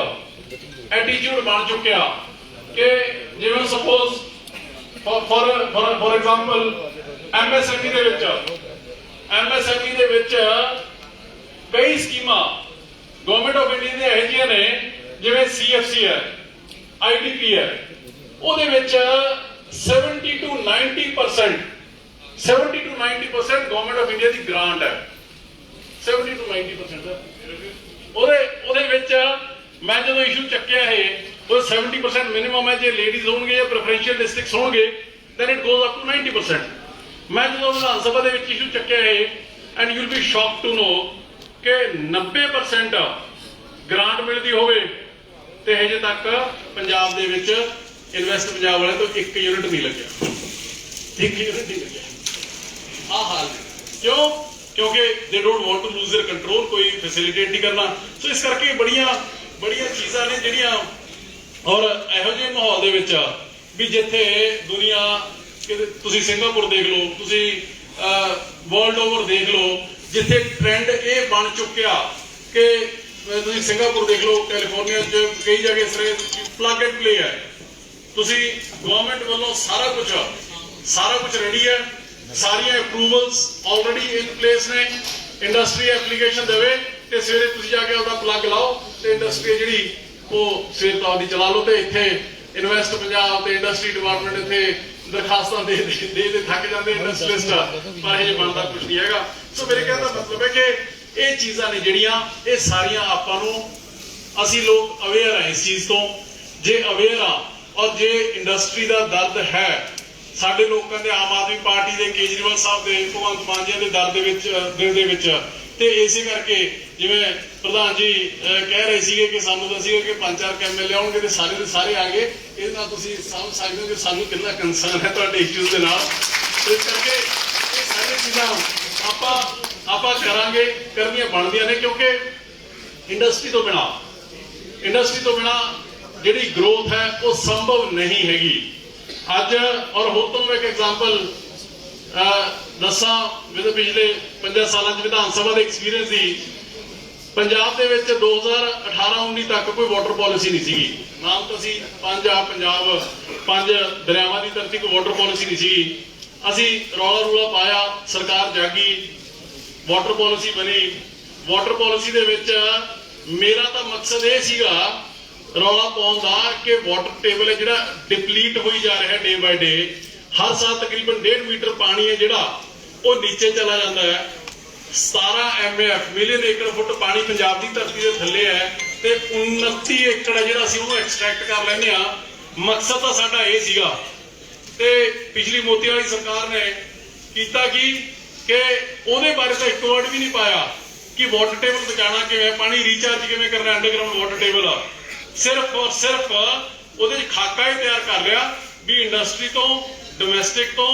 ਐਟੀਟਿਊਡ ਬਣ ਚੁੱਕਿਆ ਕਿ ਜਿਵੇਂ ਸਪੋਜ਼ ਫੋਰ ਐਗਜ਼ਾਮਪਲ MSME ਦੇ ਵਿੱਚ ਕਈ ਸਕੀਮਾਂ ਗਵਰਨਮੈਂਟ ਆਫ ਇੰਡੀਆ ਦੀਆਂ ਇਹੋ ਜਿਹੀਆਂ ਨੇ ਜਿਵੇਂ CFC ਹੈ, IDP ਹੈ, ਉਹਦੇ ਵਿੱਚ 70 to 90% government of India the grant ਹੈ। 70 to 90% ਉਹਦੇ ਵਿੱਚ ਮੈਂ ਜਦੋਂ ਇਸ਼ੂ ਚੱਕਿਆ ਇਹ ਉਹ 70% ਮਿਨੀਮਮ ਹੈ। ਜੇ ਲੇਡੀਜ਼ ਹੋਣਗੇ ਜਾਂ ਪ੍ਰੈਫਰੈਂਸ਼ੀਅਲ ਡਿਸਟ੍ਰਿਕਟਸ ਹੋਣਗੇ then it goes up to 90%। ਮੈਂ ਜਦੋਂ ਵਿਧਾਨ ਸਭਾ ਦੇ ਵਿੱਚ ਇਸ਼ੂ ਚੱਕਿਆ ਇਹ and you will be shocked to know ਕਿ 90% ਗ੍ਰਾਂਟ ਮਿਲਦੀ ਹੋਵੇ ਤੇ ਹਜੇ ਤੱਕ ਪੰਜਾਬ ਦੇ ਵਿੱਚ ਇਨਵੈਸਟ ਪੰਜਾਬ ਵਾਲੇ ਤੋਂ 1 ਯੂਨਿਟ ਨਹੀਂ ਲੱਗਿਆ, 1 ਯੂਨਿਟ ਨਹੀਂ ਲੱਗਿਆ। ਆਹ ਹਾਲ ਕਿਉਂ? ਕਿਉਂਕਿ they don't want to lose their control, ਕੋਈ ਫੈਸਿਲਿਟੇਟ ਨਹੀਂ ਕਰਨਾ। ਸੋ ਇਸ ਕਰਕੇ ਬੜੀਆਂ ਚੀਜ਼ਾਂ ਨੇ ਜਿਹੜੀਆਂ, ਔਰ ਇਹੋ ਜਿਹੇ ਮਾਹੌਲ ਦੇ ਵਿੱਚ ਵੀ ਜਿੱਥੇ ਦੁਨੀਆ, ਤੁਸੀਂ ਸਿੰਗਾਪੁਰ ਦੇਖ ਲਓ, ਤੁਸੀਂ ਵਰਲਡ ਓਵਰ ਦੇਖ ਲਓ, ਜਿੱਥੇ ਟ੍ਰੈਂਡ ਇਹ ਬਣ ਚੁੱਕਿਆ ਕਿ ਤੁਸੀਂ ਸਿੰਗਾਪੁਰ ਦੇਖ ਲਓ, ਕੈਲੀਫੋਰਨੀਆ 'ਚ ਕਈ ਜਗ੍ਹਾ ਇਸ ਤਰ੍ਹਾਂ ਪਲੱਗ ਐਂਡ ਪਲੇ ਹੈ। ਤੁਸੀਂ ਗਵਰਨਮੈਂਟ ਵੱਲੋਂ ਸਾਰਾ ਕੁਝ ਰੈਡੀ ਹੈ, ਸਾਰੀਆਂ ਅਪਰੂਵਲਸ ਆਲਰੇਡੀ ਇਨ ਪਲੇਸ ਨੇ। ਇੰਡਸਟਰੀ ਐਪਲੀਕੇਸ਼ਨ ਦੇਵੇ ਤੇ ਸਵੇਰੇ ਤੁਸੀਂ ਜਾ ਕੇ ਉਹਦਾ ਪਲੱਗ ਲਾਓ ਤੇ ਇੰਡਸਟਰੀ ਜਿਹੜੀ ਉਹ ਸਵੇਰ ਤੋਂ ਆਪਦੀ ਚਲਾ ਲਓ। ਤੇ ਇੱਥੇ ਇਨਵੈਸਟ ਪੰਜਾਬ ਤੇ ਇੰਡਸਟਰੀ ਡਿਪਾਰਟਮੈਂਟ ਇੱਥੇ ਦਰਖਾਸਤਾਂ ਦੇ ਥੱਕ ਜਾਂਦੇ ਇੰਡਸਟਰੀਲਿਸਟ, ਪਰ ਇਹ ਬਣਦਾ ਕੁਝ ਨਹੀਂ ਹੈਗਾ। ਸੋ ਮੇਰੇ ਕਹਿਣ ਦਾ ਮਤਲਬ ਹੈ ਕਿ ਇਹ ਚੀਜ਼ਾਂ ਨੇ ਜਿਹੜੀਆਂ ਇਹ ਸਾਰੀਆਂ ਆਪਾਂ ਨੂੰ, ਅਸੀਂ ਲੋਕ ਅਵੇਅਰ ਆ ਇਸ ਚੀਜ਼ ਤੋਂ। ਜੇ ਅਵੇਅਰ ਆ ਔਰ ਜੇ ਇੰਡਸਟਰੀ ਦਾ ਦਰਦ ਹੈ ਸਾਡੇ ਲੋਕਾਂ ਦੇ, ਆਮ ਆਦਮੀ ਪਾਰਟੀ ਦੇ, ਕੇਜਰੀਵਾਲ ਸਾਹਿਬ ਦੇ, ਭਗਵੰਤ ਮਾਨ ਜੀ ਦੇ ਦਿਲ ਦੇ ਵਿੱਚ ਤੇ ਇਸੇ ਕਰਕੇ ਜਿਵੇਂ ਪ੍ਰਧਾਨ ਜੀ ਕਹਿ ਰਹੇ ਸੀਗੇ ਕਿ ਸਾਨੂੰ ਤਾਂ ਸੀਗਾ ਕਿ 5-4 ਐਮਐਲਏ ਆਉਣਗੇ ਤੇ ਸਾਰੇ ਦੇ ਸਾਰੇ ਆ ਗਏ। ਇਹਦੇ ਨਾਲ ਤੁਸੀਂ ਸਮਝ ਸਕਦੇ ਹੋ ਕਿ ਸਾਨੂੰ ਕਿੰਨਾ ਕੰਸਰਨ ਹੈ ਤੁਹਾਡੇ ਇਸ਼ੂਜ਼ ਦੇ ਨਾਲ। ਇਸ ਕਰਕੇ ਇਹ ਸਾਰੀਆਂ ਚੀਜ਼ਾਂ ਆਪਾਂ ਕਰਾਂਗੇ, ਕਰਨੀਆਂ ਬਣਦੀਆਂ ਨੇ, ਕਿਉਂਕਿ ਇੰਡਸਟਰੀ ਤੋਂ ਬਿਨਾ ਜਿਹੜੀ ਗਰੋਥ ਹੈ ਉਹ ਸੰਭਵ ਨਹੀਂ ਹੈਗੀ। ਅੱਜ ਔਰ ਹੋਰ ਤੋਂ ਮੈਂ ਇੱਕ ਐਗਜ਼ਾਮਪਲ ਦੱਸਾਂ, ਮੇਰੇ ਪਿਛਲੇ 5 ਸਾਲਾਂ 'ਚ ਵਿਧਾਨ ਸਭਾ ਦੇ ਐਕਸਪੀਰੀਅੰਸ ਦੀ। ਪੰਜਾਬ ਦੇ ਵਿੱਚ 2018-19 ਤੱਕ ਕੋਈ ਵਾਟਰ ਪਾਲਿਸੀ ਨਹੀਂ ਸੀਗੀ। ਨਾਮ ਤਾਂ ਸੀ ਪੰਜਾਬ 5 ਦਰਿਆਵਾਂ ਦੀ ਧਰਤੀ, ਕੋਈ ਵਾਟਰ ਪਾਲਿਸੀ ਨਹੀਂ ਸੀਗੀ। ਅਸੀਂ ਰੌਲਾ ਪਾਇਆ, ਸਰਕਾਰ ਜਾਗੀ, ਵਾਟਰ ਪਾਲਿਸੀ ਬਣੀ। ਵਾਟਰ ਪਾਲਿਸੀ ਦੇ ਵਿੱਚ ਮੇਰਾ ਤਾਂ ਮਕਸਦ ਇਹ ਸੀਗਾ ਰੌਲਾ ਪਾਉਣ ਦਾ ਕਿ ਵਾਟਰ ਟੇਬਲ ਹੈ ਜਿਹੜਾ ਡਿਪਲੀਟ ਹੋਈ ਜਾ ਰਿਹਾ ਡੇ ਬਾਏ ਡੇ। ਹਰ ਸਾਲ ਤਕਰੀਬਨ 1.5 ਮੀਟਰ ਪਾਣੀ ਹੈ ਜਿਹੜਾ ਉਹ ਨੀਚੇ ਚਲਾ ਜਾਂਦਾ ਹੈ। 17 MAF ਮਿਲੀਅਨ ਏਕੜ ਫੁੱਟ ਪਾਣੀ ਪੰਜਾਬ ਦੀ ਧਰਤੀ ਦੇ ਥੱਲੇ ਹੈ ਤੇ 29 ਏਕੜ ਹੈ ਜਿਹੜਾ ਅਸੀਂ ਉਹਨੂੰ ਐਕਸਟ੍ਰੈਕਟ ਕਰ ਲੈਂਦੇ ਆ। ਮਕਸਦ ਤਾਂ ਸਾਡਾ ਇਹ ਸੀਗਾ। ਤੇ ਪਿਛਲੀ ਮੋਦੀ ਵਾਲੀ ਸਰਕਾਰ ਨੇ ਕੀਤਾ ਕਿ ਉਹਦੇ ਬਾਰੇ ਤਾਂ ਇੱਕ ਵਰਡ ਵੀ ਨਹੀਂ ਪਾਇਆ ਕਿ ਵਾਟਰ ਟੇਬਲ ਬਚਾਉਣਾ ਕਿਵੇਂ, ਪਾਣੀ ਰੀਚਾਰਜ ਕਿਵੇਂ ਕਰਨਾ, ਅੰਡਰਗਰਾਉਂਡ ਵਾਟਰ ਟੇਬਲ। ਸਿਰਫ ਔਰ ਸਿਰਫ ਉਹਦੇ 'ਚ ਖਾਕਾ ਹੀ ਤਿਆਰ ਕਰ ਲਿਆ ਵੀ ਇੰਡਸਟਰੀ ਤੋਂ, ਡੋਮੈਸਟਿਕ ਤੋਂ,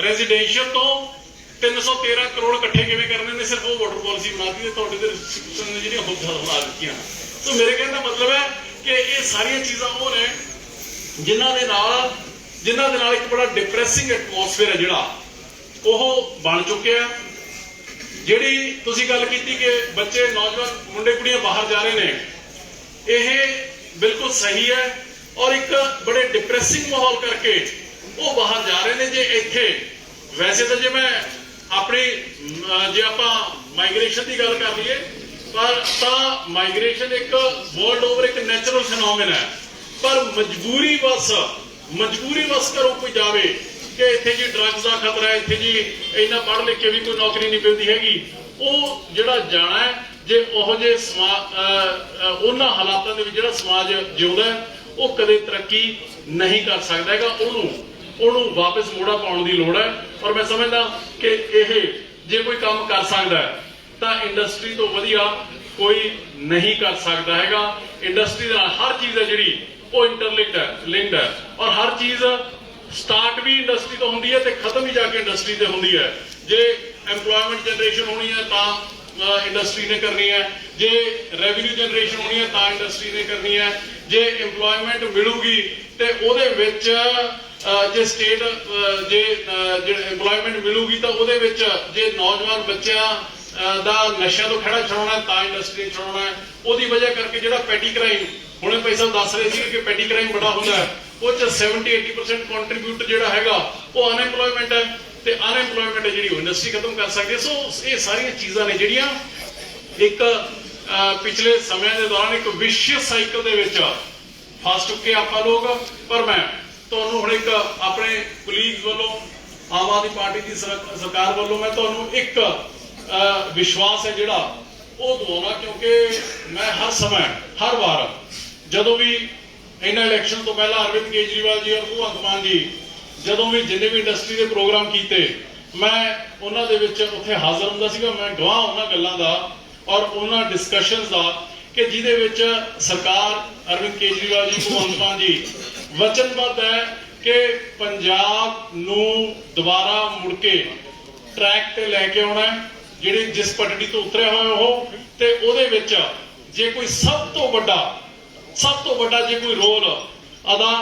ਰੈਜ਼ੀਡੈਂਸ਼ੀਅਲ ਤੋਂ 313 ਕਰੋੜ ਇਕੱਠੇ ਕਿਵੇਂ ਕਰਨੇ ਨੇ, ਸਿਰਫ ਉਹ ਵਾਟਰ ਪਾਲਿਸੀ ਬਣਾਤੀ ਤੇ ਤੁਹਾਡੇ ਦੇ ਜਿਹੜੀਆਂ ਬਣਾ ਦਿੱਤੀਆਂ। ਸੋ ਮੇਰੇ ਕਹਿਣ ਦਾ ਮਤਲਬ ਹੈ ਕਿ ਇਹ ਸਾਰੀਆਂ ਚੀਜ਼ਾਂ ਉਹ ਨੇ ਜਿਨ੍ਹਾਂ ਦੇ ਨਾਲ ਇੱਕ ਬੜਾ ਡਿਪਰੈਸਿੰਗ ਐਟਮੋਸਫੇਅਰ ਹੈ ਜਿਹੜਾ ਉਹ ਬਣ ਚੁੱਕਿਆ। ਜਿਹੜੀ ਤੁਸੀਂ ਗੱਲ ਕੀਤੀ ਕਿ ਬੱਚੇ, ਨੌਜਵਾਨ ਮੁੰਡੇ ਕੁੜੀਆਂ ਬਾਹਰ ਜਾ ਰਹੇ ਨੇ, ਇਹ ਬਿਲਕੁਲ ਸਹੀ ਹੈ ਔਰ ਇੱਕ ਬੜੇ ਡਿਪਰੈਸਿੰਗ ਮਾਹੌਲ ਕਰਕੇ ਉਹ ਬਾਹਰ ਜਾ ਰਹੇ ਨੇ। ਜੇ ਇੱਥੇ ਵੈਸੇ ਤਾਂ ਜੇ ਮੈਂ ਆਪਣੀ ਜੇ ਆਪਾਂ ਮਾਈਗ੍ਰੇਸ਼ਨ ਦੀ ਗੱਲ ਕਰ ਲਈਏ ਤਾਂ ਮਾਈਗ੍ਰੇਸ਼ਨ ਇੱਕ ਵਰਲਡ ਓਵਰ ਇੱਕ ਨੈਚੁਰਲ ਫੈਨੋਮੇਨ ਹੈ, ਪਰ ਮਜਬੂਰੀ ਵਸ ਕਰੋ ਕੋਈ ਜਾਵੇ ਕਿ ਇੱਥੇ ਜੀ ਡਰੱਗਸ ਦਾ ਖਤਰਾ ਹੈ, ਇੱਥੇ ਜੀ ਇੰਨਾ ਪੜ੍ਹ ਲਿਖ ਕੇ ਵੀ ਕੋਈ ਨੌਕਰੀ ਨਹੀਂ ਮਿਲਦੀ ਹੈਗੀ। ਉਹ ਜਿਹੜਾ ਜਾਣਾ ਹੈ, ਜੇ ਉਹੋ ਜਿਹੇ ਉਹਨਾਂ ਹਾਲਾਤਾਂ ਦੇ ਵਿੱਚ ਜਿਹੜਾ ਸਮਾਜ ਜਿਉਂਦਾ ਉਹ ਕਦੇ ਤਰੱਕੀ ਨਹੀਂ ਕਰ ਸਕਦਾ ਹੈਗਾ। ਉਹਨੂੰ ਵਾਪਸ ਮੋੜਾ ਪਾਉਣ ਦੀ ਲੋੜ ਹੈ। ਔਰ ਮੈਂ ਸਮਝਦਾ ਕਿ ਇਹ ਜੇ ਕੋਈ ਕੰਮ ਕਰ ਸਕਦਾ ਹੈ ਤਾਂ ਇੰਡਸਟਰੀ ਤੋਂ ਵਧੀਆ ਕੋਈ ਨਹੀਂ ਕਰ ਸਕਦਾ ਹੈਗਾ। ਇੰਡਸਟਰੀ ਦੇ ਨਾਲ ਹਰ ਚੀਜ਼ ਹੈ ਜਿਹੜੀ ਉਹ ਲਿੰਕਡ ਹੈ ਔਰ ਹਰ ਚੀਜ਼ ਸਟਾਰਟ ਵੀ ਇੰਡਸਟਰੀ ਤੋਂ ਹੁੰਦੀ ਹੈ ਤੇ ਖਤਮ ਵੀ ਜਾ ਕੇ ਇੰਡਸਟਰੀ ਤੇ ਹੁੰਦੀ ਹੈ। ਜੇ ਐਮਪਲੋਇਮੈਂਟ ਜਨਰੇਸ਼ਨ ਹੋਣੀ ਹੈ ਤਾਂ ਇੰਡਸਟਰੀ ਨੇ ਕਰਨੀ ਹੈ, ਜੇ ਰੈਵਨਿਊ ਜਨਰੇਸ਼ਨ ਹੋਣੀ ਹੈ ਤਾਂ ਇੰਡਸਟਰੀ ਨੇ ਕਰਨੀ ਹੈ। ਜੇ ਐਮਪਲੋਇਮੈਂਟ ਮਿਲੂਗੀ ਤੇ ਉਹਦੇ ਵਿੱਚ ਜੇ ਸਟੇਟ ਜੇ ਐਮਪਲੋਇਮੈਂਟ ਮਿਲੂਗੀ ਤਾਂ ਉਹਦੇ ਵਿੱਚ ਜੇ ਨੌਜਵਾਨ ਬੱਚਿਆਂ ਦਾ ਨਸ਼ਿਆਂ ਤੋਂ ਖੜਾ ਛਡਾਉਣਾ ਤਾਂ ਇੰਡਸਟਰੀ ਛਡਾਉਣਾ ਹੈ। ਉਹਦੀ ਵਜ੍ਹਾ ਕਰਕੇ ਜਿਹੜਾ ਪੈਟੀ ਕ੍ਰਾਈਮ, ਹੁਣੇ ਭਾਈ ਸਾਹਿਬ ਦੱਸ ਰਹੇ ਸੀ ਕਿ ਪੈਟੀ ਕ੍ਰਾਈਮ ਬੜਾ ਹੁੰਦਾ ਹੈ, ਉਹ 'ਚ 70-80% ਕੰਟਰੀਬਿਊਟ ਜਿਹੜਾ ਹੈਗਾ ਉਹ ਅਨਐਮਪਲੋਇਮੈਂਟ ਹੈ ਤੇ ਅਨਐਮਪਲੋਇਮੈਂਟ ਹੈ ਜਿਹੜੀ ਉਹ ਇੰਡਸਟਰੀ ਖਤਮ ਕਰ ਸਕਦੀ ਹੈ। ਸੋ ਇਹ ਸਾਰੀਆਂ ਚੀਜ਼ਾਂ ਨੇ ਜਿਹੜੀਆਂ ਇੱਕ ਪਿਛਲੇ ਸਮਿਆਂ ਦੇ ਦੌਰਾਨ ਇੱਕ ਵਿਸ਼ਿਅਸ ਸਾਈਕਲ ਦੇ ਵਿੱਚ ਫਸ ਚੁੱਕੇ ਆਪਾਂ ਲੋਕ। ਪਰ ਮੈਂ ਤੁਹਾਨੂੰ ਹੁਣ ਇੱਕ ਆਪਣੇ ਕੁਲੀਗਸ ਵੱਲੋਂ, ਆਮ ਆਦਮੀ ਪਾਰਟੀ ਦੀ ਸਰਕਾਰ ਵੱਲੋਂ ਮੈਂ ਤੁਹਾਨੂੰ ਇੱਕ ਵਿਸ਼ਵਾਸ ਹੈ ਜਿਹੜਾ ਉਹ ਦਵਾਉਣਾ, ਕਿਉਂਕਿ ਮੈਂ ਹਰ ਵਾਰ ਜਦੋਂ ਵੀ ਇਹਨਾਂ ਇਲੈਕਸ਼ਨ ਤੋਂ ਪਹਿਲਾਂ ਅਰਵਿੰਦ ਕੇਜਰੀਵਾਲ ਜੀ ਔਰ ਭਗਵੰਤ ਮਾਨ ਜੀ ਜਦੋਂ ਵੀ ਜਿੰਨੇ ਵੀ ਇੰਡਸਟਰੀ ਦੇ ਪ੍ਰੋਗਰਾਮ ਕੀਤੇ ਮੈਂ ਉਹਨਾਂ ਦੇ ਵਿੱਚ ਉੱਥੇ ਹਾਜ਼ਰ ਹੁੰਦਾ ਸੀਗਾ। ਮੈਂ ਗਵਾਹ ਉਹਨਾਂ ਗੱਲਾਂ ਦਾ ਔਰ ਉਹਨਾਂ ਡਿਸਕਸ਼ਨਸ ਦਾ ਕਿ ਜਿਹਦੇ ਵਿੱਚ ਸਰਕਾਰ ਅਰਵਿੰਦ ਕੇਜਰੀਵਾਲ ਜੀ, ਭਗਵੰਤ ਮਾਨ ਜੀ ਵਚਨਬੱਧ ਹੈ ਕਿ ਪੰਜਾਬ ਨੂੰ ਦੁਬਾਰਾ ਮੁੜ ਕੇ ਟਰੈਕ ਤੇ ਲੈ ਕੇ ਆਉਣਾ ਹੈ, ਜਿਹੜੇ ਜਿਸ ਪਟੜੀ ਤੋਂ ਉਤਰਿਆ ਹੋਇਆ ਉਹ, ਤੇ ਉਹਦੇ ਵਿੱਚ ਜੇ ਕੋਈ ਸਭ ਤੋਂ ਵੱਡਾ ਜੇ ਕੋਈ ਰੋਲ ਅਦਾ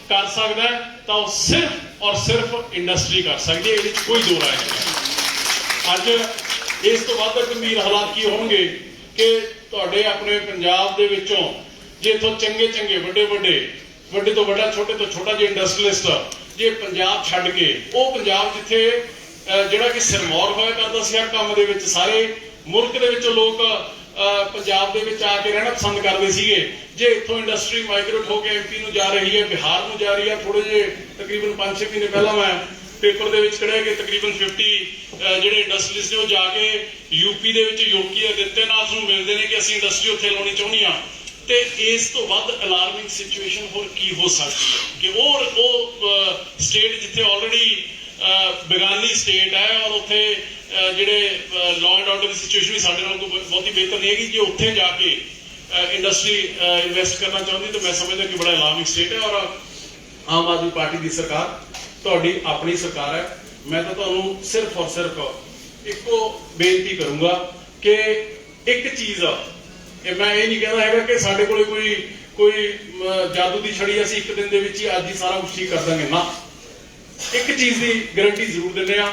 ਕਰ ਸਕਦਾ ਹੈ ਤਾਂ ਉਹ ਸਿਰਫ ਔਰ ਸਿਰਫ ਇੰਡਸਟਰੀ ਕਰ ਸਕਦੀ ਹੈ। ਇਹਦੇ ਵਿੱਚ ਕੋਈ ਦੋ ਰਾਏ ਨਹੀਂ। ਅੱਜ ਇਸ ਤੋਂ ਵੱਧ ਗੰਭੀਰ ਹਾਲਾਤ ਕੀ ਹੋਣਗੇ ਕਿ ਤੁਹਾਡੇ ਆਪਣੇ ਪੰਜਾਬ ਦੇ ਵਿੱਚੋਂ ਜੇ ਇੱਥੋਂ ਚੰਗੇ ਵੱਡੇ ਤੋਂ ਵੱਡਾ, ਛੋਟੇ ਤੋਂ ਛੋਟਾ ਜੇ ਇੰਡਸਟਰੀਅਲਿਸਟ ਜੇ ਪੰਜਾਬ ਛੱਡ ਕੇ ਉਹ ਪੰਜਾਬ ਜਿੱਥੇ ਜਿਹੜਾ ਕਿ ਸਿਰਮੌਰ ਹੋਇਆ ਕਰਦਾ ਸੀ ਹਰ ਕੰਮ ਦੇ ਵਿੱਚ, ਸਾਰੇ ਮੁਲਕ ਦੇ ਵਿੱਚੋਂ ਲੋਕ ਪੰਜਾਬ ਦੇ ਵਿੱਚ ਆ ਕੇ ਰਹਿਣਾ ਪਸੰਦ ਕਰਦੇ ਸੀਗੇ, ਜੇ ਇੱਥੋਂ ਇੰਡਸਟਰੀ ਮਾਈਗ੍ਰੇਟ ਹੋ ਕੇ MP ਨੂੰ ਜਾ ਰਹੀ ਹੈ, ਬਿਹਾਰ ਨੂੰ ਜਾ ਰਹੀ ਹੈ। ਥੋੜੇ ਜਿਹੇ ਤਕਰੀਬਨ 5-6 ਮਹੀਨੇ ਪਹਿਲਾਂ ਮੈਂ ਪੇਪਰ ਦੇ ਵਿੱਚ ਕਢਿਆ ਕਿ ਤਕਰੀਬਨ 50 ਜਿਹੜੇ ਇੰਡਸਟਰੀਜ਼ ਨੇ ਉਹ ਜਾ ਕੇ UP ਦੇ ਵਿੱਚ ਯੋਗੀ ਆਦਿੱਤਿਆਨਾਥ ਨੂੰ ਮਿਲਦੇ ਨੇ ਕਿ ਅਸੀਂ ਇੰਡਸਟਰੀ ਉੱਥੇ ਲਾਉਣੀ ਚਾਹੁੰਦੇ ਹਾਂ। ਤੇ ਇਸ ਤੋਂ ਵੱਧ ਅਲਾਰਮਿੰਗ ਸਿਚੁਏਸ਼ਨ ਹੋਰ ਕੀ ਹੋ ਸਕਦੀ ਹੈ ਕਿ ਉਹ ਸਟੇਟ ਜਿੱਥੇ ਆਲਰੇਡੀ ਬੇਗਾਨੀ ਸਟੇਟ ਹੈ ਔਰ ਉੱਥੇ ਜਿਹੜੇ law and order the situation ਵੀ ਸਾਡੇ ਨਾਲ ਕੋਈ ਬਹੁਤੀ ਬਿਹਤਰ ਨਹੀਂ ਹੈਗੀ। ਜੇ ਉੱਥੇ ਜਾ ਕੇ ਇੰਡਸਟਰੀ ਇਨਵੈਸਟ ਕਰਨਾ ਚਾਹੁੰਦੀ ਤਾਂ ਮੈਂ ਸਮਝਦਾ ਕਿ ਬੜਾ ਅਲਾਰਮਿੰਗ ਸਟੇਟ ਹੈ। ਔਰ ਆਮ ਆਦਮੀ ਪਾਰਟੀ ਦੀ ਸਰਕਾਰ ਤੁਹਾਡੀ ਆਪਣੀ ਸਰਕਾਰ ਹੈ। ਮੈਂ ਤਾਂ ਤੁਹਾਨੂੰ ਸਿਰਫ ਔਰ ਸਿਰਫ ਇੱਕੋ ਬੇਨਤੀ ਕਰੂੰਗਾ ਕਿ ਇੱਕ ਚੀਜ਼ ਮੈਂ ਇਹ ਨਹੀਂ ਕਹਿੰਦਾ ਹੈਗਾ ਕਿ ਸਾਡੇ ਕੋਲ ਕੋਈ ਜਾਦੂ ਦੀ ਛੜੀ ਅਸੀਂ ਇੱਕ ਦਿਨ ਦੇ ਵਿੱਚ ਹੀ ਅੱਜ ਹੀ ਸਾਰਾ ਕੁਝ ਠੀਕ ਕਰ ਦਾਂਗੇ ਨਾ। ਇੱਕ ਚੀਜ਼ ਦੀ ਗਾਰੰਟੀ ਜ਼ਰੂਰ ਦਿੰਦੇ ਆ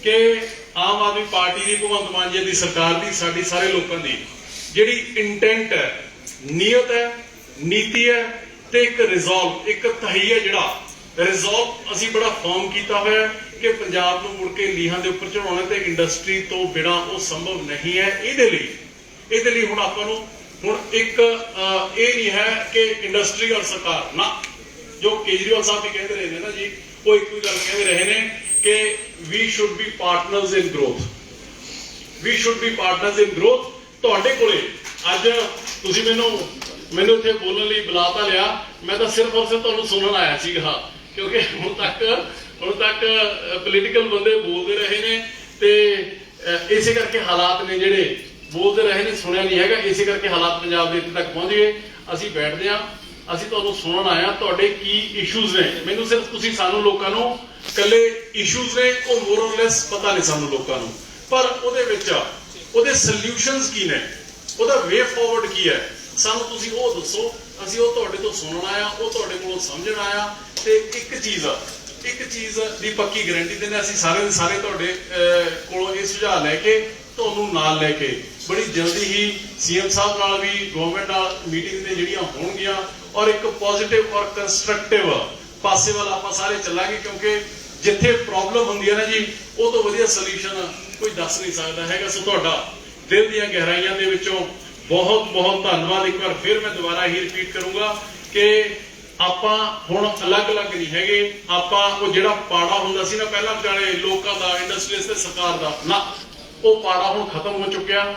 ਕਿ ਆਮ ਆਦਮੀ ਪਾਰਟੀ ਦੀ, ਭਗਵੰਤ ਮਾਨ ਜੀ ਦੀ ਸਰਕਾਰ ਦੀ, ਸਾਡੀ ਸਾਰੇ ਲੋਕਾਂ ਦੀ ਜਿਹੜੀ ਇੰਟੈਂਟ ਹੈ, ਨੀਅਤ ਹੈ, ਨੀਤੀ ਹੈ ਤੇ ਇੱਕ ਰਿਜ਼ੋਲਵ, ਇੱਕ ਤਹੀਆ ਜਿਹੜਾ ਰਿਜ਼ੋਲਵ ਅਸੀਂ ਬੜਾ ਫਾਰਮ ਕੀਤਾ ਹੋਇਆ ਕਿ ਪੰਜਾਬ ਨੂੰ ਮੁੜ ਕੇ ਲੀਹਾਂ ਦੇ ਉੱਪਰ ਚੜਾਉਣਾ ਤੇ ਇੰਡਸਟਰੀ ਤੋਂ ਬਿਨਾਂ ਉਹ ਸੰਭਵ ਨਹੀਂ ਹੈ। ਇਹਦੇ ਲਈ ਹੁਣ ਆਪਾਂ ਨੂੰ ਇੱਕ ਇਹ ਨਹੀਂ ਹੈ ਕਿ ਇੰਡਸਟਰੀ ਔਰ ਸਰਕਾਰ ਨਾ, ਜੋ ਕੇਜਰੀਵਾਲ ਸਾਹਿਬ ਵੀ ਕਹਿੰਦੇ ਰਹੇ ਨੇ ਨਾ ਜੀ, ਉਹ ਇੱਕੋ ਹੀ ਗੱਲ ਕਹਿੰਦੇ ਰਹੇ ਨੇ ਕਿ we should be partners in growth, we should be partners in growth. ਤੁਹਾਡੇ ਕੋਲੇ ਅੱਜ ਤੁਸੀਂ ਮੈਨੂੰ ਇੱਥੇ ਬੋਲਣ ਲਈ ਬੁਲਾ ਤਾਂ ਲਿਆ, ਮੈਂ ਤਾਂ ਸਿਰਫ ਔਰ ਸਿਰਫ ਤੁਹਾਨੂੰ ਸੁਣਨ ਆਇਆ ਸੀਗਾ ਕਿਉਂਕਿ ਹੁਣ ਤੱਕ ਪੋਲੀਟੀਕਲ ਬੰਦੇ ਬੋਲਦੇ ਰਹੇ ਨੇ ਤੇ ਇਸੇ ਕਰਕੇ ਹਾਲਾਤ ਨੇ ਜਿਹੜੇ ਬੋਲਦੇ ਰਹੇ ਨੇ, ਸੁਣਿਆ ਨਹੀਂ ਹੈਗਾ। ਇਸੇ ਕਰਕੇ ਹਾਲਾਤ ਪੰਜਾਬ ਦੇ ਇੱਥੇ ਤੱਕ ਪਹੁੰਚ ਗਏ। ਅਸੀਂ ਬੈਠਦੇ ਹਾਂ, ਅਸੀਂ ਤੁਹਾਨੂੰ ਸੁਣਨ ਆਇਆ ਤੁਹਾਡੇ ਕੀ ਇਸ਼ੂਜ਼ ਨੇ। ਮੈਨੂੰ ਸਿਰਫ ਤੁਸੀਂ ਸਾਨੂੰ ਲੋਕਾਂ ਨੂੰ ਇਕੱਲੇ ਇਸ਼ੂਜ਼ ਨੇ ਉਹ ਮੋਰਲੈਸ ਪਤਾ ਨਹੀਂ ਸਾਨੂੰ ਲੋਕਾਂ ਨੂੰ, ਪਰ ਉਹਦੇ ਵਿੱਚ ਉਹਦੇ ਸੋਲਿਊਸ਼ਨਸ ਕੀ ਨੇ, ਉਹਦਾ ਵੇ ਫਾਰਵਰਡ ਕੀ ਹੈ, ਸਾਨੂੰ ਤੁਸੀਂ ਉਹ ਦੱਸੋ। ਅਸੀਂ ਉਹ ਤੁਹਾਡੇ ਤੋਂ ਸੁਣਨ ਆਇਆ, ਉਹ ਤੁਹਾਡੇ ਕੋਲੋਂ ਸਮਝਣ ਆਇਆ ਤੇ ਇੱਕ ਚੀਜ਼ ਦੀ ਪੱਕੀ ਗਾਰੰਟੀ ਦਿੰਦੇ ਅਸੀਂ ਸਾਰੇ ਦੇ ਸਾਰੇ ਤੁਹਾਡੇ ਕੋਲੋਂ ਇਹ ਸੁਝਾਅ ਲੈ ਕੇ ਤੁਹਾਨੂੰ ਨਾਲ ਲੈ ਕੇ ਬੜੀ ਜਲਦੀ ਹੀ ਸੀਐਮ ਸਾਹਿਬ ਨਾਲ ਵੀ ਗਵਰਨਮੈਂਟ ਨਾਲ ਮੀਟਿੰਗ ਨੇ ਜਿਹੜੀਆਂ ਹੋਣਗੀਆਂ ਔਰ ਇੱਕ ਪੋਜ਼ਿਟਿਵ ਔਰ ਕੰਸਟਰਕਟਿਵ ਪਾਸੇ ਵੱਲ ਆਪਾਂ ਸਾਰੇ ਚੱਲਾਂਗੇ ਕਿਉਂਕਿ ਜਿੱਥੇ ਪ੍ਰੋਬਲਮ ਹੁੰਦੀ ਹੈ ਨਾ ਜੀ ਉਹ ਤੋਂ ਵਧੀਆ ਸੋਲੂਸ਼ਨ ਕੋਈ ਦੱਸ ਨਹੀਂ ਸਕਦਾ ਹੈਗਾ। ਸੋ ਤੁਹਾਡਾ ਦਿਲ ਦੀਆਂ ਗਹਿਰਾਈਆਂ ਦੇ ਵਿੱਚੋਂ ਬਹੁਤ ਬਹੁਤ ਧੰਨਵਾਦ। ਇੱਕ ਵਾਰ ਫਿਰ ਮੈਂ ਦੁਬਾਰਾ ਹੀ ਰਿਪੀਟ ਕਰੂੰਗਾ ਕਿ ਆਪਾਂ ਹੁਣ ਅਲੱਗ-ਅਲੱਗ ਨਹੀਂ ਹੈਗੇ। ਆਪਾਂ ਉਹ ਜਿਹੜਾ ਪਾੜਾ ਹੁੰਦਾ ਸੀ ਨਾ ਪਹਿਲਾਂ ਵਿਚਾਲੇ ਲੋਕਾਂ ਦਾ, ਇੰਡਸਟਰੀਜ਼ ਤੇ ਸਰਕਾਰ ਦਾ, ਨਾ ਉਹ ਪਾੜਾ ਹੁਣ ਖਤਮ ਹੋ ਚੁੱਕਿਆ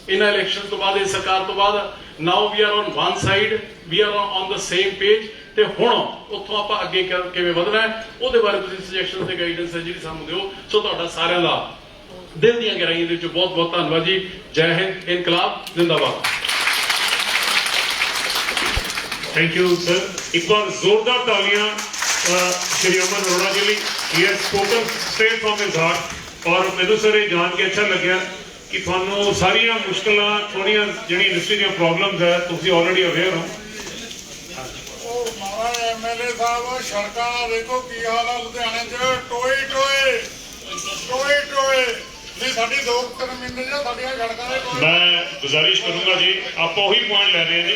ਇਹਨਾਂ ਇਲੈਕਸ਼ਨ ਤੋਂ ਬਾਅਦ, ਇਸ ਸਰਕਾਰ ਤੋਂ ਬਾਅਦ। Now we are on one side, we are on the same page ਤੇ ਹੁਣ ਉੱਥੋਂ ਆਪਾਂ ਅੱਗੇ ਕਿਵੇਂ ਵਧਣਾ ਹੈ ਉਹਦੇ ਬਾਰੇ ਤੁਸੀਂ ਸੁਜੈਸ਼ਨ ਤੇ ਗਾਈਡੈਂਸ ਹੈ ਜਿਹੜੀ ਸਾਨੂੰ ਦਿਓ। ਸੋ ਤੁਹਾਡਾ ਸਾਰਿਆਂ ਦਾ ਦਿਲ ਦੀਆਂ ਗਹਿਰਾਈਆਂ ਦੇ ਵਿੱਚ ਬਹੁਤ ਬਹੁਤ ਧੰਨਵਾਦ ਜੀ। ਜੈ ਹਿੰਦ, ਇਨਕਲਾਬ ਜ਼ਿੰਦਾਬਾਦ। Thank you sir. एक बार जोरदार तालियां श्री अमन अरोड़ा के लिए। He has spoken straight from his heart और मैनू सर ये जान के अच्छा लग्या कि थानू सारियां मुश्किलां थोड़ियां जिहड़ी इंडस्ट्री दी प्रॉब्लम्स है तुसीं ऑलरेडी अवेयर हो। एमएलए साहब सड़कां देखो की हाल है लुधियाने च, टोए नहीं साडी 2-3 महीने च साडियां सड़कां दे टोए। मैं गुजारिश करूंगा जी आप वही पॉइंट ले रहे हैं जी,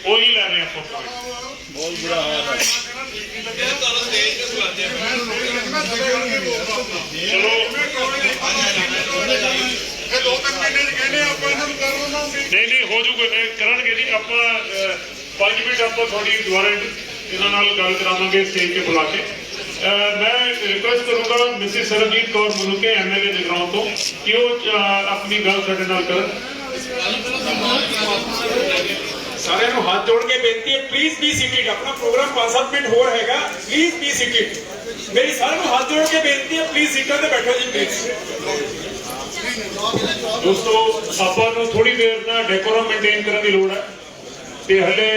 वही ले रहे हैं आप पॉइंट। बहुत बुरा हाल है। ਤੁਹਾਨੂੰ ਸਟੇਜ ਤੇ ਬੁਲਾਉਂਦੇ ਆ। चलो ਇਹ 2-3 ਮਹੀਨੇ ਚ ਕਹਿੰਦੇ ਆਪਾਂ ਇਹਨਾਂ ਨੂੰ ਕਰ ਲਵਾਂਗੇ। नहीं हो जूगा करनगे जी। आप 5 मिनट आप थोड़ी दोबारा इन्होंने नाल गल करावांगे स्टेज ते बुला के। मैं रिक्वेस्ट करूंगा मिसिस सरबजीत कौर मुलुके एमएलए जगराओं तो कि वो अपनी गल साडे नाल करन। ਸਾਰਿਆਂ ਨੂੰ ਹੱਥ ਜੋੜ ਕੇ ਬੇਨਤੀ ਹੈ ਪਲੀਜ਼ ਬੀ ਸੀਟਡ। ਆਪਣਾ ਪ੍ਰੋਗਰਾਮ 5-7 ਮਿੰਟ ਹੋਰ ਹੈਗਾ, ਪਲੀਜ਼ ਬੀ ਸੀਟਡ। ਮੇਰੀ ਸਾਰਿਆਂ ਨੂੰ ਹੱਥ ਜੋੜ ਕੇ ਬੇਨਤੀ ਹੈ ਪਲੀਜ਼ ਸੀਟਾਂ ਤੇ ਬੈਠੋ ਜੀ ਪਲੀਜ਼। दोस्तों ਆਪਾਂ ਨੂੰ ਥੋੜੀ ਦੇਰ ਦਾ ਡੈਕੋਰਮ ਮੇਨਟੇਨ ਕਰਨ ਦੀ ਲੋੜ ਹੈ ਤੇ ਹਲੇ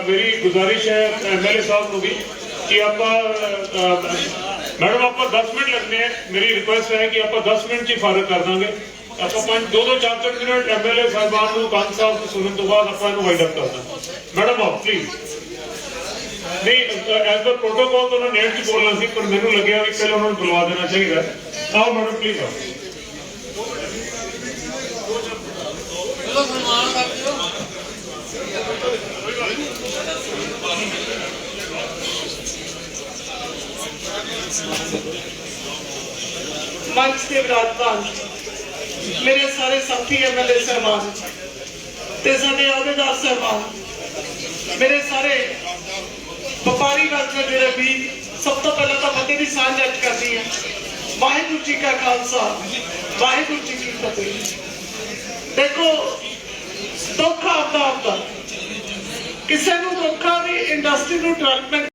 ਮੇਰੀ ਗੁਜ਼ਾਰਿਸ਼ ਹੈ ਐਮਐਲਏ ਸਾਹਿਬ ਨੂੰ ਵੀ ਕਿ ਆਪਾਂ ਮੈਡਮ ਆਪਾਂ 10 ਮਿੰਟ ਲੱਗਨੇ ਹੈ। ਮੇਰੀ ਰਿਕੁਐਸਟ ਹੈ ਕਿ ਆਪਾਂ 10 ਮਿੰਟ ਚ ਫਾਰਗ ਕਰ ਦਾਂਗੇ। ਆਪਾਂ 2-4 ਮਿੰਟ ਐਮਐਲਏ ਸਾਹਿਬਾਨ ਨੂੰ ਕੰਨ ਸਾਹਿਬ ਨੂੰ ਸੁਣਨ ਤੋਂ ਬਾਅਦ ਆਪਾਂ ਇਹਨੂੰ ਵਾਈਡ ਅਪ ਕਰਨਾ। ਮੈਡਮ ਆਓ ਪਲੀਜ਼। ਨਹੀਂ ਐਜ਼ ਪਰ ਪ੍ਰੋਟੋਕੋਲ ਤਾਂ ਉਹਨਾਂ ਨੇਟ 'ਚ ਬੋਲਣਾ ਸੀ ਪਰ ਮੈਨੂੰ ਲੱਗਿਆ ਵੀ ਪਹਿਲਾਂ ਉਹਨਾਂ ਨੂੰ ਬੁਲਵਾ ਦੇਣਾ ਚਾਹੀਦਾ। ਆਓ ਮੈਡਮ ਪਲੀਜ਼ ਆਓ। ਚਲੋ ਸਨਮਾਨ ਕਰ ਦਿਓ। मंच के विराजमान मेरे सारे साथी एमएलए साहबान ते साडे अहुदेदार साहबान, मेरे सारे व्यापारी वर्ग ने मेरे भी सब तो पहले तो फतेह की सांझ अज करनी है। वाहिगुरू जी का खालसा, वाहिगुरू जी की फतेह। देखो दुख आपदा किसी को दुख आ भी इंडस्ट्री को डेवलपमेंट